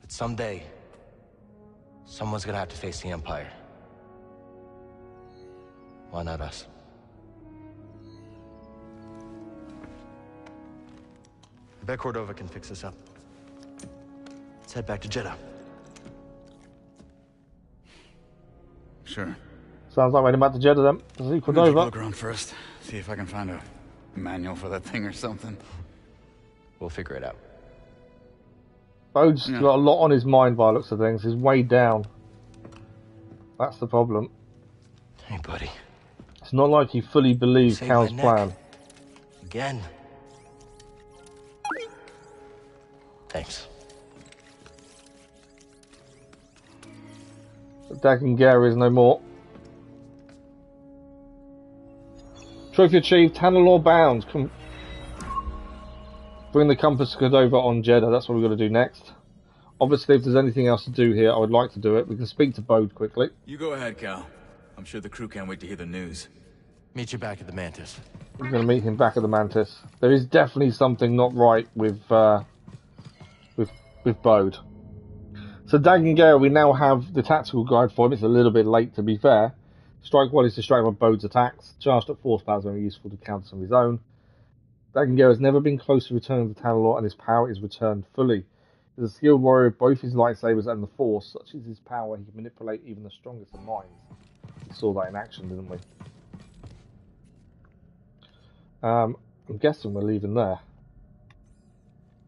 But someday, someone's gonna have to face the Empire. Why not us? I bet Cordova can fix us up. Let's head back to Jedha. Sure. Sounds like we're heading back to Jeddah then. To see I'm gonna take a Cordova. look around first. See if I can find a manual for that thing or something. We'll figure it out. Bode's got a lot on his mind by the looks of things. He's way down. That's the problem. Hey, buddy. It's not like he fully believes Save Cal's my neck. plan. Again. Thanks. Dagan Gera is no more. Trophy achieved. Tanalorr bound. Bring the compass to Cordova on Jedha. That's what we've got to do next. Obviously, if there's anything else to do here, I would like to do it. We can speak to Bode quickly. You go ahead, Cal. I'm sure the crew can't wait to hear the news. Meet you back at the Mantis. We're going to meet him back at the Mantis. There is definitely something not right with Bode. So Dagan Gera, we now have the tactical guide for him. It's a little bit late, to be fair. Strike while he's distracted by Bode's attacks. Charged up force powers are very useful to counter some of his own. Dagan Gera has never been close to returning to Tanalorr, and his power is returned fully. He's a skilled warrior of both his lightsabers and the Force. Such is his power, he can manipulate even the strongest of minds. We saw that in action, didn't we? I'm guessing we're leaving there.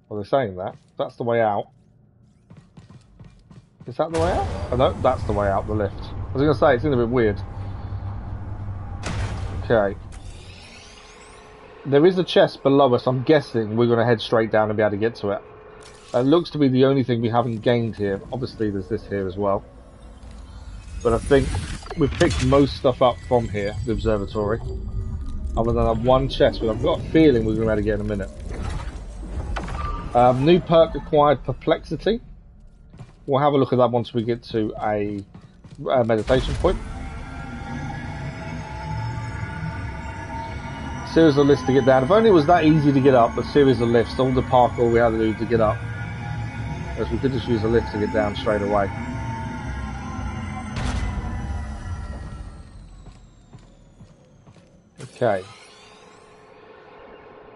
Well, they're saying that. That's the way out. Is that the way out? Oh no, that's the way out, the lift. I was going to say, it's a bit weird. Okay. There is a chest below us. I'm guessing we're going to head straight down and be able to get to it. It looks to be the only thing we haven't gained here. Obviously, there's this here as well. But I think we've picked most stuff up from here, the observatory. Other than that one chest, but I've got a feeling we're going to be able to get in a minute. New perk acquired, Perplexity. We'll have a look at that once we get to a meditation point. Series of lifts to get down. If only it was that easy to get up, but series of lifts, all the parkour we had to do to get up. Whereas we could just use a lift to get down straight away. Okay.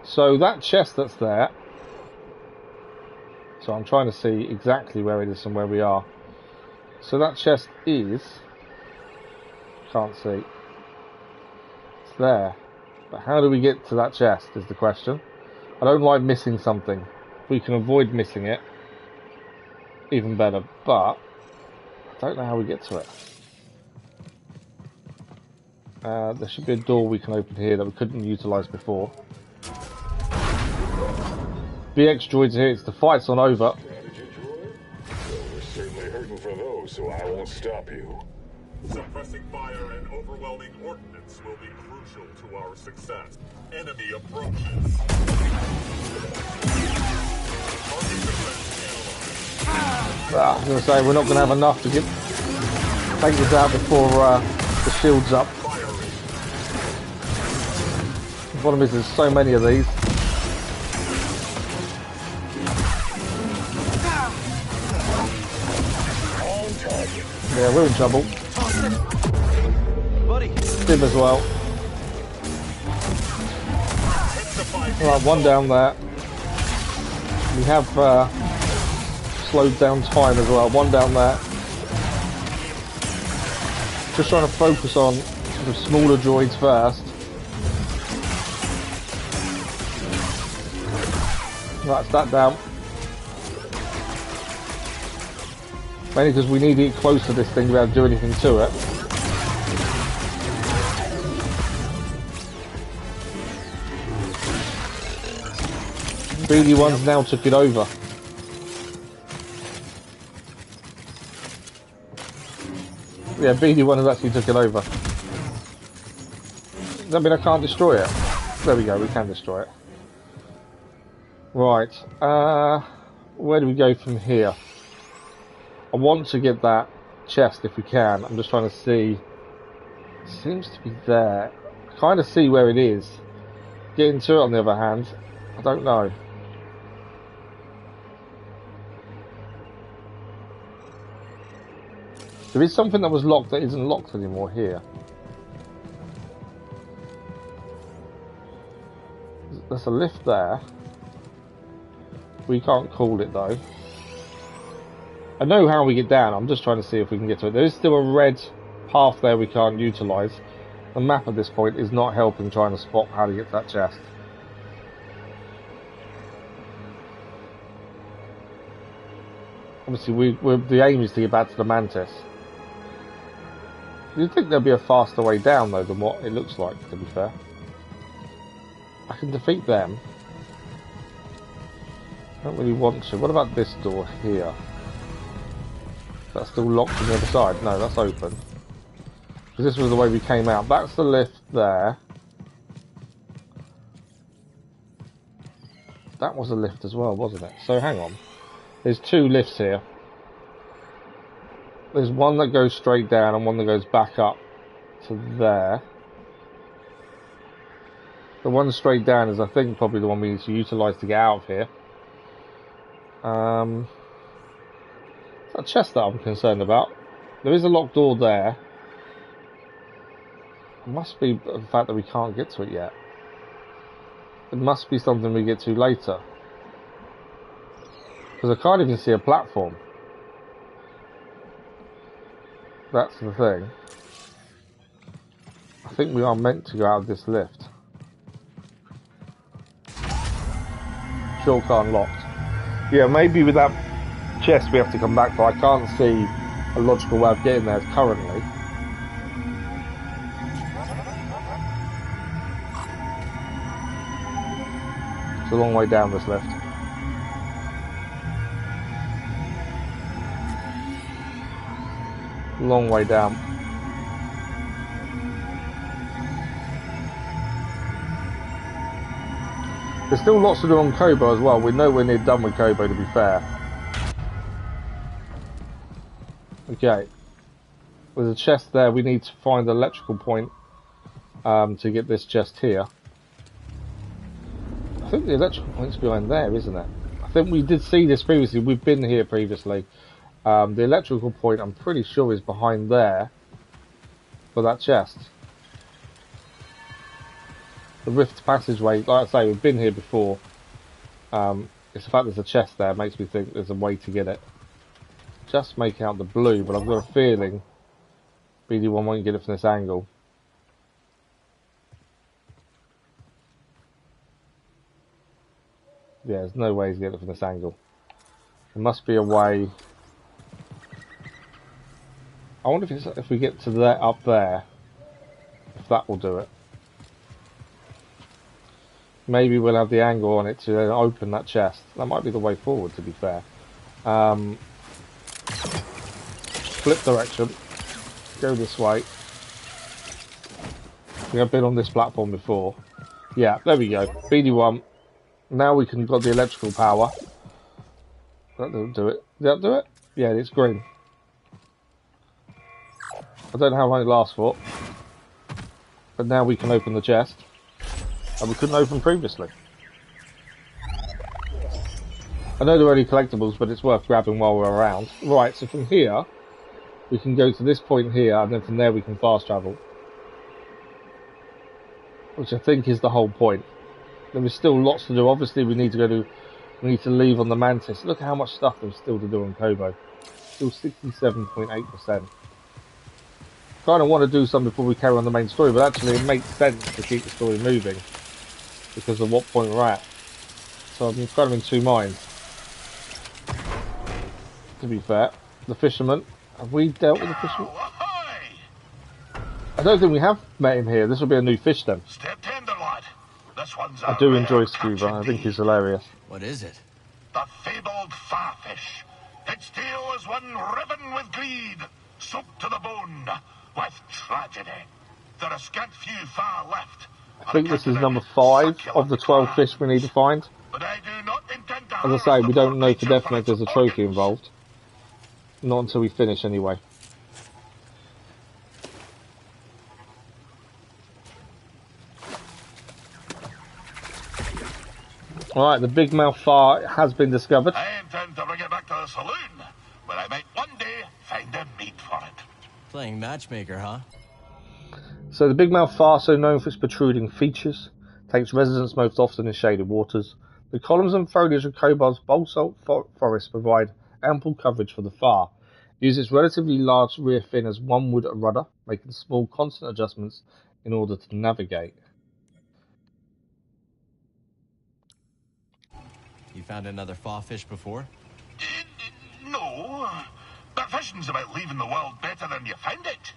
So that chest that's there. So I'm trying to see exactly where it is and where we are. So that chest is... Can't see. It's there. But how do we get to that chest is the question. I don't like missing something. If we can avoid missing it, even better. But I don't know how we get to it. There should be a door we can open here that we couldn't utilise before. BX droids here, it's the fight's on over. Strategy droid? Well, we're certainly hurting for those, so I won't stop you. Suppressing fire and overwhelming ordnance will be crucial to our success. Enemy approaches. I was going to say, we're not going to have enough to take this out before the shield's up. The problem is there's so many of these. Yeah, we're in trouble. Buddy. Him as well. Alright, one down there. We have slowed down time as well. One down there. Just trying to focus on the smaller droids first. That's that down. Mainly because we need to get close to this thing to be able to do anything to it. BD1's now took it over. Yeah, BD1 has actually took it over. Does that mean I can't destroy it? There we go, we can destroy it. Right, where do we go from here? I want to get that chest if we can. I'm just trying to see. It seems to be there. I kind of see where it is. Getting to it on the other hand, I don't know. There is something that was locked that isn't locked anymore here. There's a lift there. We can't call it though. I know how we get down, I'm just trying to see if we can get to it. There is still a red path there we can't utilise. The map at this point is not helping trying to spot how to get to that chest. Obviously the aim is to get back to the Mantis. You'd think there'd be a faster way down though than what it looks like, to be fair. I can defeat them. I don't really want to. What about this door here? Is that still locked on the other side? No, that's open. Because this was the way we came out. That's the lift there. That was a lift as well, wasn't it? So hang on. There's two lifts here. There's one that goes straight down and one that goes back up to there. The one straight down is, I think, probably the one we need to utilise to get out of here. It's that chest that I'm concerned about. There is a locked door there. It must be the fact that we can't get to it yet. It must be something we get to later. Because I can't even see a platform. That's the thing. I think we are meant to go out of this lift. Sure can't locked. Yeah, maybe with that chest we have to come back for. I can't see a logical way of getting there currently. It's a long way down this lift. Long way down. There's still lots to do on Kobo as well. We're nowhere near done with Kobo, to be fair. Okay. There's a chest there. We need to find the electrical point to get this chest here. I think the electrical point's behind there, isn't it? I think we did see this previously. We've been here previously. The electrical point, I'm pretty sure, is behind there for that chest. The rift passageway, like I say, we've been here before. It's the fact there's a chest there makes me think there's a way to get it. Just make out the blue, but I've got a feeling BD1 won't get it from this angle. Yeah, there's no way he's getting it from this angle. There must be a way. I wonder if we get to that up there, if that will do it. Maybe we'll have the angle on it to then open that chest. That might be the way forward, to be fair. Flip direction. Go this way. I've been on this platform before. Yeah, there we go. BD1. Now we can got the electrical power. That doesn't do it. Did that do it? Yeah, it's green. I don't know how long it lasts for. But now we can open the chest. And we couldn't open previously. I know they're only collectibles, but it's worth grabbing while we're around. Right, so from here, we can go to this point here, and then from there we can fast travel. Which I think is the whole point. There is still lots to do. Obviously we need to leave on the Mantis. Look at how much stuff there's still to do on Kobo. Still 67.8%. Kind of want to do something before we carry on the main story, but actually it makes sense to keep the story moving because of what point we're at. So I'm kind of in two minds, to be fair. the fisherman. Have we dealt with the fisherman? I don't think we have met him here. This will be a new fish then. Step tender, lad. This one's I do enjoy Scuba. I think he's hilarious. What is it? The fabled farfish. Its tail is one riven with greed, soaked to the bone with tragedy. There are scant few far left. I think this is number 5 of the 12 fish we need to find. But I do not intend to As I say, we don't know for definite if there's a trophy involved. Not until we finish, anyway. Alright, the big mouth far has been discovered. I intend to bring it back to the saloon, where I might one day find a meat for it. Playing matchmaker, huh? So the big mouth far, so known for its protruding features, takes residence most often in shaded waters. The columns and foliage of Kobar's basalt forest provide ample coverage for the far. It uses its relatively large rear fin as one would a rudder, making small constant adjustments in order to navigate. You found another fish before? No, but fishing's about leaving the world better than you found it.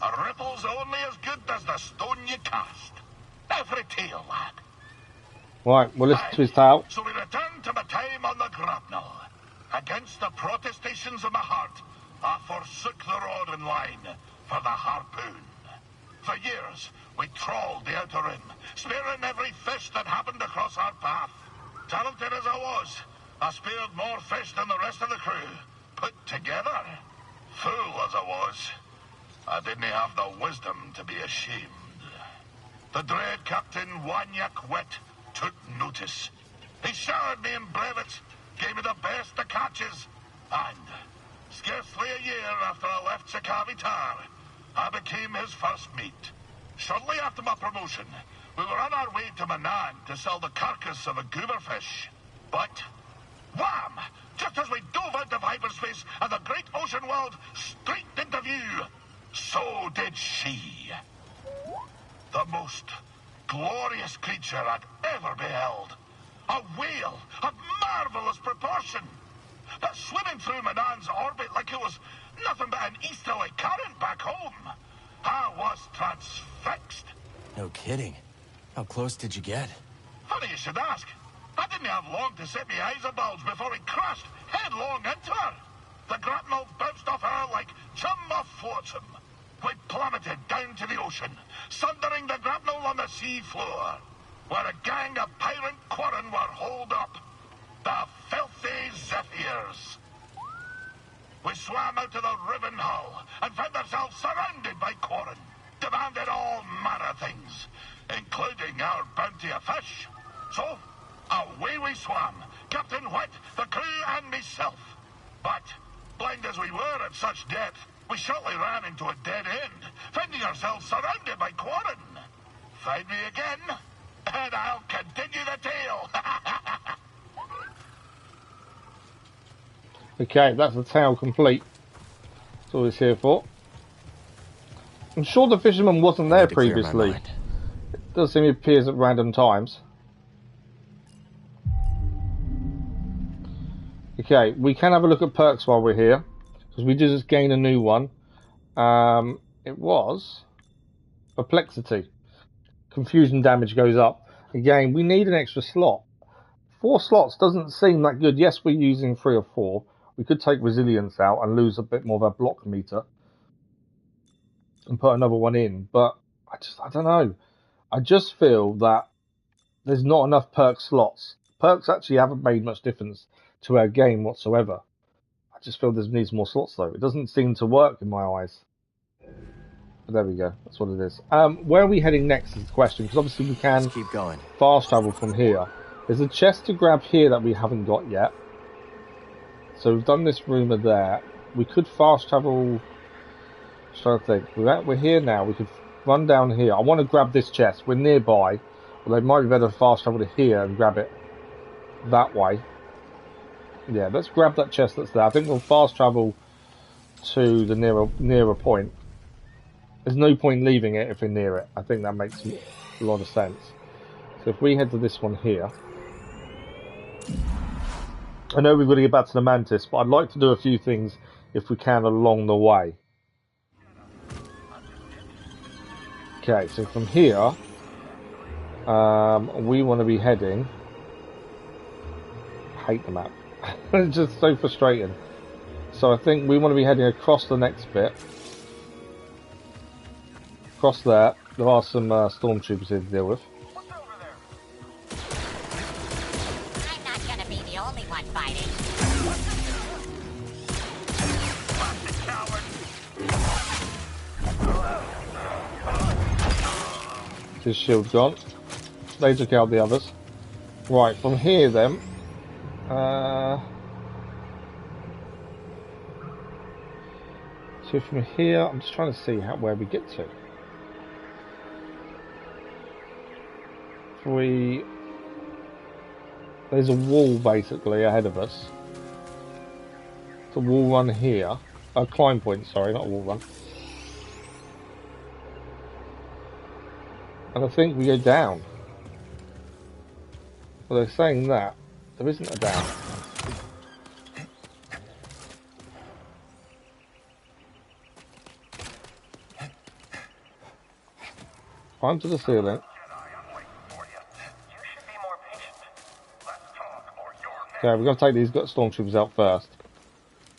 A ripple's only as good as the stone you cast. Now for a tale, lad. Right, we'll listen to his tale. So we return to my time on the grapnel. Against the protestations of my heart, I forsook the rod and line for the harpoon. For years, we trawled the outer rim, spearing every fish that happened across our path. Talented as I was, I speared more fish than the rest of the crew, put together. Fool as I was, I didn't have the wisdom to be ashamed. The dread Captain Wanyak Wet took notice. He showered me in brevets, gave me the best of catches, and scarcely a year after I left Sakavi Tar, I became his first mate. Shortly after my promotion, we were on our way to Manan to sell the carcass of a gooberfish. But, wham! Just as we dove out of hyperspace and the great ocean world streaked into view, so did she. The most glorious creature I'd ever beheld. A whale of marvelous proportion. But swimming through Manan's orbit like it was nothing but an easterly current back home. I was transfixed. No kidding. How close did you get? Funny you should ask. I didn't have long to set my eyes abulge before we crashed headlong into her. The grapnel bounced off her like chum off flotsam. We plummeted down to the ocean, sundering the grapnel on the sea floor, where a gang of pirate quarren were holed up. The filthy Zephyrs. We swam out to the riven hull and found ourselves surrounded by quarren, demanded all manner of things, including our bounty of fish. So, away we swam, Captain White, the crew, and myself. But, blind as we were at such depth, we shortly ran into a dead end, finding ourselves surrounded by quarren. Find me again, and I'll continue the tale. Okay, that's the tale complete. That's all he's here for. I'm sure the fisherman wasn't there previously. It does seem he appears at random times. Okay, we can have a look at perks while we're here, because we did just gain a new one. It was Perplexity. Confusion damage goes up. Again, we need an extra slot. 4 slots doesn't seem that good. Yes, we're using 3 or 4. We could take Resilience out and lose a bit more of our block meter and put another one in, but I don't know. I just feel that there's not enough perk slots. Perks actually haven't made much difference to our game whatsoever. I just feel there needs more slots though. It doesn't seem to work in my eyes. But there we go. That's what it is. Where are we heading next is the question, because obviously we can keep going. Fast travel from here. There's a chest to grab here that we haven't got yet. So we've done this rumour there. We could fast travel. Just trying to think. We're here now. We could run down here. I want to grab this chest. We're nearby. Well, they might be better to fast travel to here and grab it that way. Yeah, let's grab that chest that's there. I think we'll fast travel to the nearer point. There's no point leaving it if we're near it. I think that makes a lot of sense. So if we head to this one here. I know we've got to get back to the Mantis, but I'd like to do a few things if we can along the way. Okay, so from here, we want to be heading... I hate the map. It's just so frustrating. So I think we want to be heading across the next bit. Across there, there are some stormtroopers here to deal with. I'm not gonna be the only one fighting. His shield gone. They took out the others. Right, from here then. So from here, I'm just trying to see where we get to. There's a wall basically ahead of us. It's a wall run here. A climb point, sorry, not a wall run. And I think we go down. Well, they're saying that. There isn't a down. Climb to the ceiling. Okay, we're going to take these stormtroopers out first.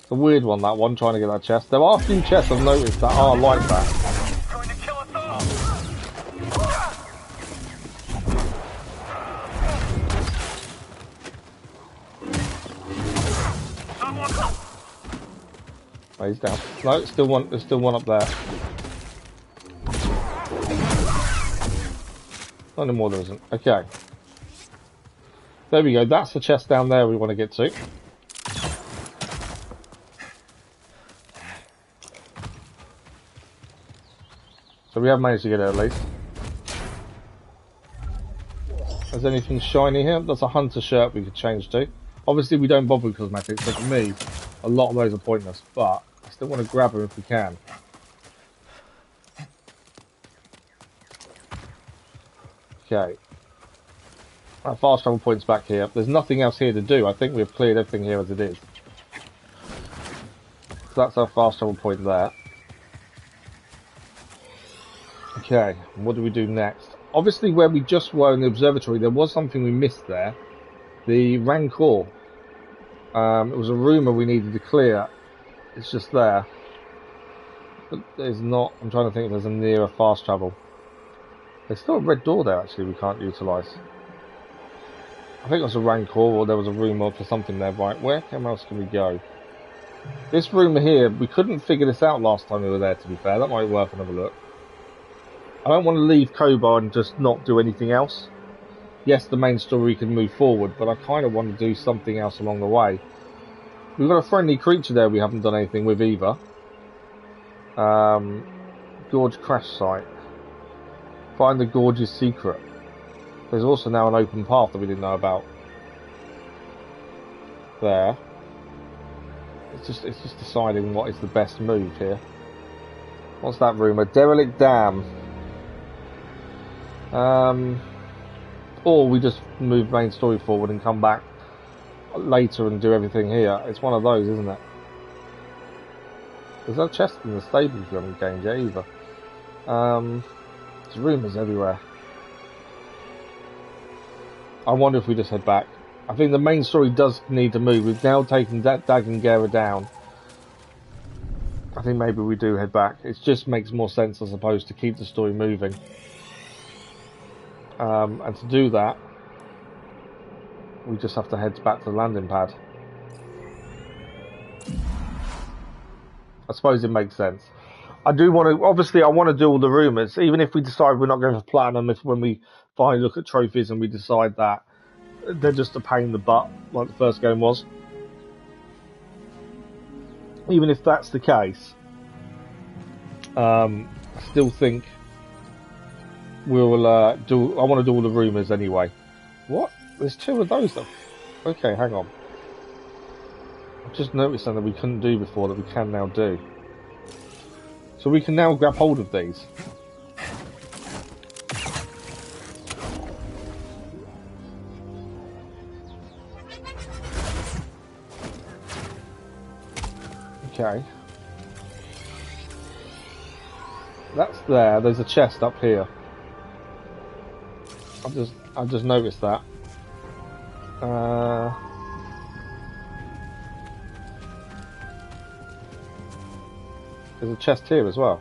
It's a weird one, that one, trying to get that chest. There are a few chests I've noticed that are like that. Oh, he's down. No, there's still one up there. Not anymore, there isn't. Okay. There we go, that's the chest down there we want to get to. So we have managed to get it at least. Is anything shiny here? That's a hunter shirt we could change to. Obviously we don't bother with cosmetics, so for me, a lot of those are pointless, but I still want to grab them if we can. Okay. That fast travel point's back here. There's nothing else here to do. I think we've cleared everything here as it is. So that's our fast travel point there. Okay, what do we do next? Obviously where we just were in the observatory, there was something we missed there. The Rancor. It was a rumour we needed to clear. It's just there. But there's not... I'm trying to think if there's a nearer fast travel. There's still a red door there actually we can't utilise. I think it was a Rancor, or there was a rumour for something there. Right, where else can we go? This rumour here, we couldn't figure this out last time we were there, to be fair. That might be worth another look. I don't want to leave Kobar and just not do anything else. Yes, the main story can move forward, but I kind of want to do something else along the way. We've got a friendly creature there we haven't done anything with either. Gorge crash site. Find the Gorge's secret. There's also now an open path that we didn't know about. There. It's just deciding what is the best move here. What's that rumour? Derelict Dam. Or we just move main story forward and come back later and do everything here. It's one of those, isn't it? There's no chest in the stables we haven't gained yet either. There's rumours everywhere. I wonder if we just head back. I think the main story does need to move. We've now taken Dagan Gera down. I think maybe we do head back. It just makes more sense, I suppose, to keep the story moving. And to do that, we just have to head back to the landing pad. I suppose it makes sense. I do want to, obviously I want to do all the rumours, even if we decide we're not going for platinum, when we finally look at trophies and we decide that they're just a pain in the butt, like the first game was. Even if that's the case, I still think we'll I want to do all the rumours anyway. What? There's two of those though. Okay, hang on. I just noticed something that we couldn't do before that we can now do. So we can now grab hold of these. Okay. That's there. There's a chest up here. I've just noticed that. There's a chest here as well.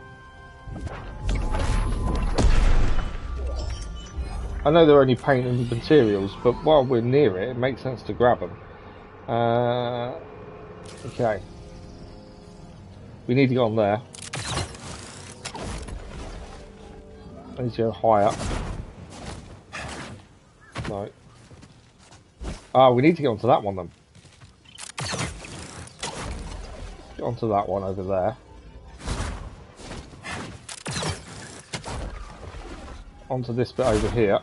I know they're only painted materials, but while we're near it, it makes sense to grab them. Okay. We need to get on there. I need to go higher. No. Oh, we need to get onto that one then. Get onto that one over there. Onto this bit over here.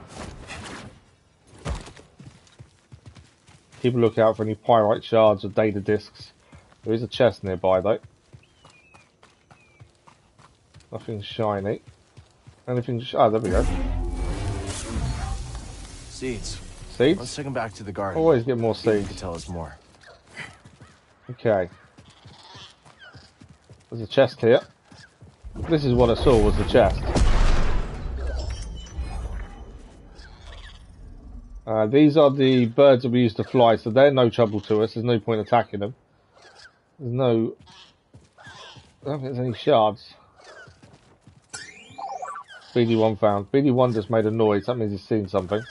Keep a lookout for any pyrite shards or data discs. There is a chest nearby though. Nothing shiny. Anything? Oh, there we go. Seeds. Seeds? Let's take them back to the garden. Always get more seeds. You can tell us more. Okay. There's a chest here. This is what I saw was the chest. These are the birds that we used to fly, so they're no trouble to us. There's no point attacking them. There's no... I don't think there's any shards. BD1 found. BD1 just made a noise. That means he's seen something.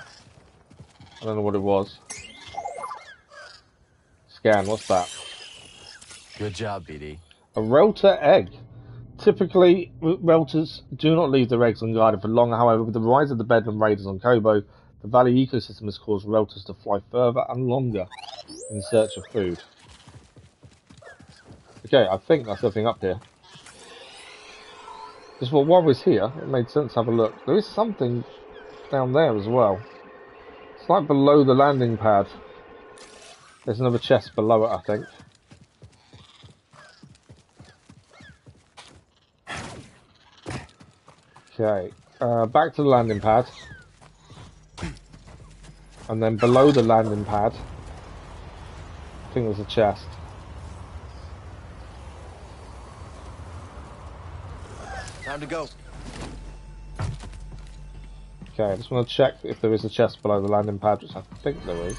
I don't know what it was. Scan, what's that? Good job, BD. A Relta egg. Typically, Relters do not leave their eggs unguarded for long. However, with the rise of the Bedlam Raiders on Kobo, the valley ecosystem has caused Relters to fly further and longer in search of food. Okay, I think that's everything up here. Just while I was here, it made sense to have a look. There is something down there as well. It's like below the landing pad. There's another chest below it, I think. Okay, back to the landing pad. And then below the landing pad, I think there's a chest. Time to go. Okay, I just want to check if there is a chest below the landing pad, which I think there is.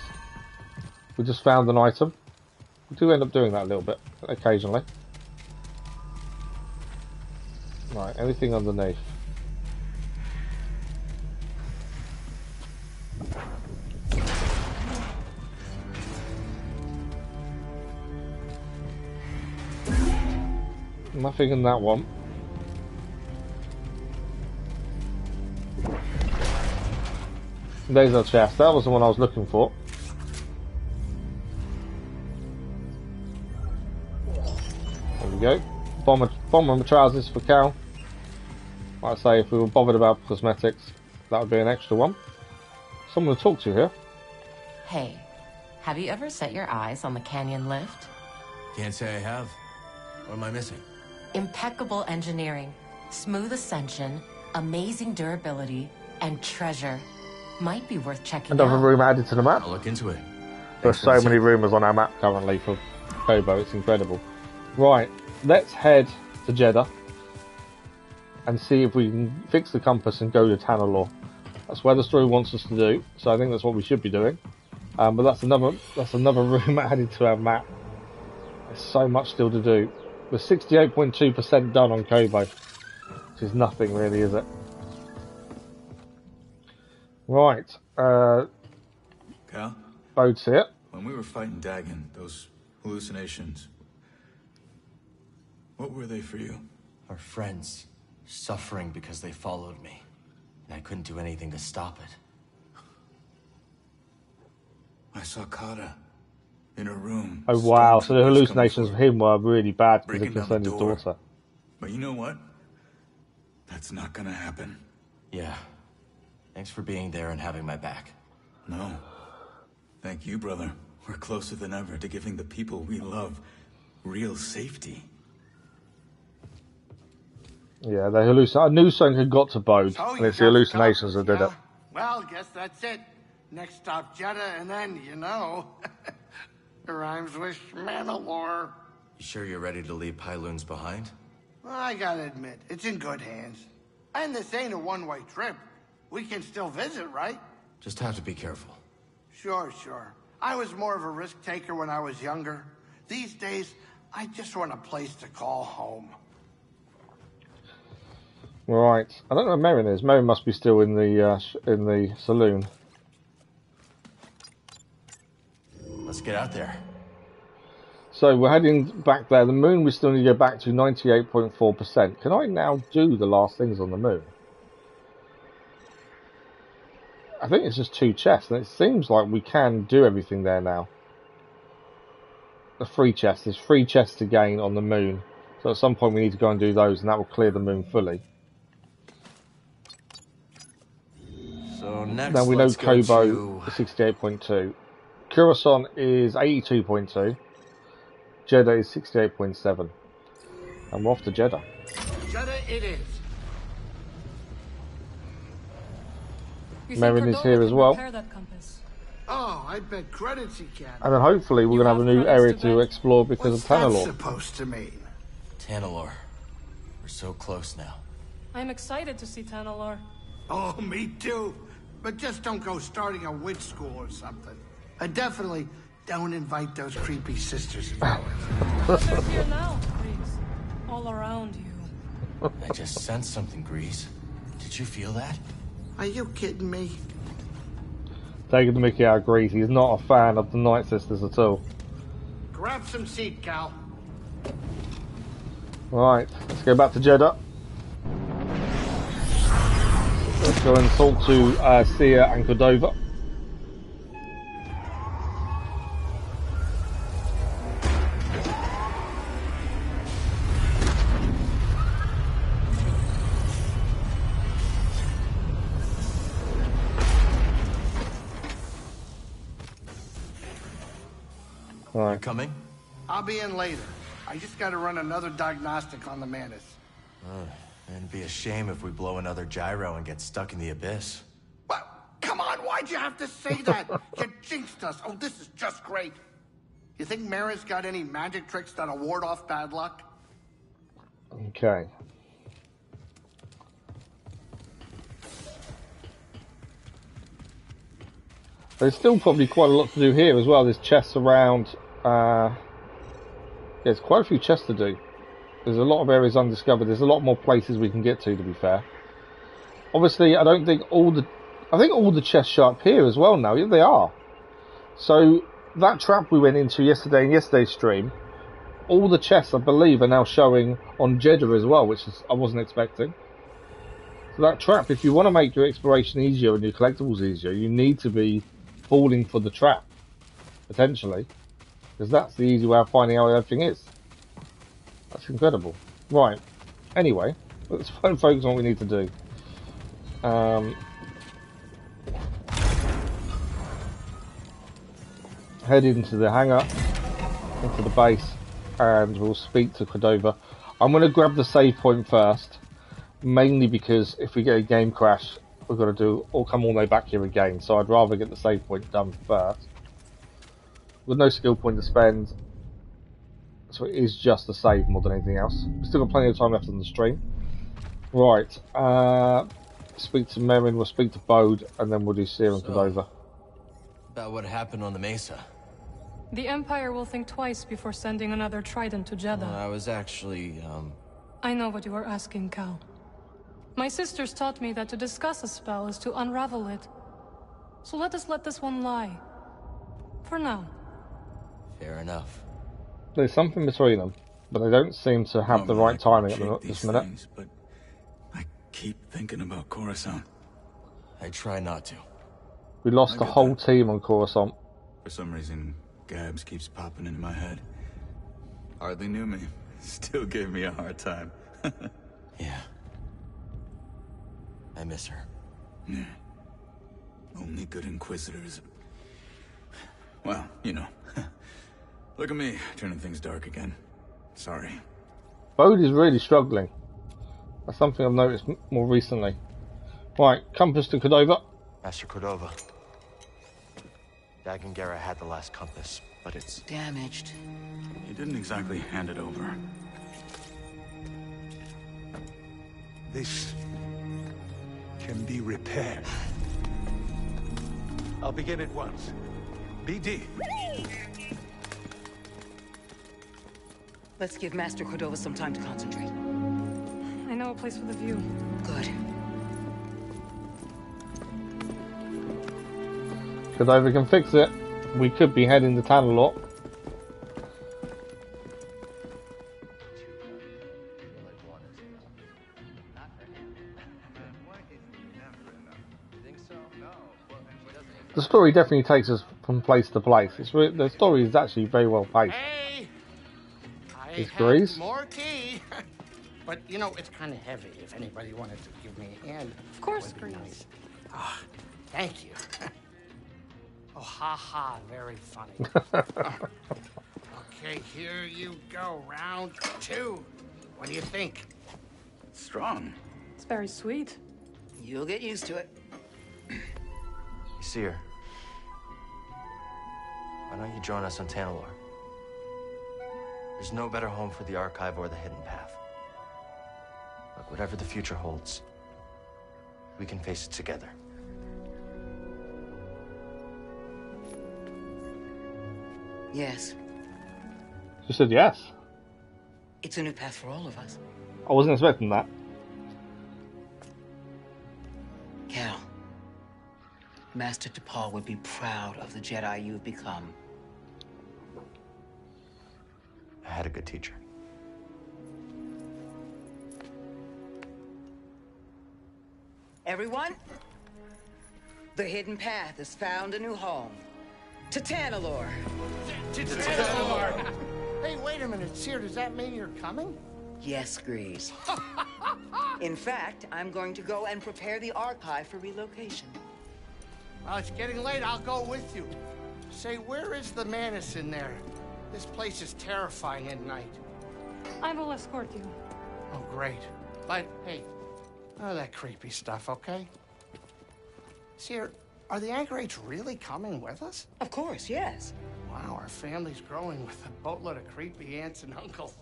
We just found an item. We do end up doing that a little bit, occasionally. Right, anything underneath? Nothing in that one. There's our chest. That was the one I was looking for. There we go. Bomber trousers for Cal. Like I say, if we were bothered about cosmetics, that would be an extra one. Someone to talk to here. Hey, have you ever set your eyes on the canyon lift? Can't say I have. What am I missing? Impeccable engineering, smooth ascension, amazing durability, and treasure. Might be worth checking Another out. room added to the map. I'll look into it. There's so many rumours on our map currently for Kobo, it's incredible. Right, let's head to Jedha and see if we can fix the compass and go to Tanalorr. That's where the story wants us to do, so I think that's what we should be doing. But that's another room added to our map. There's so much still to do. We're 68.2% done on Kobo, which is nothing really, is it? Right, Cal? boat's here. When we were fighting Dagan, those hallucinations, what were they for you? Our friends, suffering because they followed me. And I couldn't do anything to stop it. I saw Kata in a room. Oh wow, so the hallucinations of him were really bad because it concerned his daughter. But you know what? That's not gonna happen. Yeah. Thanks for being there and having my back. No. Thank you, brother. We're closer than ever to giving the people we love real safety. Yeah, they hallucinate. I knew something had got to Bode, and it's the hallucinations that did it. Well, guess that's it. Next stop, Jedha, and then, you know, it rhymes with Tanalorr. You sure you're ready to leave Pyloons behind? Well, I gotta admit, it's in good hands. And this ain't a one-way trip. We can still visit, right? Just have to be careful. Sure. I was more of a risk taker when I was younger. These days, I just want a place to call home. Right. I don't know where Merrin is. Merrin must be still in the saloon. Let's get out there. So we're heading back there. The moon we still need to go back to 98.4%. Can I now do the last things on the moon? I think it's just 2 chests, and it seems like we can do everything there now. The 3 chests. There's 3 chests to gain on the moon. So at some point we need to go and do those, and that will clear the moon fully. So next, now we know let's go Kobo is 68.2. Coruscant is 82.2. Jedha is 68.7. And we're off to Jedha. Jedha it is. Merrin is here as well. Oh, I bet credits he can. And then hopefully we're going to have a new area to explore because of Tanalorr. What's that supposed to mean? Tanalorr. We're so close now. I'm excited to see Tanalorr. Oh, me too. But just don't go starting a witch school or something. And definitely don't invite those creepy sisters of ours. They're here now, Grease. All around you. I just sensed something, Grease. Did you feel that? Are you kidding me? Taking the mickey out of Grease. He's not a fan of the Night Sisters at all. Grab some seat, Cal. Right, let's go back to Jedha. Let's go and talk to Sia and Cordova. Right. You coming? I'll be in later. I just gotta run another diagnostic on the Mantis. It'd be a shame if we blow another gyro and get stuck in the abyss. Well, come on, why'd you have to say that? You jinxed us. Oh, this is just great. You think Mara's got any magic tricks that'll ward off bad luck? Okay. There's still probably quite a lot to do here as well. There's chests around. There's quite a few chests to do. There's a lot of areas undiscovered. There's a lot more places we can get to be fair. Obviously, I think all the chests show up here as well now. Yeah, they are. So that trap we went into yesterday in yesterday's stream, all the chests I believe are now showing on Jedha as well, which I wasn't expecting. So that trap, if you want to make your exploration easier and your collectibles easier, you need to be falling for the trap, potentially, because that's the easy way of finding out where everything is. That's incredible. Right, anyway, let's focus on what we need to do. Head into the hangar, into the base, and we'll speak to Cordova. I'm going to grab the save point first, mainly because if we get a game crash, we've got to come all the way back here again, so I'd rather get the save point done first. With no skill point to spend, so it is just a save more than anything else. We've still got plenty of time left on the stream. Right, speak to Merrin, we'll speak to Bode, and then we'll do Sia and Cordova. About what happened on the Mesa. The Empire will think twice before sending another Trident to Jedha. I was actually, I know what you were asking, Cal. My sisters taught me that to discuss a spell is to unravel it. So let us let this one lie. For now. Fair enough. There's something between them, but they don't seem to have the right timing at this minute. But I keep thinking about Coruscant. I try not to. We lost the whole team on Coruscant. For some reason, Gabs keeps popping into my head. Hardly knew me. Still gave me a hard time. Yeah. I miss her. Yeah. Only good Inquisitors. Well, you know. Look at me, turning things dark again. Sorry. Bode is really struggling. That's something I've noticed more recently. Right, compass to Cordova. Master Cordova. Dagan Gera had the last compass, but it's damaged. He didn't exactly hand it over. This can be repaired. I'll begin at once. BD. Let's give Master Cordova some time to concentrate. I know a place with a view. Good. Cordova can fix it. We could be heading to Tanalorr. The story definitely takes us from place to place. The story is actually very well paced. Hey! It's Grease. More tea. But, you know, it's kind of heavy. If anybody wanted to give me a hand. Of course, that would be Grease. nice. Ah, thank you. Oh, ha, very funny. Okay, here you go. Round 2. What do you think? Strong. It's very sweet. You'll get used to it. You see her. Why don't you join us on Tanalorr? There's no better home for the Archive or the Hidden Path. But whatever the future holds, we can face it together. Yes. She said yes. It's a new path for all of us. I wasn't expecting that. Cal, Master Tapal would be proud of the Jedi you've become. I had a good teacher. Everyone, the Hidden Path has found a new home. To Tanalorr. To Tanalorr. Hey, wait a minute, Seer, does that mean you're coming? Yes, Grease. In fact, I'm going to go and prepare the Archive for relocation. Well, it's getting late. I'll go with you. Say, where is the Manus in there? This place is terrifying at night. I will escort you. Oh, great. But, hey, none of that creepy stuff, okay? Seer, are the Anchorites really coming with us? Of course, yes. Wow, our family's growing with a boatload of creepy aunts and uncles.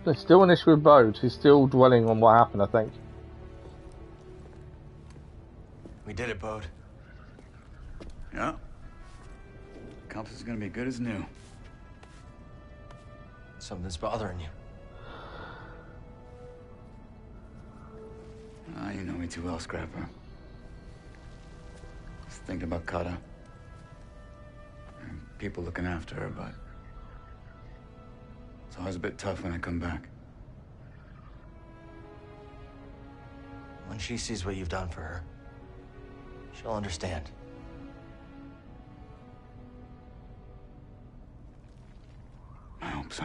There's still an issue with Bode. He's still dwelling on what happened, I think. We did it, Bode. Yeah. Compass is gonna be good as new. Something's bothering you. Ah, you know me too well, Scrapper. Just thinking about Kata. And people looking after her, but it's always a bit tough when I come back. When she sees what you've done for her, she'll understand. I hope so.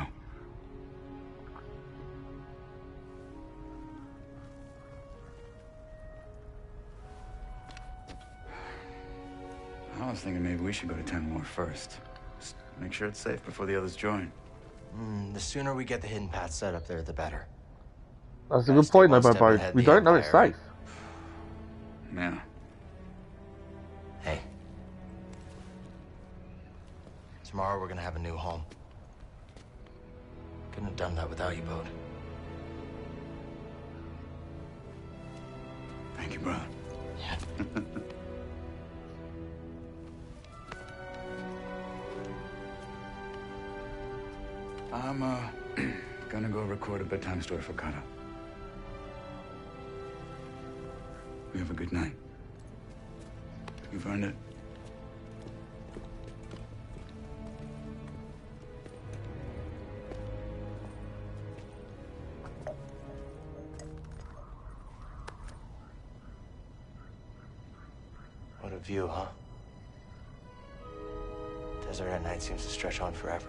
I was thinking maybe we should go to Tanalorr first. Just make sure it's safe before the others join. The sooner we get the Hidden Path set up there, the better. That's a good point, though, Bobo. We don't know it's safe. Yeah. Hey. Tomorrow we're gonna have a new home. Couldn't have done that without you, Bode. Thank you, brother. Yeah. I'm, gonna go record a bedtime story for Kata. You have a good night. You've earned it. What a view, huh? Desert at night seems to stretch on forever.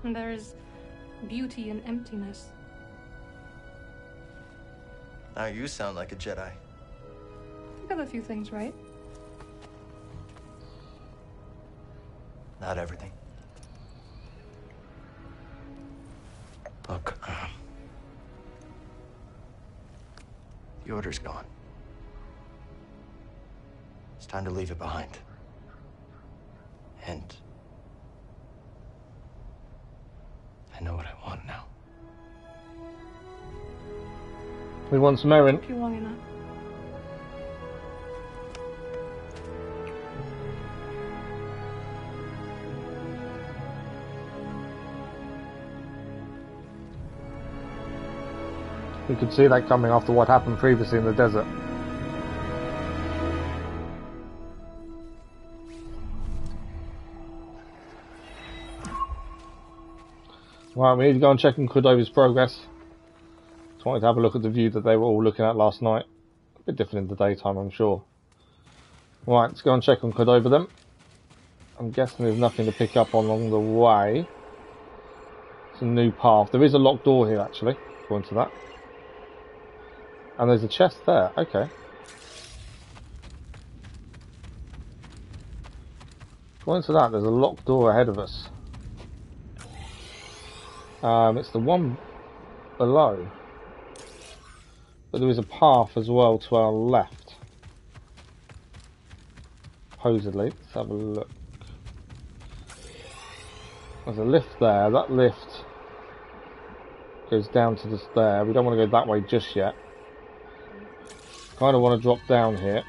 And there's beauty in emptiness. Now you sound like a Jedi. You got a few things right. Not everything. Look, the Order's gone. It's time to leave it behind. And I know what I want now. We want some Erin. Took you long enough. We could see that coming after what happened previously in the desert. Right, we need to go and check on Cordova's progress. Just wanted to have a look at the view that they were all looking at last night. A bit different in the daytime, I'm sure. Right, let's go and check on Cordova then. I'm guessing there's nothing to pick up along the way. It's a new path. There is a locked door here, actually, according to that. And there's a chest there. Okay. According to that, there's a locked door ahead of us. It's the one below. But there is a path as well to our left. Supposedly. Let's have a look. There's a lift there. That lift goes down to this there. We don't want to go that way just yet. Kind of want to drop down here.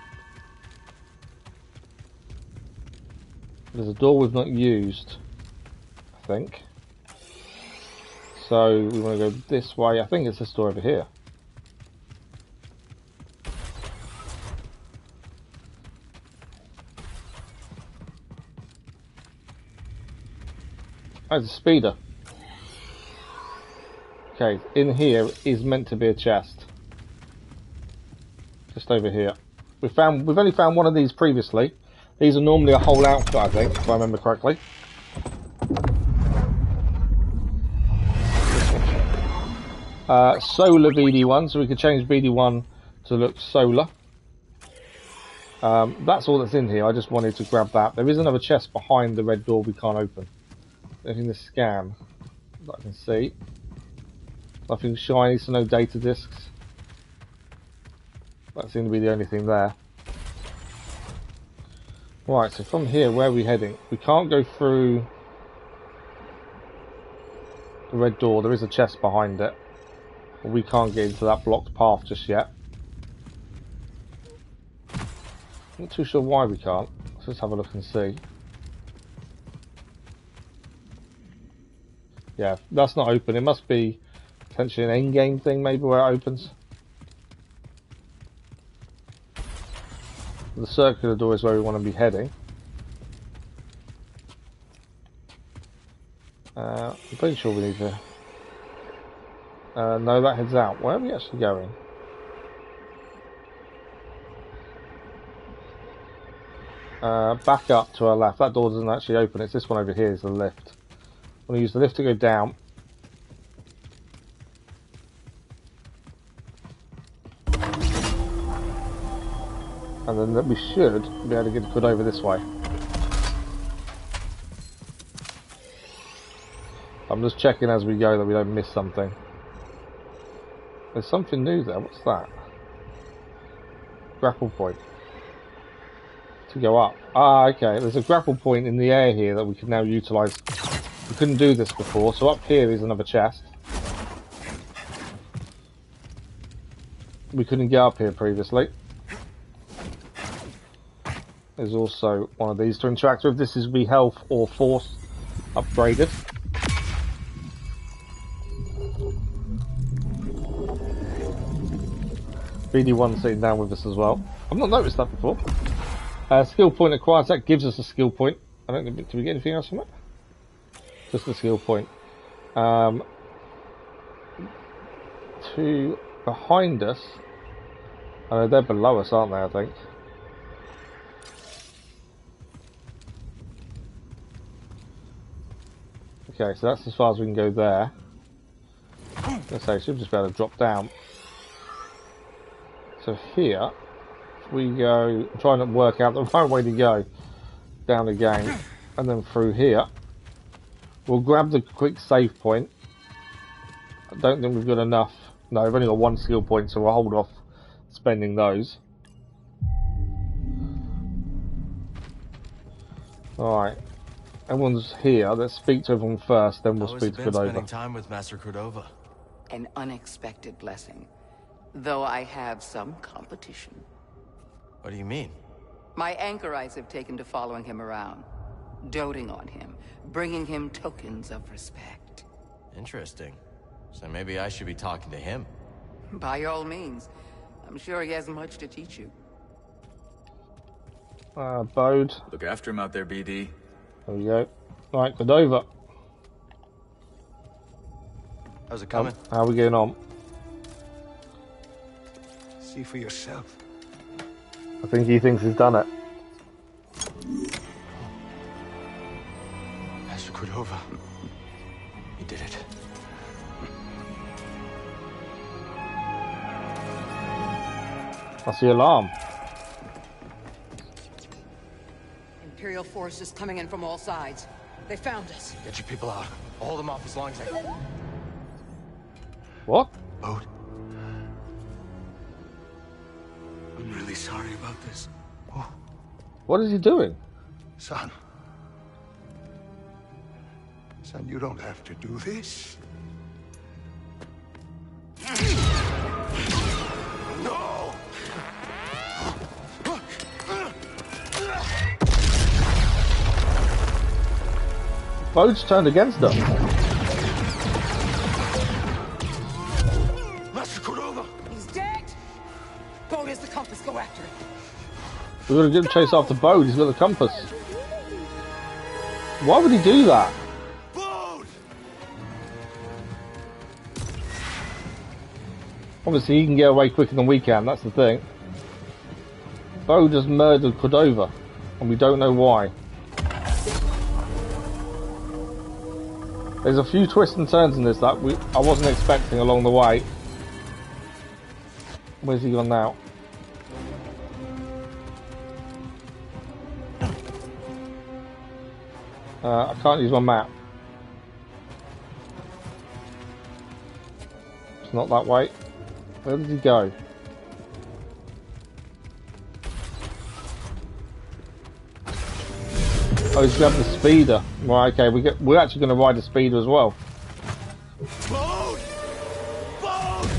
There's a door we've not used, I think. So we want to go this way. I think it's this door over here. Oh, it's a speeder. Okay, in here is meant to be a chest. Just over here. We've only found one of these previously. These are normally a whole outfit, I think, if I remember correctly. Solar BD1, so we could change BD1 to look solar. That's all that's in here. I just wanted to grab that. There is another chest behind the red door we can't open. Anything to scan that I can see. Nothing shiny, so no data discs. That seemed to be the only thing there. Right, so from here, where are we heading? We can't go through the red door. There is a chest behind it. But we can't get into that blocked path just yet. Not too sure why we can't. Let's just have a look and see. Yeah, that's not open. It must be potentially an in-game thing, maybe, where it opens. The circular door is where we want to be heading. I'm pretty sure we need to... no, that heads out. Where are we actually going? Back up to our left. That door doesn't actually open. It's this one over here is the lift. I'm going to use the lift to go down. And then we should be able to get good over this way. I'm just checking as we go that we don't miss something. There's something new there. What's that? Grapple point. To go up. Ah, okay. There's a grapple point in the air here that we can now utilise. We couldn't do this before, so up here is another chest. We couldn't get up here previously. There's also one of these to interact with. This is the health or force upgraded. BD1 sitting down with us as well. I've not noticed that before. Skill point acquired. That gives us a skill point. I don't know. Did we get anything else from it? Just a skill point. To behind us. They're below us, aren't they? I think. Okay, so that's as far as we can go there. Let's say, should just be able to drop down. So here, we go, I'm trying to work out the right way to go. Down again, and then through here. We'll grab the quick save point. I don't think we've got enough. No, we've only got one skill point, so we'll hold off spending those. Alright, Everyone's here. Let's speak to everyone first, then we'll How has speak it to been Cordova. spending time with Master Cordova? An unexpected blessing. Though I have some competition. What do you mean? My anchor eyes have taken to following him around. Doting on him. Bringing him tokens of respect. Interesting. So maybe I should be talking to him. By all means. I'm sure he has much to teach you. Bode. Look after him out there, BD. There we go. Right, Cordova. How's it coming? How are we getting on? See for yourself. I think he thinks he's done it. Master Cordova. He did it. That's the alarm. Imperial forces coming in from all sides. They found us. Get your people out. Hold them off as long as I can. What? Bode. I'm really sorry about this. What is he doing? Son. Son, you don't have to do this. No! Bode's turned against them. Master Cordova! He's dead! Bode has the compass. Go after him. We're gonna give him chase after Bode. He's got the compass. Why would he do that? Obviously, he can get away quicker than we can. That's the thing. Bode has murdered Cordova, and we don't know why. There's a few twists and turns in this that I wasn't expecting along the way. Where's he gone now? I can't use my map. It's not that way. Where did he go? Oh, he's grabbed the speeder. Right, okay, we're actually going to ride the speeder as well. Bode! Bode!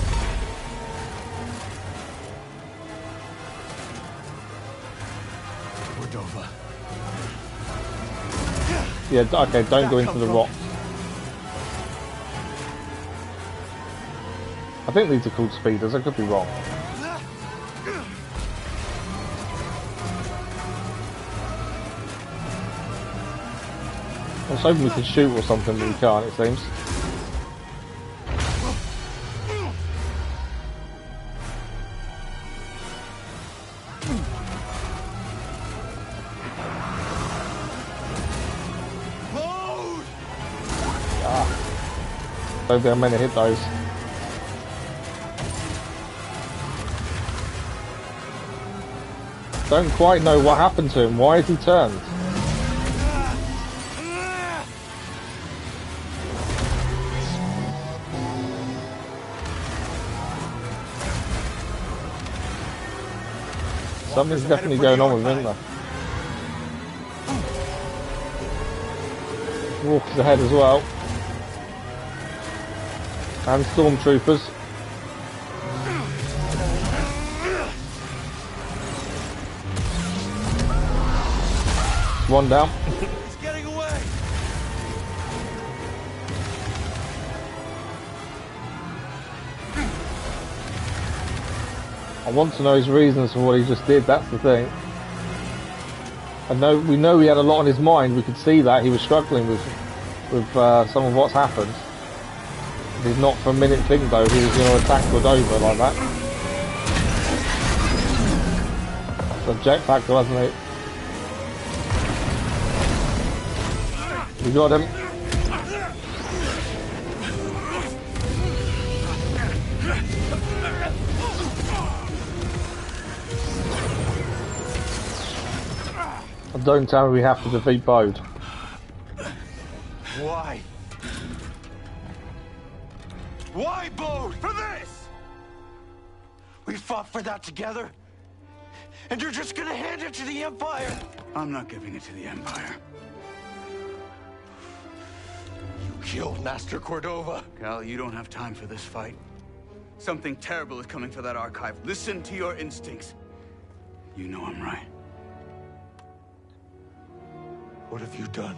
Cordova. Yeah, okay, don't go into the rock. I think these are called speeders, I could be wrong. I was hoping we could shoot or something, but we can't, it seems. Don't think I'm meant to hit those. Don't quite know what happened to him. Why has he turned? Something's definitely going on with him, isn't there? Walkers ahead as well. And stormtroopers. One down. He's getting away! I want to know his reasons for what he just did, that's the thing. We know he had a lot on his mind, we could see that. He was struggling with some of what's happened. He did not for a minute think though he was going to attack Cordova like that. The jetpack though, hasn't he? We got him. Don't tell me we have to defeat Bode. Why? Why, Bode? For this! We fought for that together, and you're just gonna hand it to the Empire? I'm not giving it to the Empire. killed Master Cordova. Cal, you don't have time for this fight. Something terrible is coming for that archive. Listen to your instincts. You know I'm right. What have you done?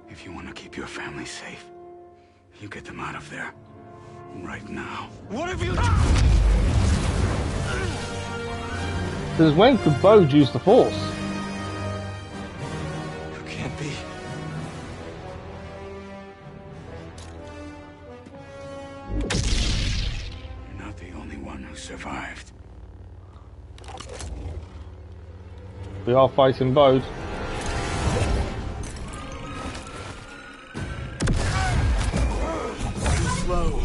If you want to keep your family safe, you get them out of there. Right now. What have you done? Since when could Bode use the Force? You can't be. You're not the only one who survived. We are fighting Bode. Slow.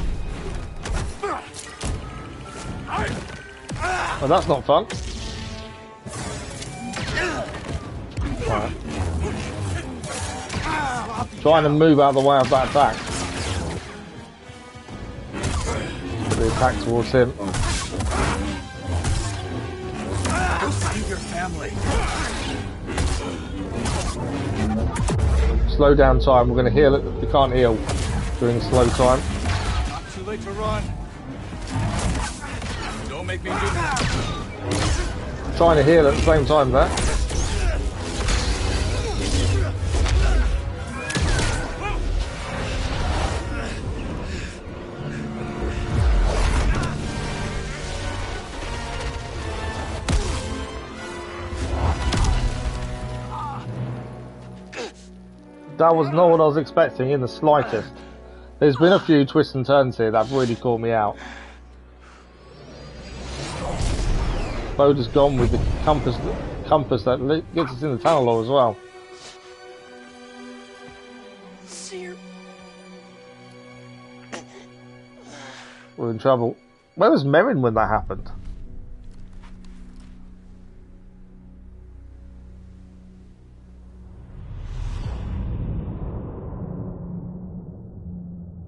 Well, that's not fun. Right. Trying to move out of the way of that attack. The attack towards him. Go save your family. Slow down time. We're going to heal it. We can't heal during slow time. Not too late to run. Don't make me do that. Trying to heal at the same time there. That was not what I was expecting in the slightest. There's been a few twists and turns here that have really caught me out. Bode has gone with the compass that gets us in the Tanalorr as well. We're in trouble. Where was Merrin when that happened?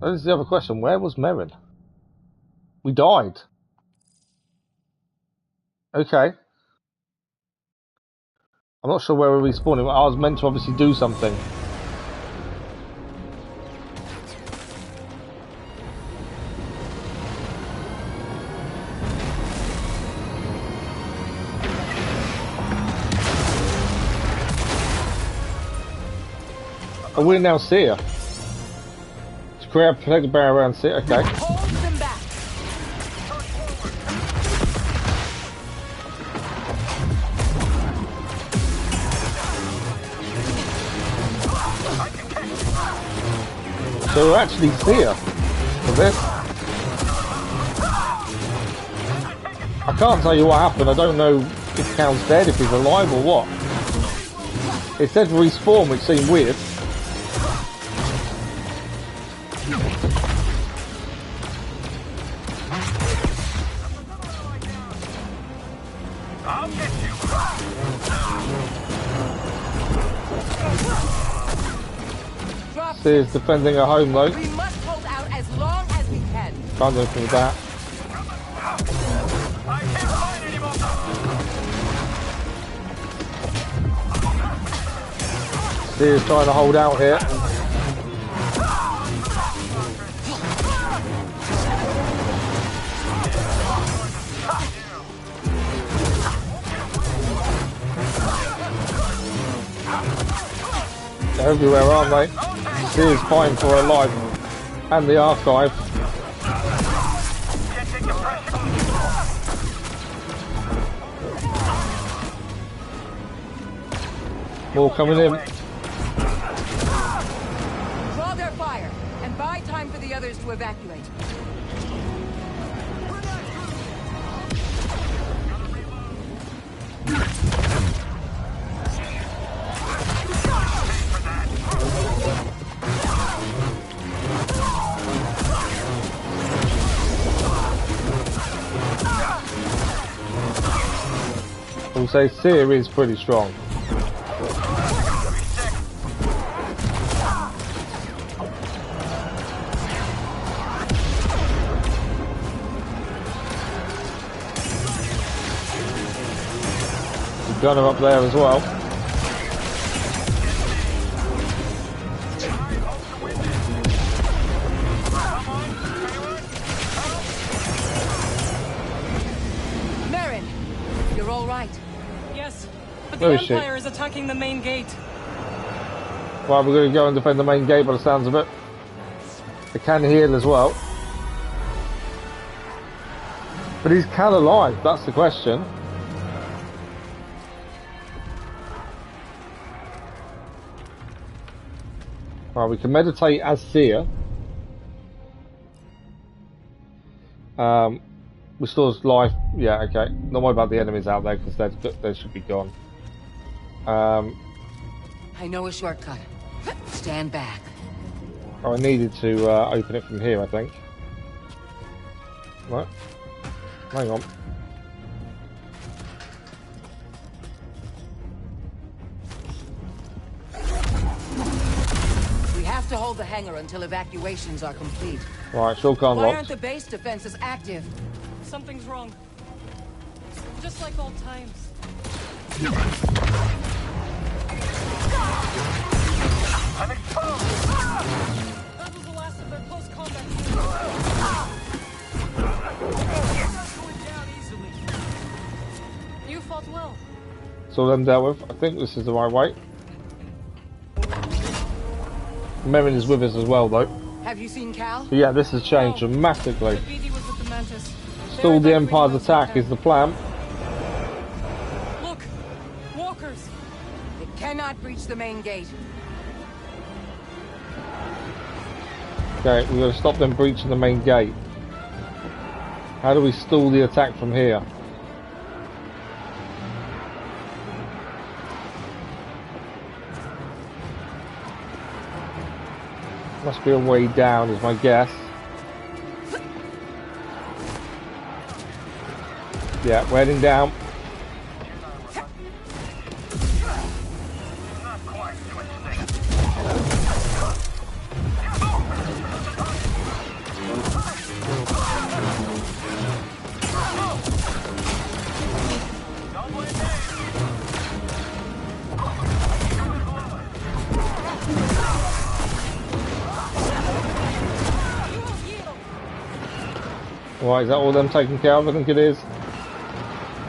That is the other question. Where was Merrin? We died. Okay. I'm not sure where we're respawning. I was meant to obviously do something. Oh, we're now Seer. Create a protective barrier around Seer. Okay. Hold them back. So we're actually Seer for this. I can't tell you what happened. I don't know if Cal's dead, if he's alive or what. It said respawn, which seemed weird. Seer's defending her home though. We must hold out as long as we can. Can't do anything with that. Seer's trying to hold out here. They're everywhere, aren't they? Seer's fighting for her life and the archive. More coming in. Draw their fire and buy time for the others to evacuate. We'll say Seer is pretty strong. The gunner up there as well. The Where is she? Empire is attacking the main gate. Well, we're going to go and defend the main gate by the sounds of it. They can heal as well. But is Cal alive? That's the question. Right, we can meditate as seer. Restores life. Yeah, okay. Don't worry about the enemies out there because they should be gone. I know a shortcut. Stand back. Oh, I needed to open it from here, I think. What? Hang on. We have to hold the hangar until evacuations are complete. Right, short gun Why locked. aren't the base defenses active? Something's wrong. Just like old times. I'm exposed! That was the last of their close combat. Going down easily. You fought well. So them dealt with. I think this is the right way. Merrin is with us as well, though. Have you seen Cal? But yeah, this has changed dramatically. BD was with the Mantis. Stall the Empire's attack is the plan. Look! Walkers! It cannot breach the main gate. Okay, we've got to stop them breaching the main gate. How do we stall the attack from here? Must be a way down, is my guess. Yeah, we're heading down. Right, is that all them taken care of? I think it is.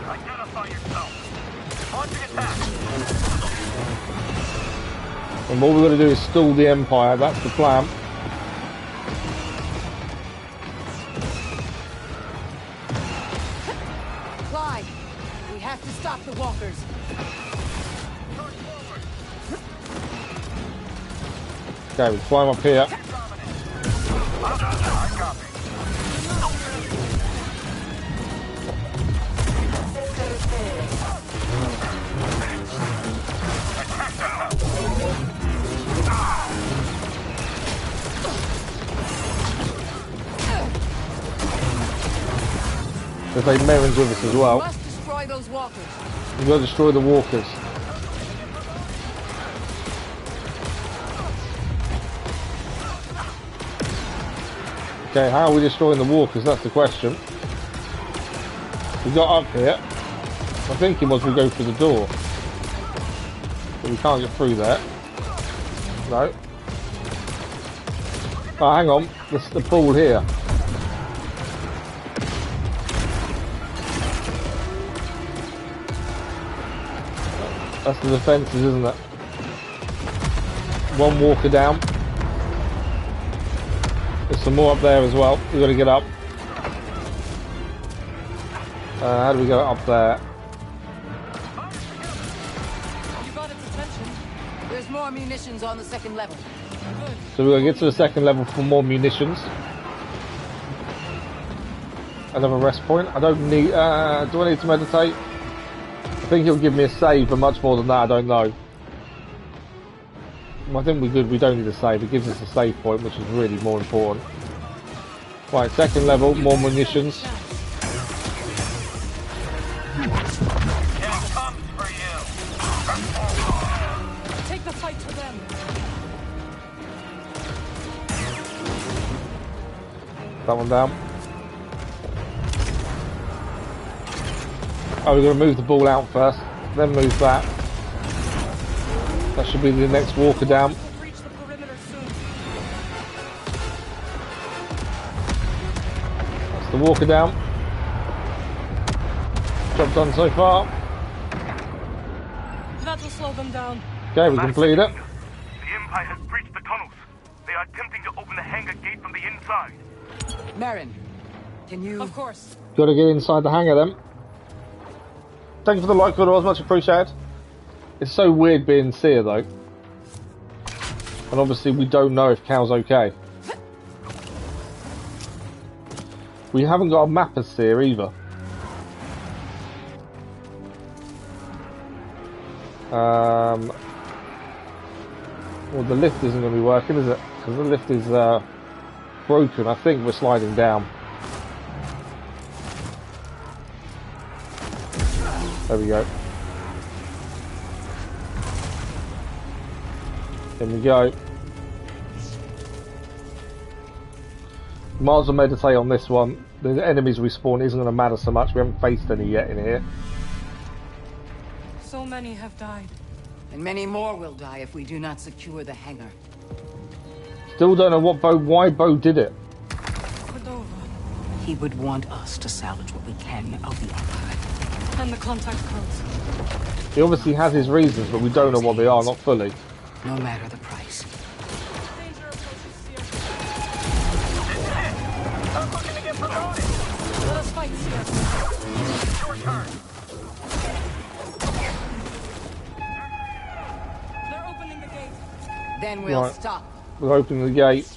Identify yourself. Launching attack. And what we've got to do is stall the Empire, that's the plan. Clyde, we have to stop the walkers. Okay, we climb up here. There's like Merrin's with us as well. We must destroy those walkers. We've got to destroy the walkers. Okay, how are we destroying the walkers? That's the question. We got up here. My thinking was we go through the door. But we can't get through there. No. Oh, hang on. This is the pool here. That's the defences, isn't it? One walker down. There's some more up there as well. We've got to get up. How do we go up there? You got its attention. There's more munitions on the second level. So we're going to get to the second level for more munitions. Another rest point. I don't need... do I need to meditate? I think it'll give me a save, but much more than that, I don't know. I think we're good, we don't need a save. It gives us a save point, which is really more important. Right, second level, more munitions. Take the fight to them. That one down. Oh, we're going to move the ball out first, then move that. That should be the next walker down. That's the walker down. Job done so far. That will slow them down. Okay, we completed it. The Empire has breached the tunnels. They are attempting to open the hangar gate from the inside. Marin, can you... Of course. Gotta get inside the hangar then. Thank you for the like, Cordova, much appreciated. It's so weird being Seer though. And obviously we don't know if Cal's okay. We haven't got a map as Seer either. Well, the lift isn't going to be working, is it? Because the lift is broken. I think we're sliding down. There we go. In we go. Miles of meditate on this one. The enemies respawn isn't going to matter so much. We haven't faced any yet in here. So many have died. And many more will die if we do not secure the hangar. Still don't know why Bo did it. Cordova. He would want us to salvage what we can of the archive. And the contact codes. He obviously has his reasons, but we don't know what they are, not fully. No matter the price. Danger approaches Seer. I'm looking to get promoted. Let us fight, Seer. Your turn. They're opening the gate. Then we'll Right. stop. We're opening the gate.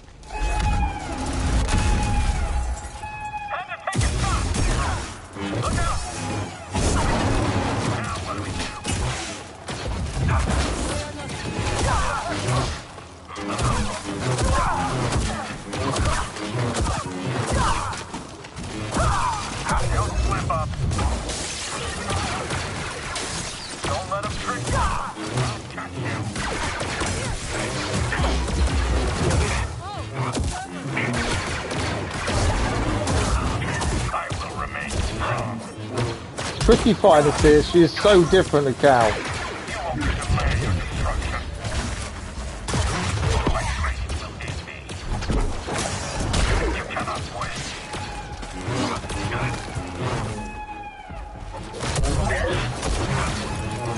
Tricky fighter here, she is so different to Cal.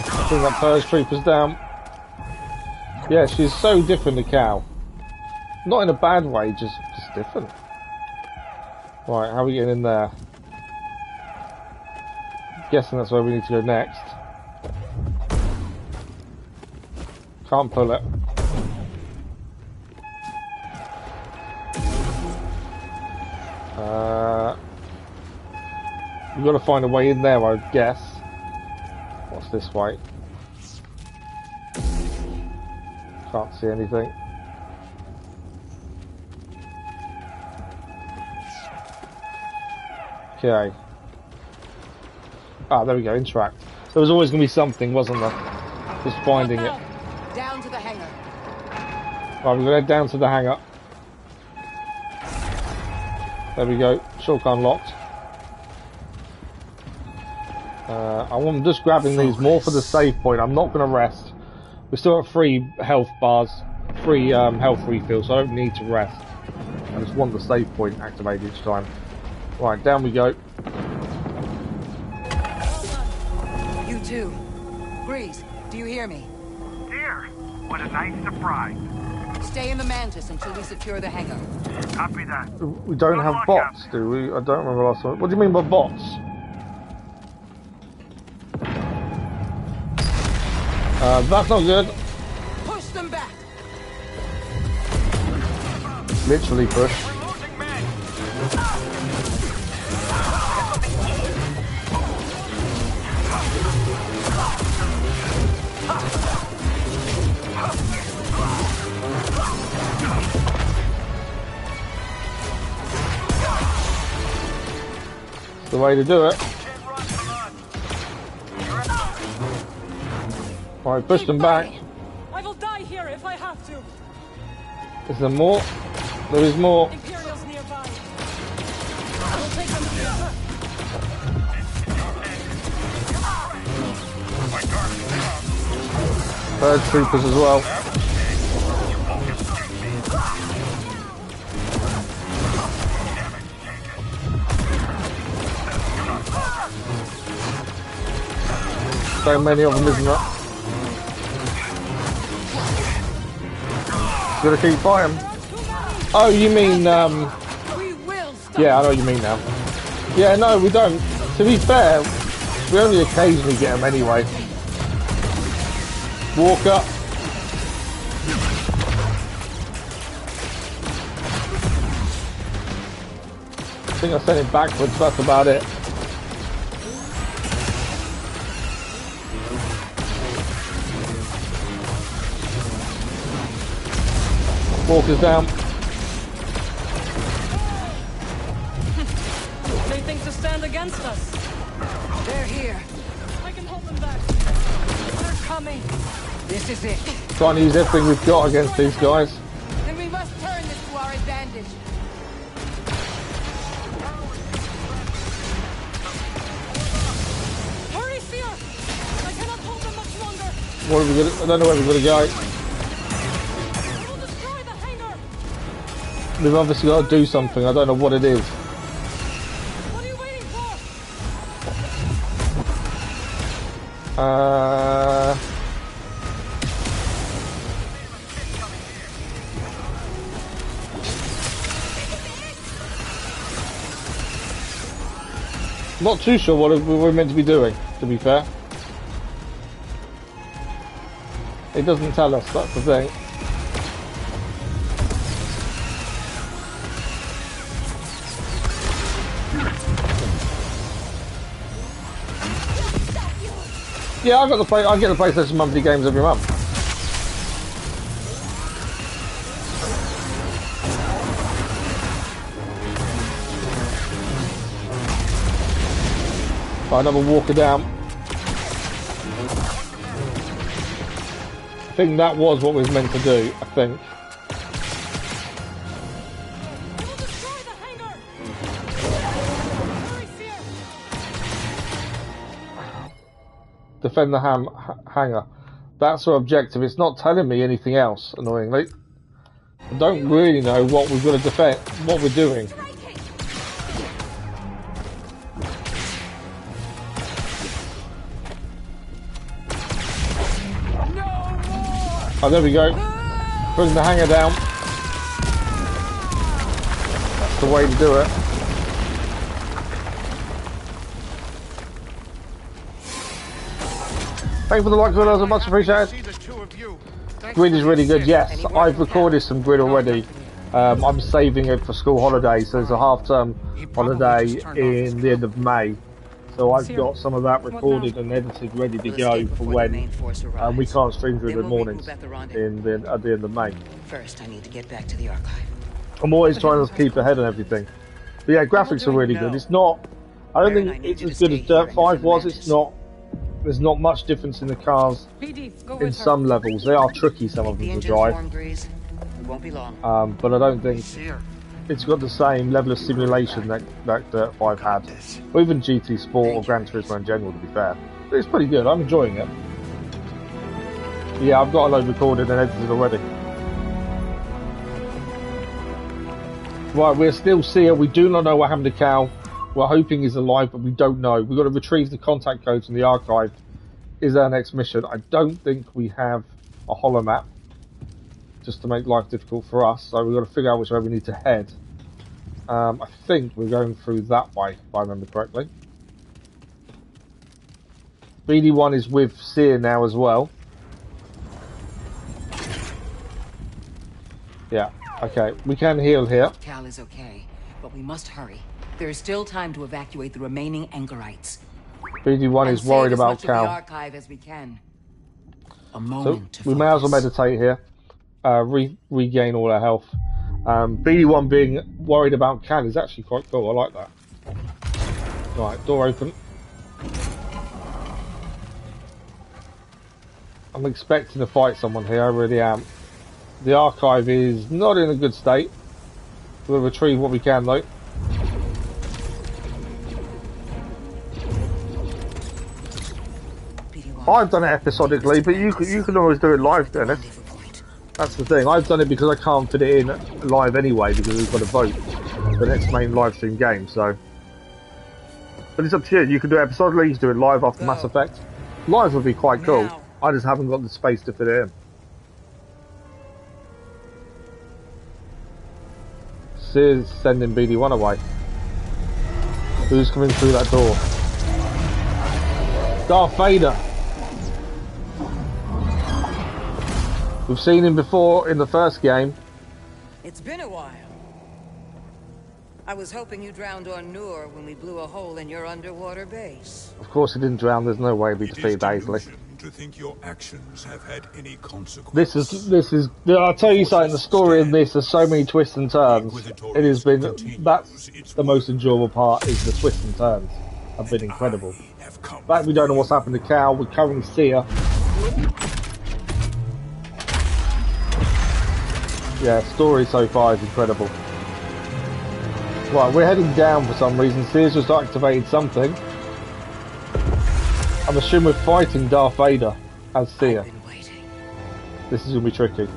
I think that first creeper's down. Yeah, she's so different to Cal. Not in a bad way, just different. Right, how are we getting in there? Guessing that's where we need to go next. Can't pull it. We've got to find a way in there, I guess. What's this way? Can't see anything. Okay. Ah, there we go, interact. There was always going to be something, wasn't there? Just finding it. Down to the hangar. Right, we're going to head down to the hangar. There we go, shotgun locked. I'm just grabbing these more for the save point. I'm not going to rest. We're still at 3 health bars, 3 health refills, so I don't need to rest. I just want the save point activated each time. Right, down we go. You too. Breeze, do you hear me? Dear, what a nice surprise. Stay in the Mantis until we secure the hangar. Copy that. We don't have bots, do we? I don't remember last time. What do you mean by bots? That's not good. Push them back. Literally push. It's the way to do it. Alright, push them back. I will die here if I have to. Is there more? There is more. Imperials nearby. I will take them together. Third troopers as well. So many of them, isn't there? Gonna keep fighting. Oh, you mean, yeah, I know what you mean now. Yeah, no, we don't. To be fair, we only occasionally get them anyway. Walk up. I think I sent it backwards, that's about it. Walker's down. They think to stand against us. They're here. I can hold them back. They're coming. This is it. Trying to use everything we've got against these guys. Then we must turn this to our advantage. Hurry, Seer! I cannot hold them much longer. What are we gonna, I don't know where we're gonna go. We've obviously got to do something, I don't know what it is. What are you waiting for? Not too sure what we're meant to be doing, to be fair. It doesn't tell us, that's the thing. Yeah, I get the PlayStation monthly games every month. Right, another walker down. I think that was what we were meant to do, I think. Defend the hangar. That's our objective. It's not telling me anything else, annoyingly. I don't really know what we've got to defend, what we're doing. Oh, there we go. Bring the hangar down. That's the way to do it. Thank you for the like, videos, much appreciated. Grid is really good, yes. I've recorded some grid already. I'm saving it for school holidays, so there's a half-term holiday in the end of May. So I've got some of that recorded and edited, ready to go for when we can't stream during the mornings at the end of May. First, I need to get back to the archive. I'm always trying to keep ahead and everything. But yeah, graphics are really good. It's not, I don't think it's as good as Dirt 5 was. It's not. There's not much difference in the cars in some levels. They are tricky, some of them, to drive. But I don't think it's got the same level of simulation that Dirt 5 had. Or even GT Sport or Gran Turismo in general, to be fair. But it's pretty good. I'm enjoying it. Yeah, I've got a load recorded and edited already. Right, we're still Seer. We do not know what happened to Cal. We're hoping he's alive, but we don't know. We've got to retrieve the contact codes from the archive. Is our next mission. I don't think we have a holo map, just to make life difficult for us. So we've got to figure out which way we need to head. I think we're going through that way, if I remember correctly. BD1 is with Seer now as well. Yeah, okay. We can heal here. Cal is okay, but we must hurry. There is still time to evacuate the remaining Angarites. BD1 is worried about Cal. The archive as we can. So we may as well meditate here. Regain all our health. BD1 being worried about Cal is actually quite cool. I like that. Right, door open. I'm expecting to fight someone here. I really am. The archive is not in a good state. We'll retrieve what we can though. I've done it episodically, but you can always do it live, Dennis. That's the thing. I've done it because I can't fit it in live anyway, because we've got to vote for the next main live stream game. So, but it's up to you. You can do it episodically. You can do it live after Mass Effect. Live would be quite cool. I just haven't got the space to fit it in. Seer's sending BD1 away. Who's coming through that door? Darth Vader! We've seen him before in the first game. It's been a while. I was hoping you drowned on Noor when we blew a hole in your underwater base. Of course he didn't drown, there's no way we defeat that easily. To think your actions have had any consequence. This is I'll tell you something, the story in this, there's so many twists and turns. It has been, that's the most enjoyable part, is the twists and turns. Have been incredible. In fact, we don't know what's happened to Cal, we're covering Seer. Yeah, story so far is incredible. Right, we're heading down for some reason. Seer's just activated something. I'm assuming we're fighting Darth Vader as Seer. This is going to be tricky.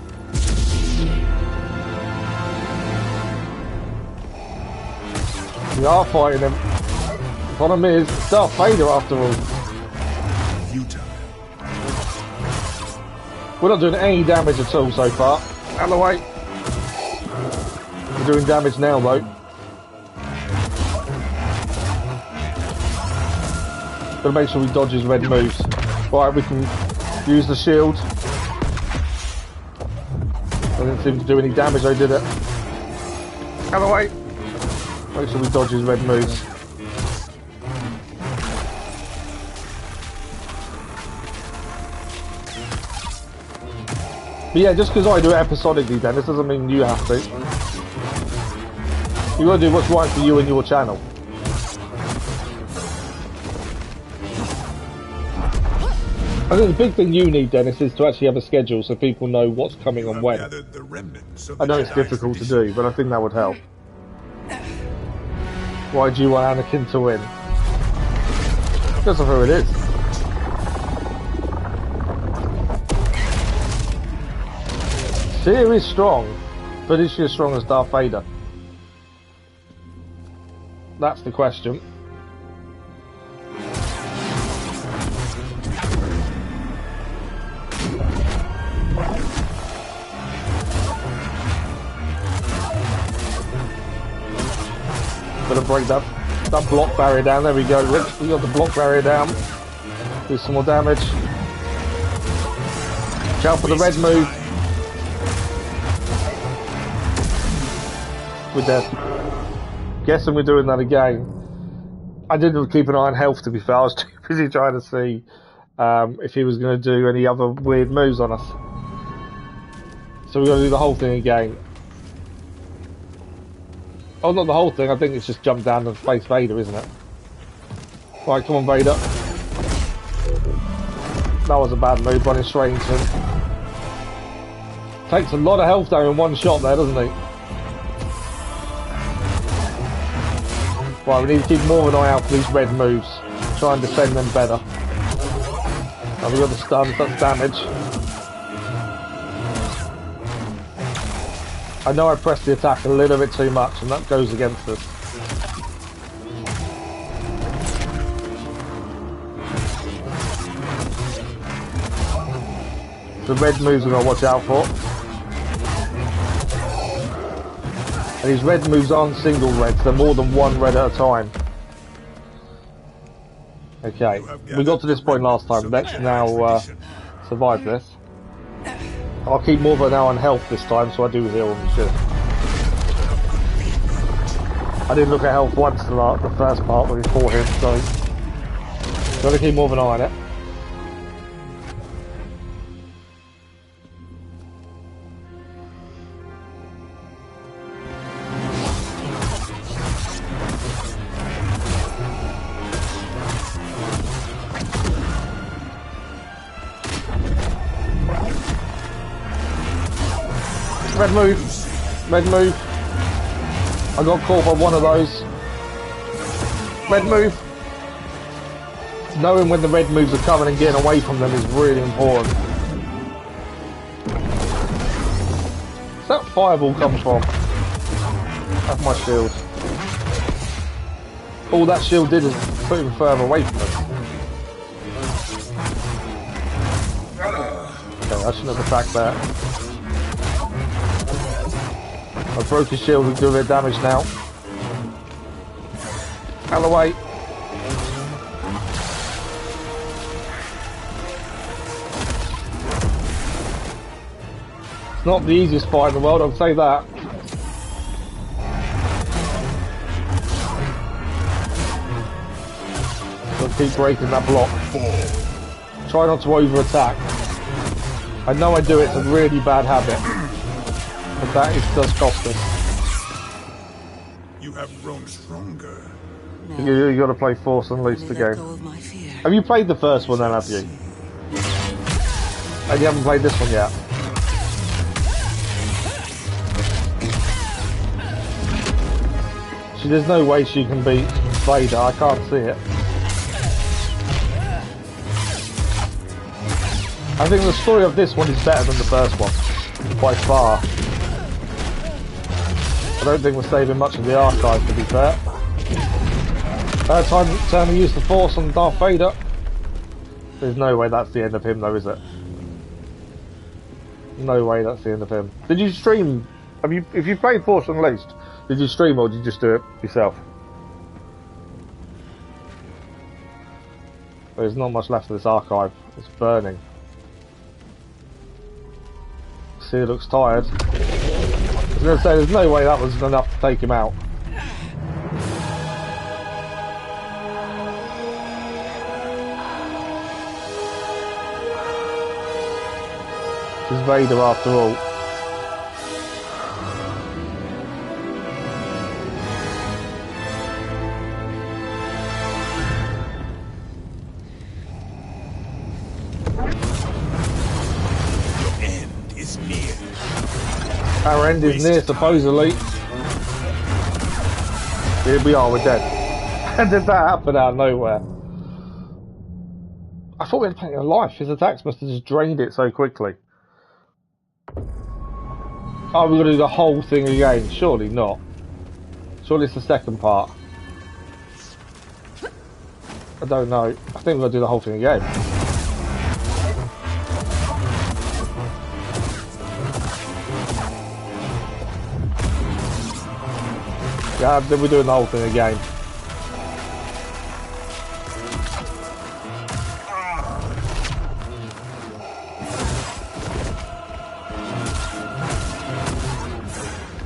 We are fighting him. The problem is, it's Darth Vader after all. We're not doing any damage at all so far. Out of the way. We're doing damage now though. Gotta make sure we dodge his red moves. Right, we can use the shield. I didn't seem to do any damage, I did it. Out of the way. Make sure we dodge his red moves. But yeah, just because I do it episodically, Dennis, doesn't mean you have to. You gotta do what's right for you and your channel. I think the big thing you need, Dennis, is to actually have a schedule so people know what's coming on when. I know it's difficult to do, but I think that would help. Why do you want Anakin to win? Because of who it is. Seer is strong, but is she as strong as Darth Vader? That's the question. Gonna break that block barrier down. There we go, Rich. We got the block barrier down. Do some more damage. Watch out for the red move. We're dead. Guessing we're doing that again. I didn't keep an eye on health, to be fair. I was too busy trying to see if he was going to do any other weird moves on us. So we're going to do the whole thing again. Oh, not the whole thing. I think it's just jump down and face Vader, isn't it? Right, come on, Vader. That was a bad move, running straight into him. Takes a lot of health down in one shot there, doesn't he? Right, we need to keep more of an eye out for these red moves. Try and defend them better. Now we got the stuns, that's damage. I know I pressed the attack a little bit too much, and that goes against us. The red moves we're going to watch out for. And these red moves aren't single reds, they're more than one red at a time. Okay, we got to this point last time, let's now survive this. I'll keep more of an eye on health this time, so I do heal and shit. I didn't look at health once in the first part when we fought him, so gotta keep more of an eye on it. Red move. Red move. I got caught by one of those. Red move. Knowing when the red moves are coming and getting away from them is really important. Where's that fireball come from? That's my shield. All that shield did is put him further away from us. Okay, I shouldn't have attacked that. I broke his shield, we can do a bit of damage now. Out of the way. It's not the easiest fight in the world, I'll say that. I'll keep breaking that block. Try not to over-attack. I know I do it, it's a really bad habit. But that does cost us. You have grown stronger. You got to play Force Unleashed again. Have you played the first one then, have you? And you haven't played this one yet? There's no way she can beat Vader, I can't see it. I think the story of this one is better than the first one, by far. I don't think we're saving much of the archive, to be fair. Time to use the Force on Darth Vader. There's no way that's the end of him though, is it? No way that's the end of him. Did you stream? If you played Force Unleashed, did you stream or did you just do it yourself? There's not much left of this archive. It's burning. See, he looks tired. I was going to say, there's no way that was enough to take him out. This is Vader after all. Our end is near, supposedly. Here we are, we're dead. How did that happen out of nowhere? I thought we had plenty of life. His attacks must have just drained it so quickly. Oh, we're going to do the whole thing again? Surely not. Surely it's the second part. I don't know. I think we're going to do the whole thing again. Yeah, then we're doing the whole thing again.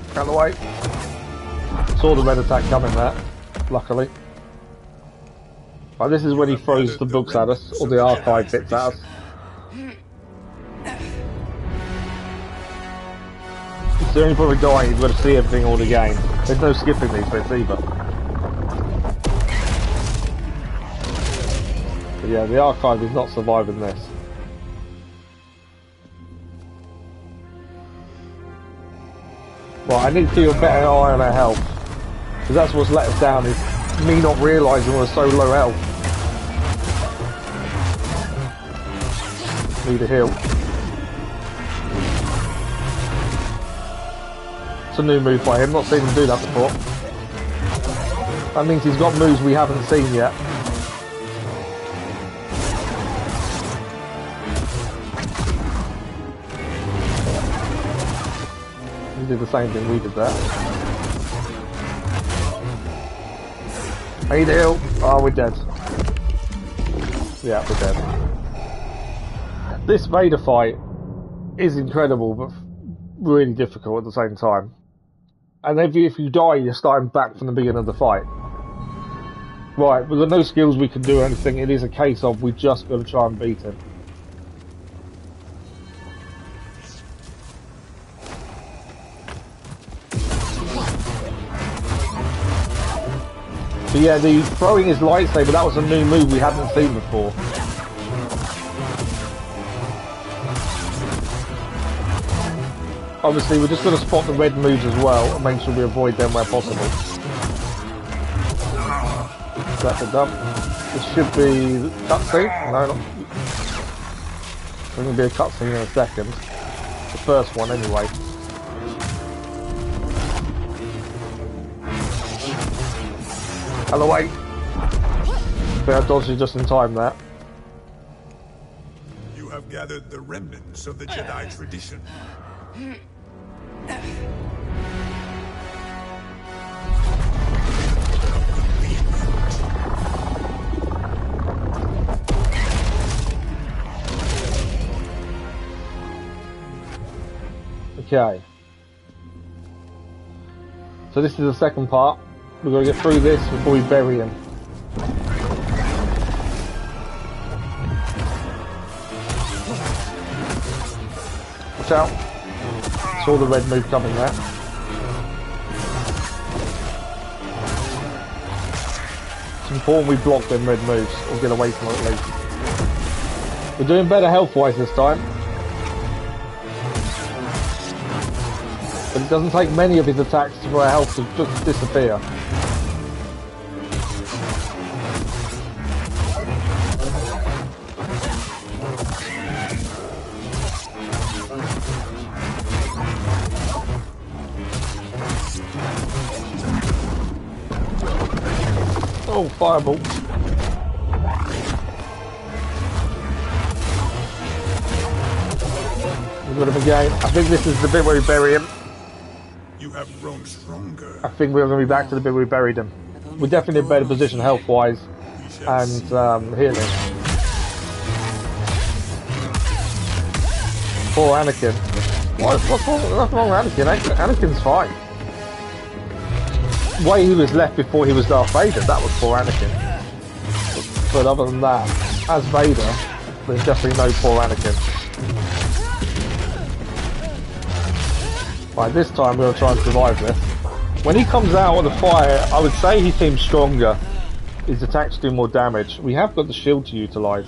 Out of the way. Saw the red attack coming there, luckily. Right, this is when he throws the books at us, or the archive bits at us. It's the only problem with dying, you've got to see everything all again. There's no skipping these bits either. But yeah, the archive is not surviving this. Right, I need to keep a better eye on our health. Because that's what's let us down, is me not realising we're so low health. Need a heal. It's a new move by him, not seen him do that before. That means he's got moves we haven't seen yet. He did the same thing we did there. I need a heal. Oh, we're dead. Yeah, we're dead. This Vader fight is incredible, but really difficult at the same time. And if you die, you're starting back from the beginning of the fight. Right, we've got no skills we can do or anything. It is a case of we just got to try and beat him. So yeah, the throwing his lightsaber, that was a new move we hadn't seen before. Obviously, we're just going to spot the red moves as well and make sure we avoid them where possible. That's a dump. This should be cutscene. No, not. There's going to be a cutscene in a second. The first one, anyway. Out of the way. I dodged you just in time there. You have gathered the remnants of the Jedi tradition. Okay. So this is the second part. We've got to get through this before we bury him. Watch out. Saw the red move coming there. It's important we block them red moves, or get away from it at least. We're doing better health-wise this time. But it doesn't take many of his attacks for our health to just disappear. Oh, fireball. We've got him again. I think this is the bit where we bury him. You have grown stronger. I think we're going to be back to the bit where we buried him. We're definitely in a better position health-wise and healing. Poor Anakin. What's wrong with Anakin? Anakin's fine. The way he was left before he was Darth Vader, that was poor Anakin. But other than that, as Vader, there's definitely no poor Anakin. Right, this time we're going to try and survive this. When he comes out of the fire, I would say he seems stronger. His attacks do more damage. We have got the shield to utilise.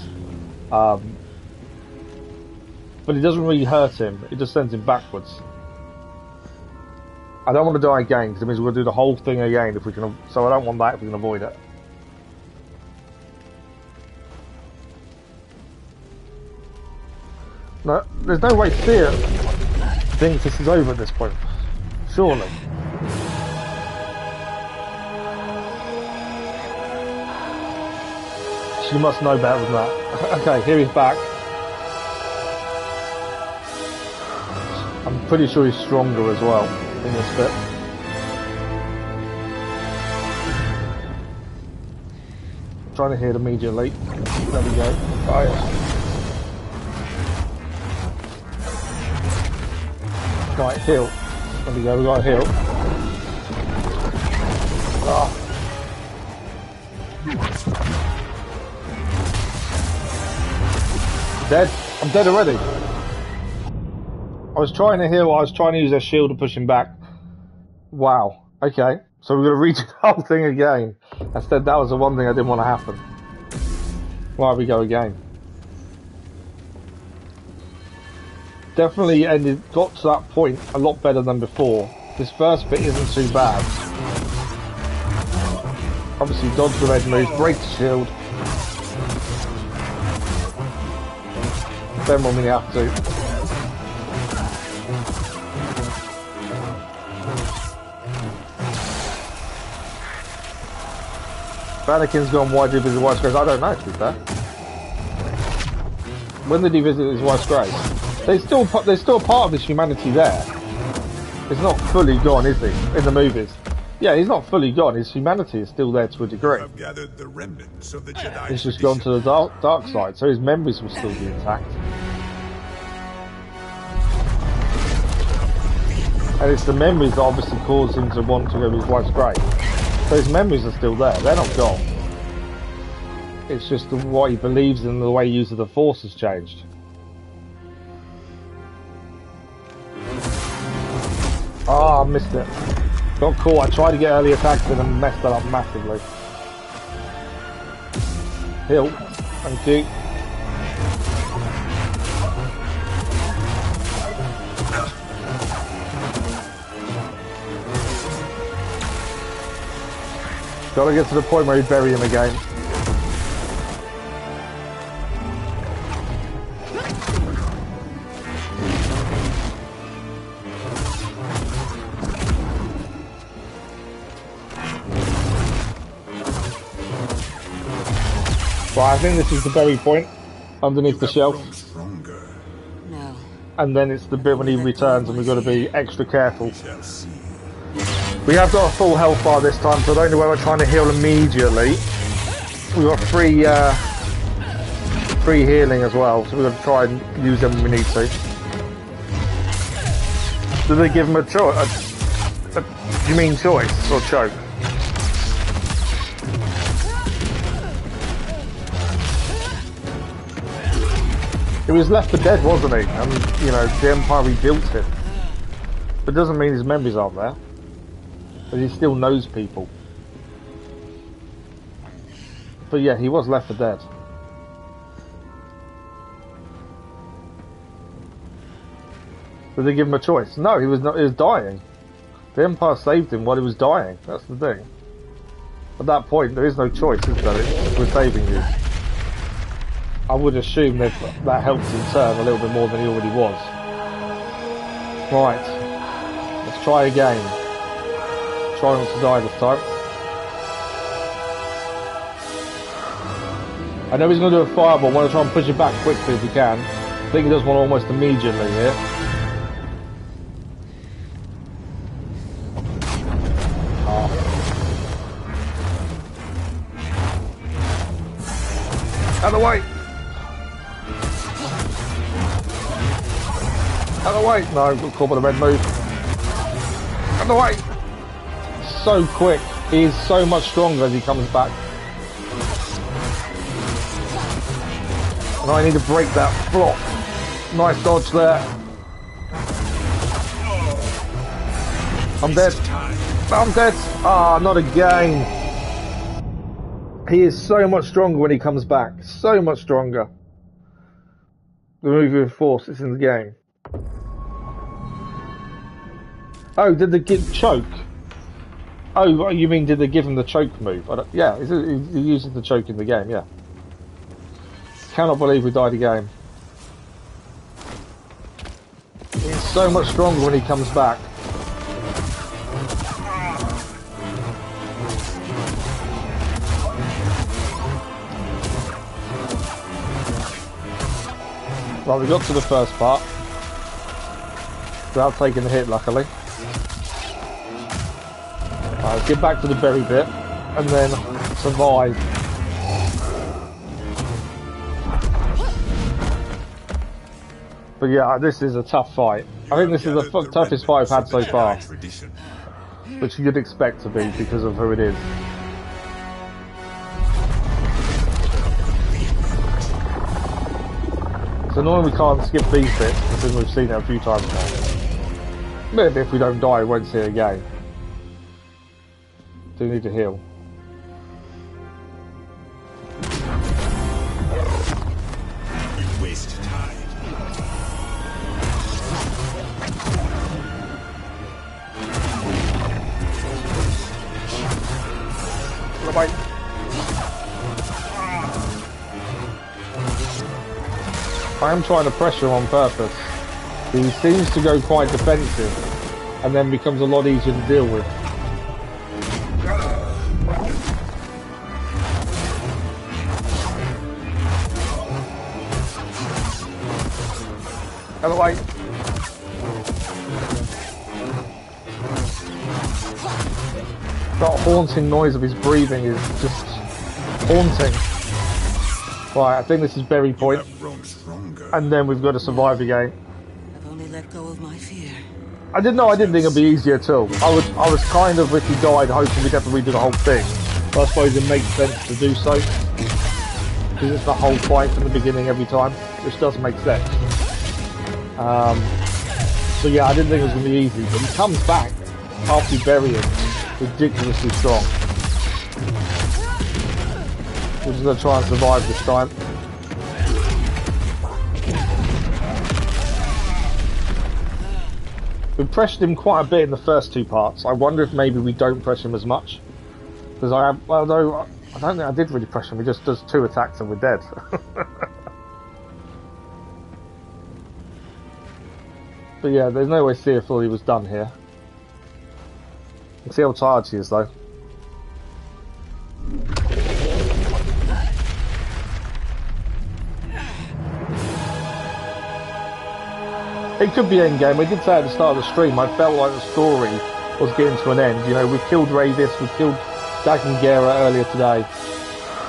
But it doesn't really hurt him. It just sends him backwards. I don't want to die again, because it means we're going to do the whole thing again if we can. So I don't want that if we can avoid it. No, there's no way Thea thinks this is over at this point. Surely. She must know better than that. Okay, here he's back. I'm pretty sure he's stronger as well in this bit. I'm trying to heal immediately. There we go. Right. Right, heal. There we go, we got to heal. Oh. Dead? I'm dead already. I was trying to heal, I was trying to use their shield to push him back. Wow. Okay. So we're going to redo the whole thing again. Instead, that was the one thing I didn't want to happen. Right, we go again. Definitely got to that point a lot better than before. This first bit isn't too bad. Obviously dodge the red moves, break the shield. Then when we have to. Anakin's gone, why did he visit Wife's Grace? I don't know, to be fair. When did he visit his wife's grave? There's still a part of his humanity there. He's not fully gone, is he? In the movies. Yeah, he's not fully gone. His humanity is still there to a degree. I've gathered the remnants of the Jedi. He's just gone to the dark side, so his memories will still be intact. And it's the memories that obviously cause him to want to go to his wife's grave. So his memories are still there. They're not gone. It's just what he believes in, the way he uses the Force has changed. Oh, I missed it. Got caught. I tried to get early attacks in and messed that up massively. Heal. Thank you. Gotta get to the point where you bury him again. Right, I think this is the bury point underneath the shelf. No. And then it's the bit when he returns and we've got to be extra careful. We have got a full health bar this time, so I don't know where we're trying to heal immediately. We've got free healing as well, so we're going to try and use them when we need to. Did they give him a choice? You mean choice or choke? He was left for dead, wasn't he? And, you know, the Empire rebuilt him. But it doesn't mean his memories aren't there. But he still knows people. But yeah, he was left for dead. Did they give him a choice? No, he was not. He was dying. The Empire saved him while he was dying. That's the thing. At that point, there is no choice, is there? It's, we're saving you. I would assume that helped him turn a little bit more than he already was. Right. Let's try again. Try not to die this time. I know he's going to do a fireball. I want to try and push it back quickly if he can. I think he does one almost immediately here. Out of the way! Out of the way! No, got caught by the red move. Out of the way! So quick. He is so much stronger as he comes back. And I need to break that block. Nice dodge there. I'm dead. I'm dead. Ah, not again. He is so much stronger when he comes back. So much stronger. The movie of force is in the game. Oh, did they give choke? Oh, you mean did they give him the choke move? Yeah, he uses the choke in the game, yeah. Cannot believe we died again. He's so much stronger when he comes back. Right, we got to the first part. Without taking the hit, luckily. Right, let's get back to the berry bit. And then survive. But yeah, this is a tough fight. I think this is the toughest fight I've had so far. Which you'd expect to be because of who it is. So normally we can't skip these bits because we've seen it a few times now. Maybe if we don't die, we won't see it again. Do need to heal. Waste time. Bye. I am trying to pressure him on purpose. He seems to go quite defensive and then becomes a lot easier to deal with. Out of the way. That haunting noise of his breathing is just haunting. Right, I think this is berry point. And then we've got to survive again. I've only let go of my fear. I didn't think it'd be easy at all. I was kind of, if he died, hoping we'd have to redo the whole thing. But I suppose it makes sense to do so. Because it's the whole fight from the beginning every time, which does make sense. So yeah, I didn't think it was going to be easy, but he comes back after you bury him, ridiculously strong. We're just going to try and survive this time. We pressured him quite a bit in the first two parts. I wonder if maybe we don't pressure him as much. Because although I don't think I did really pressure him, he just does 2 attacks and we're dead. But yeah, there's no way Searful was done here. You can see how tired she is though. It could be endgame. We did say at the start of the stream, I felt like the story was getting to an end. You know, we killed Ravis, we killed Dagan Gera earlier today.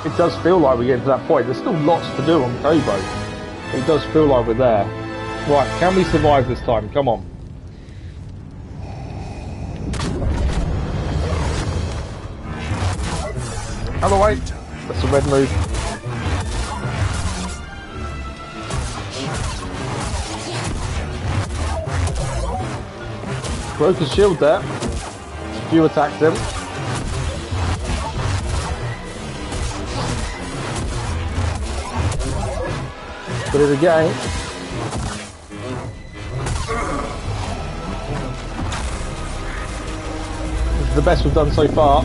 It does feel like we're getting to that point. There's still lots to do on Kobo. It does feel like we're there. Right, can we survive this time? Come on. Out of the way. That's a red move. Broke his shield there. Few attacked him. Did it again. This is the best we've done so far.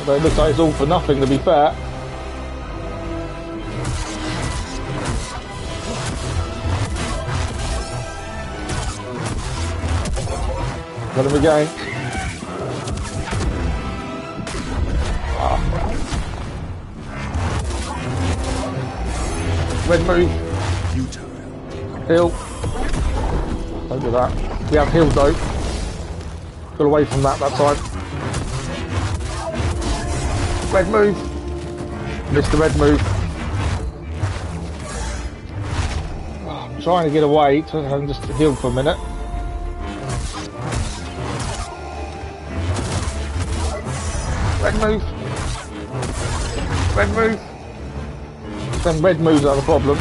Although it looks like it's all for nothing, to be fair. Got him again. Red move. Heal. Don't do that. We have healed though. Got away from that time. Red move. Missed the red move. Oh, I'm trying to get away. I'm just heal for a minute. Red move. Red move. Then red moves are the problem.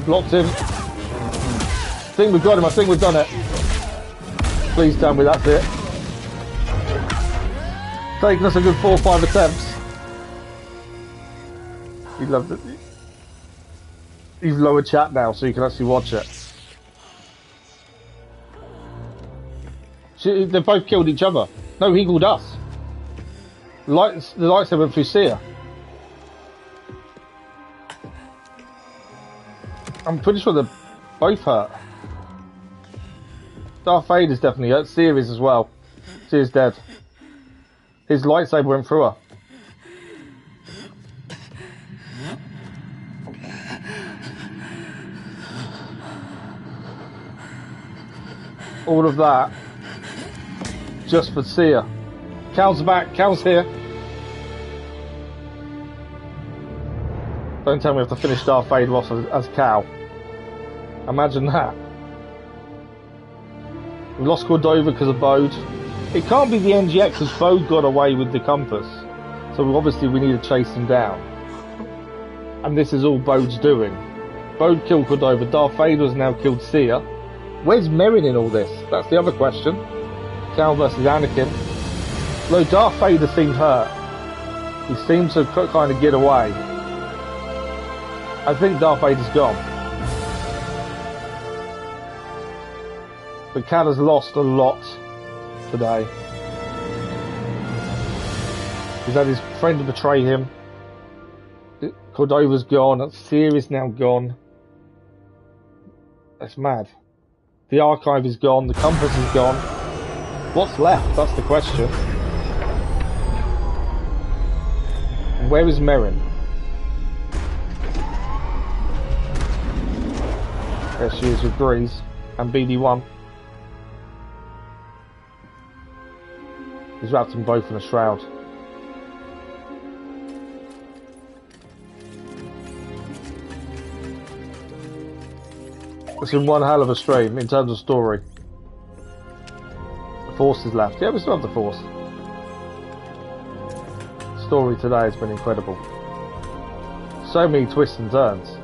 Blocked him. I think we've got him. I think we've done it. Please tell me that's it. Taking us a good 4 or 5 attempts. He loved it. He's lower chat now, so you can actually watch it. They both killed each other. No, he killed us. The lightsaber went through Seer. I'm pretty sure they're both hurt. Darth Vader's definitely hurt. Seer is as well. Seer's dead. His lightsaber went through her. All of that just for Seer. Cal's back. Cal's here. Don't tell me we have to finish Darth Vader off as Cal. Imagine that. We lost Cordova because of Bode. It can't be the NGX because Bode got away with the compass. So obviously we need to chase him down. And this is all Bode's doing. Bode killed Cordova. Darth Vader has now killed Seer. Where's Merrin in all this? That's the other question. Cal versus Anakin. Though Darth Vader seemed hurt. He seemed to kind of get away. I think Darth Vader's gone. But Cal has lost a lot today. He's had his friend betray him. Cordova's gone. Seer is now gone. That's mad. The archive is gone. The compass is gone. What's left? That's the question. And where is Merrin? There she is with Grease and BD1. He's wrapped them both in a shroud. It's been one hell of a stream in terms of story. The Force is left. Yeah, we still have the Force. Story today has been incredible. So many twists and turns.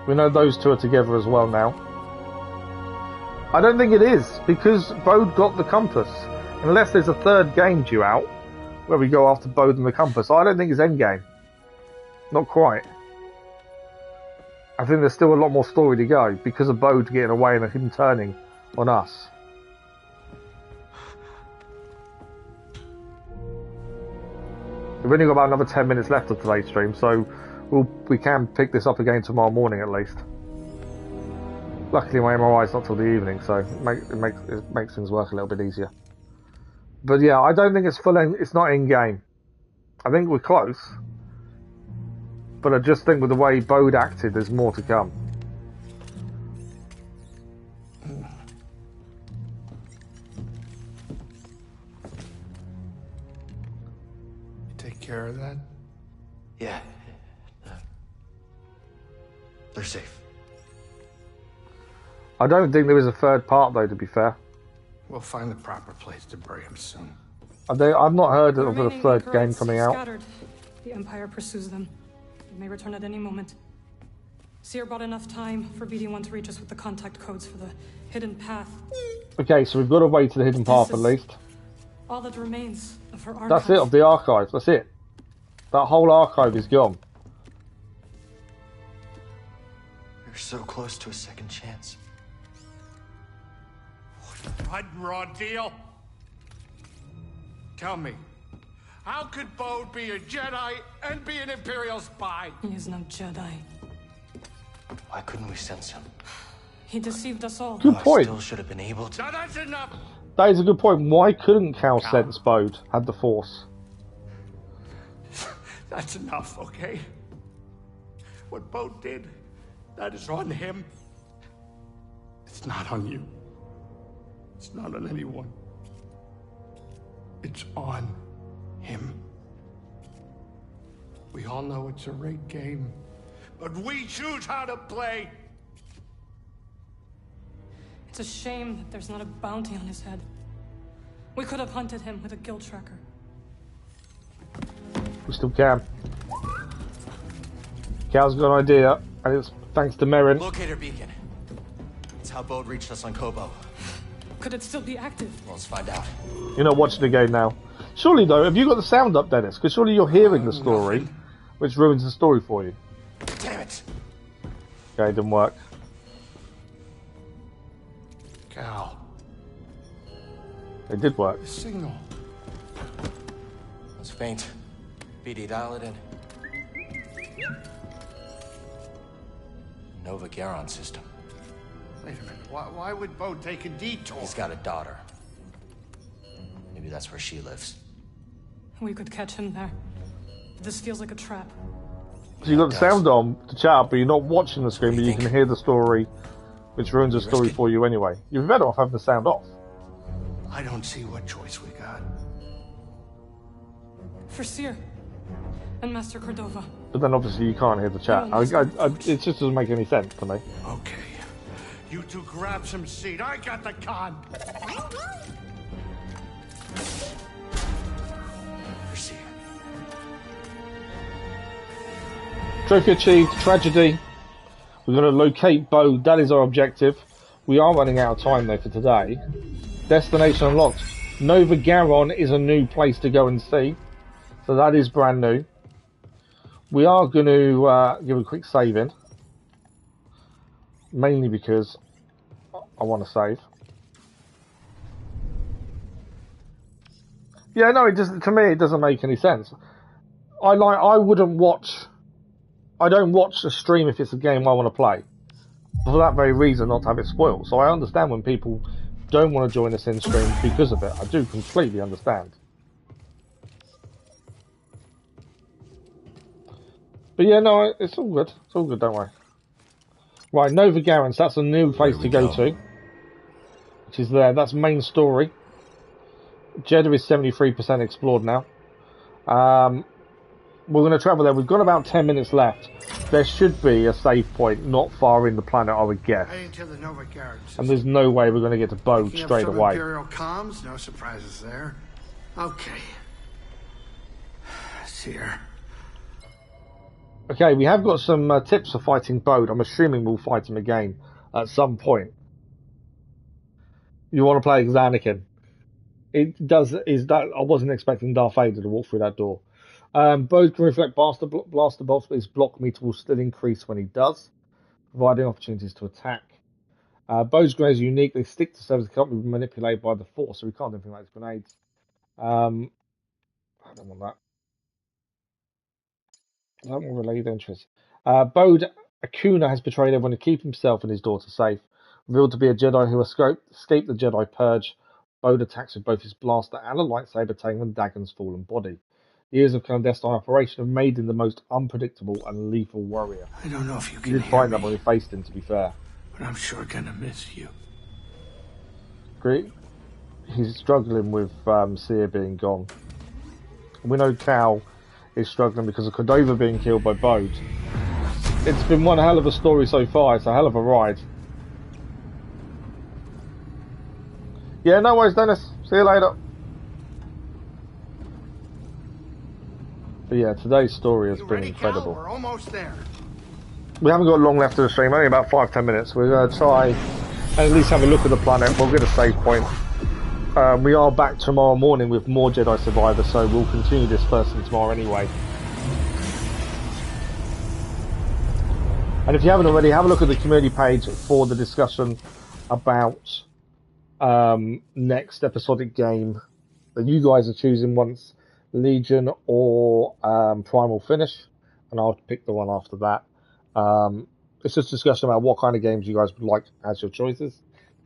We know those two are together as well now. I don't think it is, because Bode got the compass. Unless there's a third game due out, where we go after Bode and the compass. I don't think it's endgame. Not quite. I think there's still a lot more story to go, because of Bode getting away and him turning on us. We've only got about another 10 minutes left of today's stream, so we can pick this up again tomorrow morning at least. Luckily my MRI is not till the evening, so it makes things work a little bit easier. But yeah, I don't think it's it's not in game. I think we're close. But I just think with the way Bode acted, there's more to come. take care of that? Yeah. They're safe. I don't think there is a third part, though, to be fair. We'll find the proper place to bury him soon. I've not heard of a Remaining third game anchorites coming out. Scattered. The Empire pursues them. They may return at any moment. Seer bought enough time for BD1 to reach us with the contact codes for the hidden path. Okay, so we've got to wait to the hidden path at least. All that remains of her archive. That's it, of the archive. That's it. That whole archive is gone. You're so close to a second chance. Blood and raw deal? Tell me, how could Bode be a Jedi and be an Imperial spy? He is no Jedi. Why couldn't we sense him? He deceived us all. Good point. I still should have been able to. No, that's enough! That is a good point. Why couldn't Cal sense Bode had the Force? That's enough, okay? What Bode did, that is on him. It's not on you. It's not on anyone. It's on him. We all know it's a rigged game, but we choose how to play. It's a shame that there's not a bounty on his head. We could have hunted him with a guild tracker. We still can. Cal's got an idea, and it's thanks to Merrin. Locator beacon. It's how Bode reached us on Kobo. Could it still be active? Well, let's find out. You're not watching the game now. Surely, though, have you got the sound up, Dennis? Because surely you're hearing the story, which ruins the story for you. Damn it! Okay, it didn't work. Cal. It did work. The signal. It's faint. BD, dial it in. Nova Geron system. Wait a minute. Why would Bode take a detour? He's got a daughter. Maybe that's where she lives. We could catch him there. This feels like a trap. So you've got the sound on to chat, but you're not watching the screen, but you can hear the story, which ruins the story for you anyway. You're better off having the sound off. I don't see what choice we got. For Seer and Master Cordova. But then obviously you can't hear the chat. It just doesn't make any sense to me. Okay. You two grab some seed. I got the con. For Seer. Trophy achieved. Tragedy. We're going to locate Bode. That is our objective. We are running out of time though for today. Destination unlocked. Nova Geron is a new place to go and see. So that is brand new. We are going to give a quick save in. Mainly because I want to save. Yeah, no, it doesn't. To me, it doesn't make any sense. I don't watch a stream if it's a game I want to play. For that very reason, not to have it spoiled. So I understand when people don't want to join us in stream because of it. I do completely understand. But yeah, no, it's all good. It's all good, don't worry. Right, Nova Geron, that's a new place to go to. Which is there. That's main story. Jedha is 73% explored now. We're going to travel there. We've got about 10 minutes left. There should be a save point not far in the planet, I would guess. Heading to the Nova Geron. And there's no way we're going to get to Bode Picking up straight some away. Imperial comms, no surprises there. Okay. Seer. Okay, we have got some tips for fighting Bode. I'm assuming we'll fight him again at some point. You want to play as Anakin? I wasn't expecting Darth Vader to walk through that door. Bode can reflect blaster bolts, but his block meter will still increase when he does, providing opportunities to attack. Bode's grenades are unique. They stick to surfaces that can't be manipulated by the Force, so we can't do anything like his grenades. I don't want that. That will relay the interest. Bode Akuna has betrayed everyone to keep himself and his daughter safe. Revealed to be a Jedi who escaped the Jedi Purge, Bode attacks with both his blaster and a lightsaber, taking on Dagan's fallen body. Years of clandestine operation have made him the most unpredictable and lethal warrior. I don't know if you can did find that when we faced him, to be fair. But I'm sure gonna miss you. Great. He's struggling with Seer being gone. We know Cal is struggling because of Cordova being killed by Bode. It's been one hell of a story so far. It's a hell of a ride. Yeah, no worries, Dennis. See you later. But yeah, today's story has been incredible. Cal? We're almost there. We haven't got long left of the stream, only about 5-10 minutes. We're going to try and at least have a look at the planet. We'll get a save point. We are back tomorrow morning with more Jedi Survivor, so we'll continue this first thing tomorrow anyway. And if you haven't already, have a look at the community page for the discussion about next episodic game that you guys are choosing once Legion or Primal finish, and I'll pick the one after that. It's just a discussion about what kind of games you guys would like as your choices.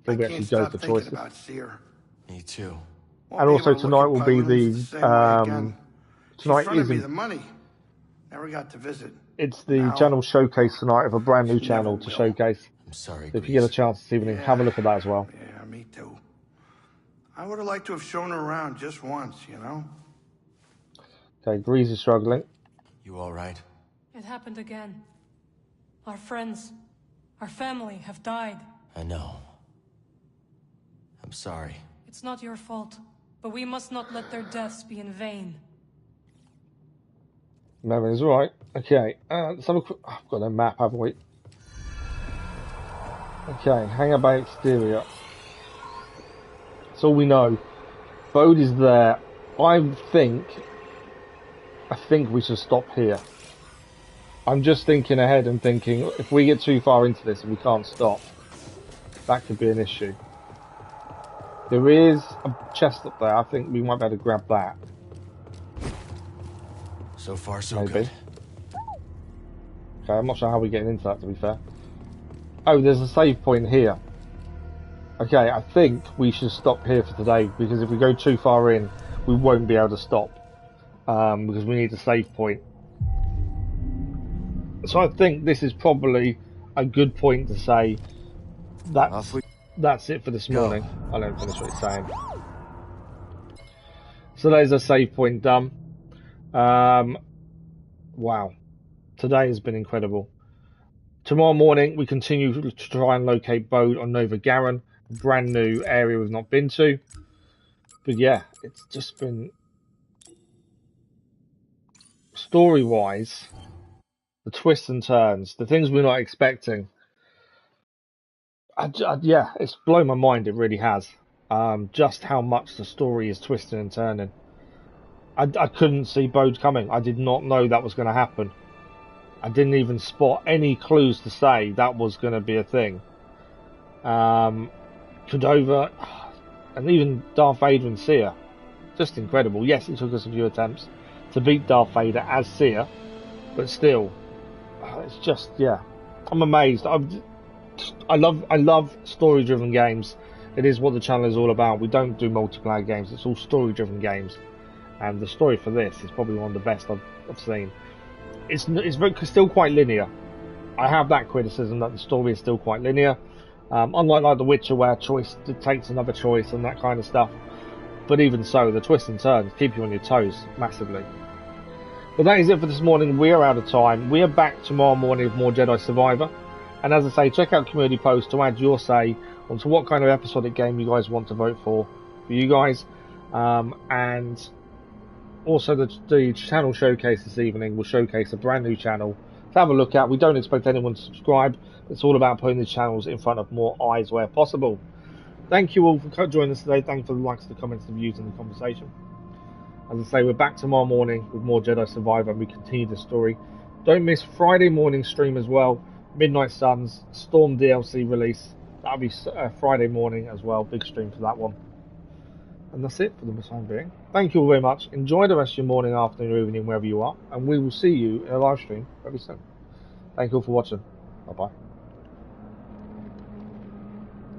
I we can't actually go stop for thinking choices. about Seer. Me too. And also tonight will be the tonight She's is me the money. Never got to visit. it's the channel showcase tonight of a brand new channel to showcase. I'm sorry. So if you get a chance this evening, have a look at that as well. Yeah, me too. I would have liked to have shown her around just once, you know? Okay, Grease is struggling. You all right? It happened again. Our friends, our family have died. I know. I'm sorry. It's not your fault, but we must not let their deaths be in vain. Everything's right. Okay, let's have a quick... I've got a map, haven't we? Okay, Hangar Bay exterior. That's all we know. Bode is there. I think we should stop here. I'm just thinking ahead and thinking, if we get too far into this and we can't stop, that could be an issue. There is a chest up there. I think we might be able to grab that. So far, so Maybe. good. Okay, I'm not sure how we're getting into that, to be fair. Oh, there's a save point here. Okay, I think we should stop here for today, because if we go too far in, we won't be able to stop. Because we need a save point. So I think this is probably a good point to say that's it for this morning. I don't finish what he's saying. So there's a save point done. Wow. Today has been incredible. Tomorrow morning we continue to try and locate Bode on Nova Garan, a brand new area we've not been to. But yeah, it's just been... Story-wise, the twists and turns, the things we're not expecting. Yeah, it's blown my mind, it really has. Just how much the story is twisting and turning. I couldn't see Bode coming. I did not know that was going to happen. I didn't even spot any clues to say that was going to be a thing. Cordova, and even Darth Vader and Seer. Just incredible. Yes, it took us a few attempts to beat Darth Vader as Seer, but still, it's just, yeah. I'm amazed. I love story-driven games. It is what the channel is all about. We don't do multiplayer games. It's all story-driven games. And the story for this is probably one of the best I've seen. It's still quite linear. I have that criticism that the story is still quite linear. Unlike like The Witcher, where choice dictates another choice and that kind of stuff. But even so, the twists and turns keep you on your toes massively. But that is it for this morning. We are out of time. We are back tomorrow morning with more Jedi Survivor. And as I say, check out community posts to add your say onto what kind of episodic game you guys want to vote for you guys. And also the channel showcase this evening will showcase a brand new channel to have a look at. We don't expect anyone to subscribe. It's all about putting the channels in front of more eyes where possible. Thank you all for joining us today. Thank you for the likes, the comments, the views and the conversation. As I say, we're back tomorrow morning with more Jedi Survivor and we continue the story. Don't miss Friday morning stream as well. Midnight Suns, Storm DLC release. That'll be Friday morning as well. Big stream for that one. And that's it for the time being. Thank you all very much. Enjoy the rest of your morning, afternoon, or evening, wherever you are. And we will see you in a live stream very soon. Thank you all for watching. Bye-bye.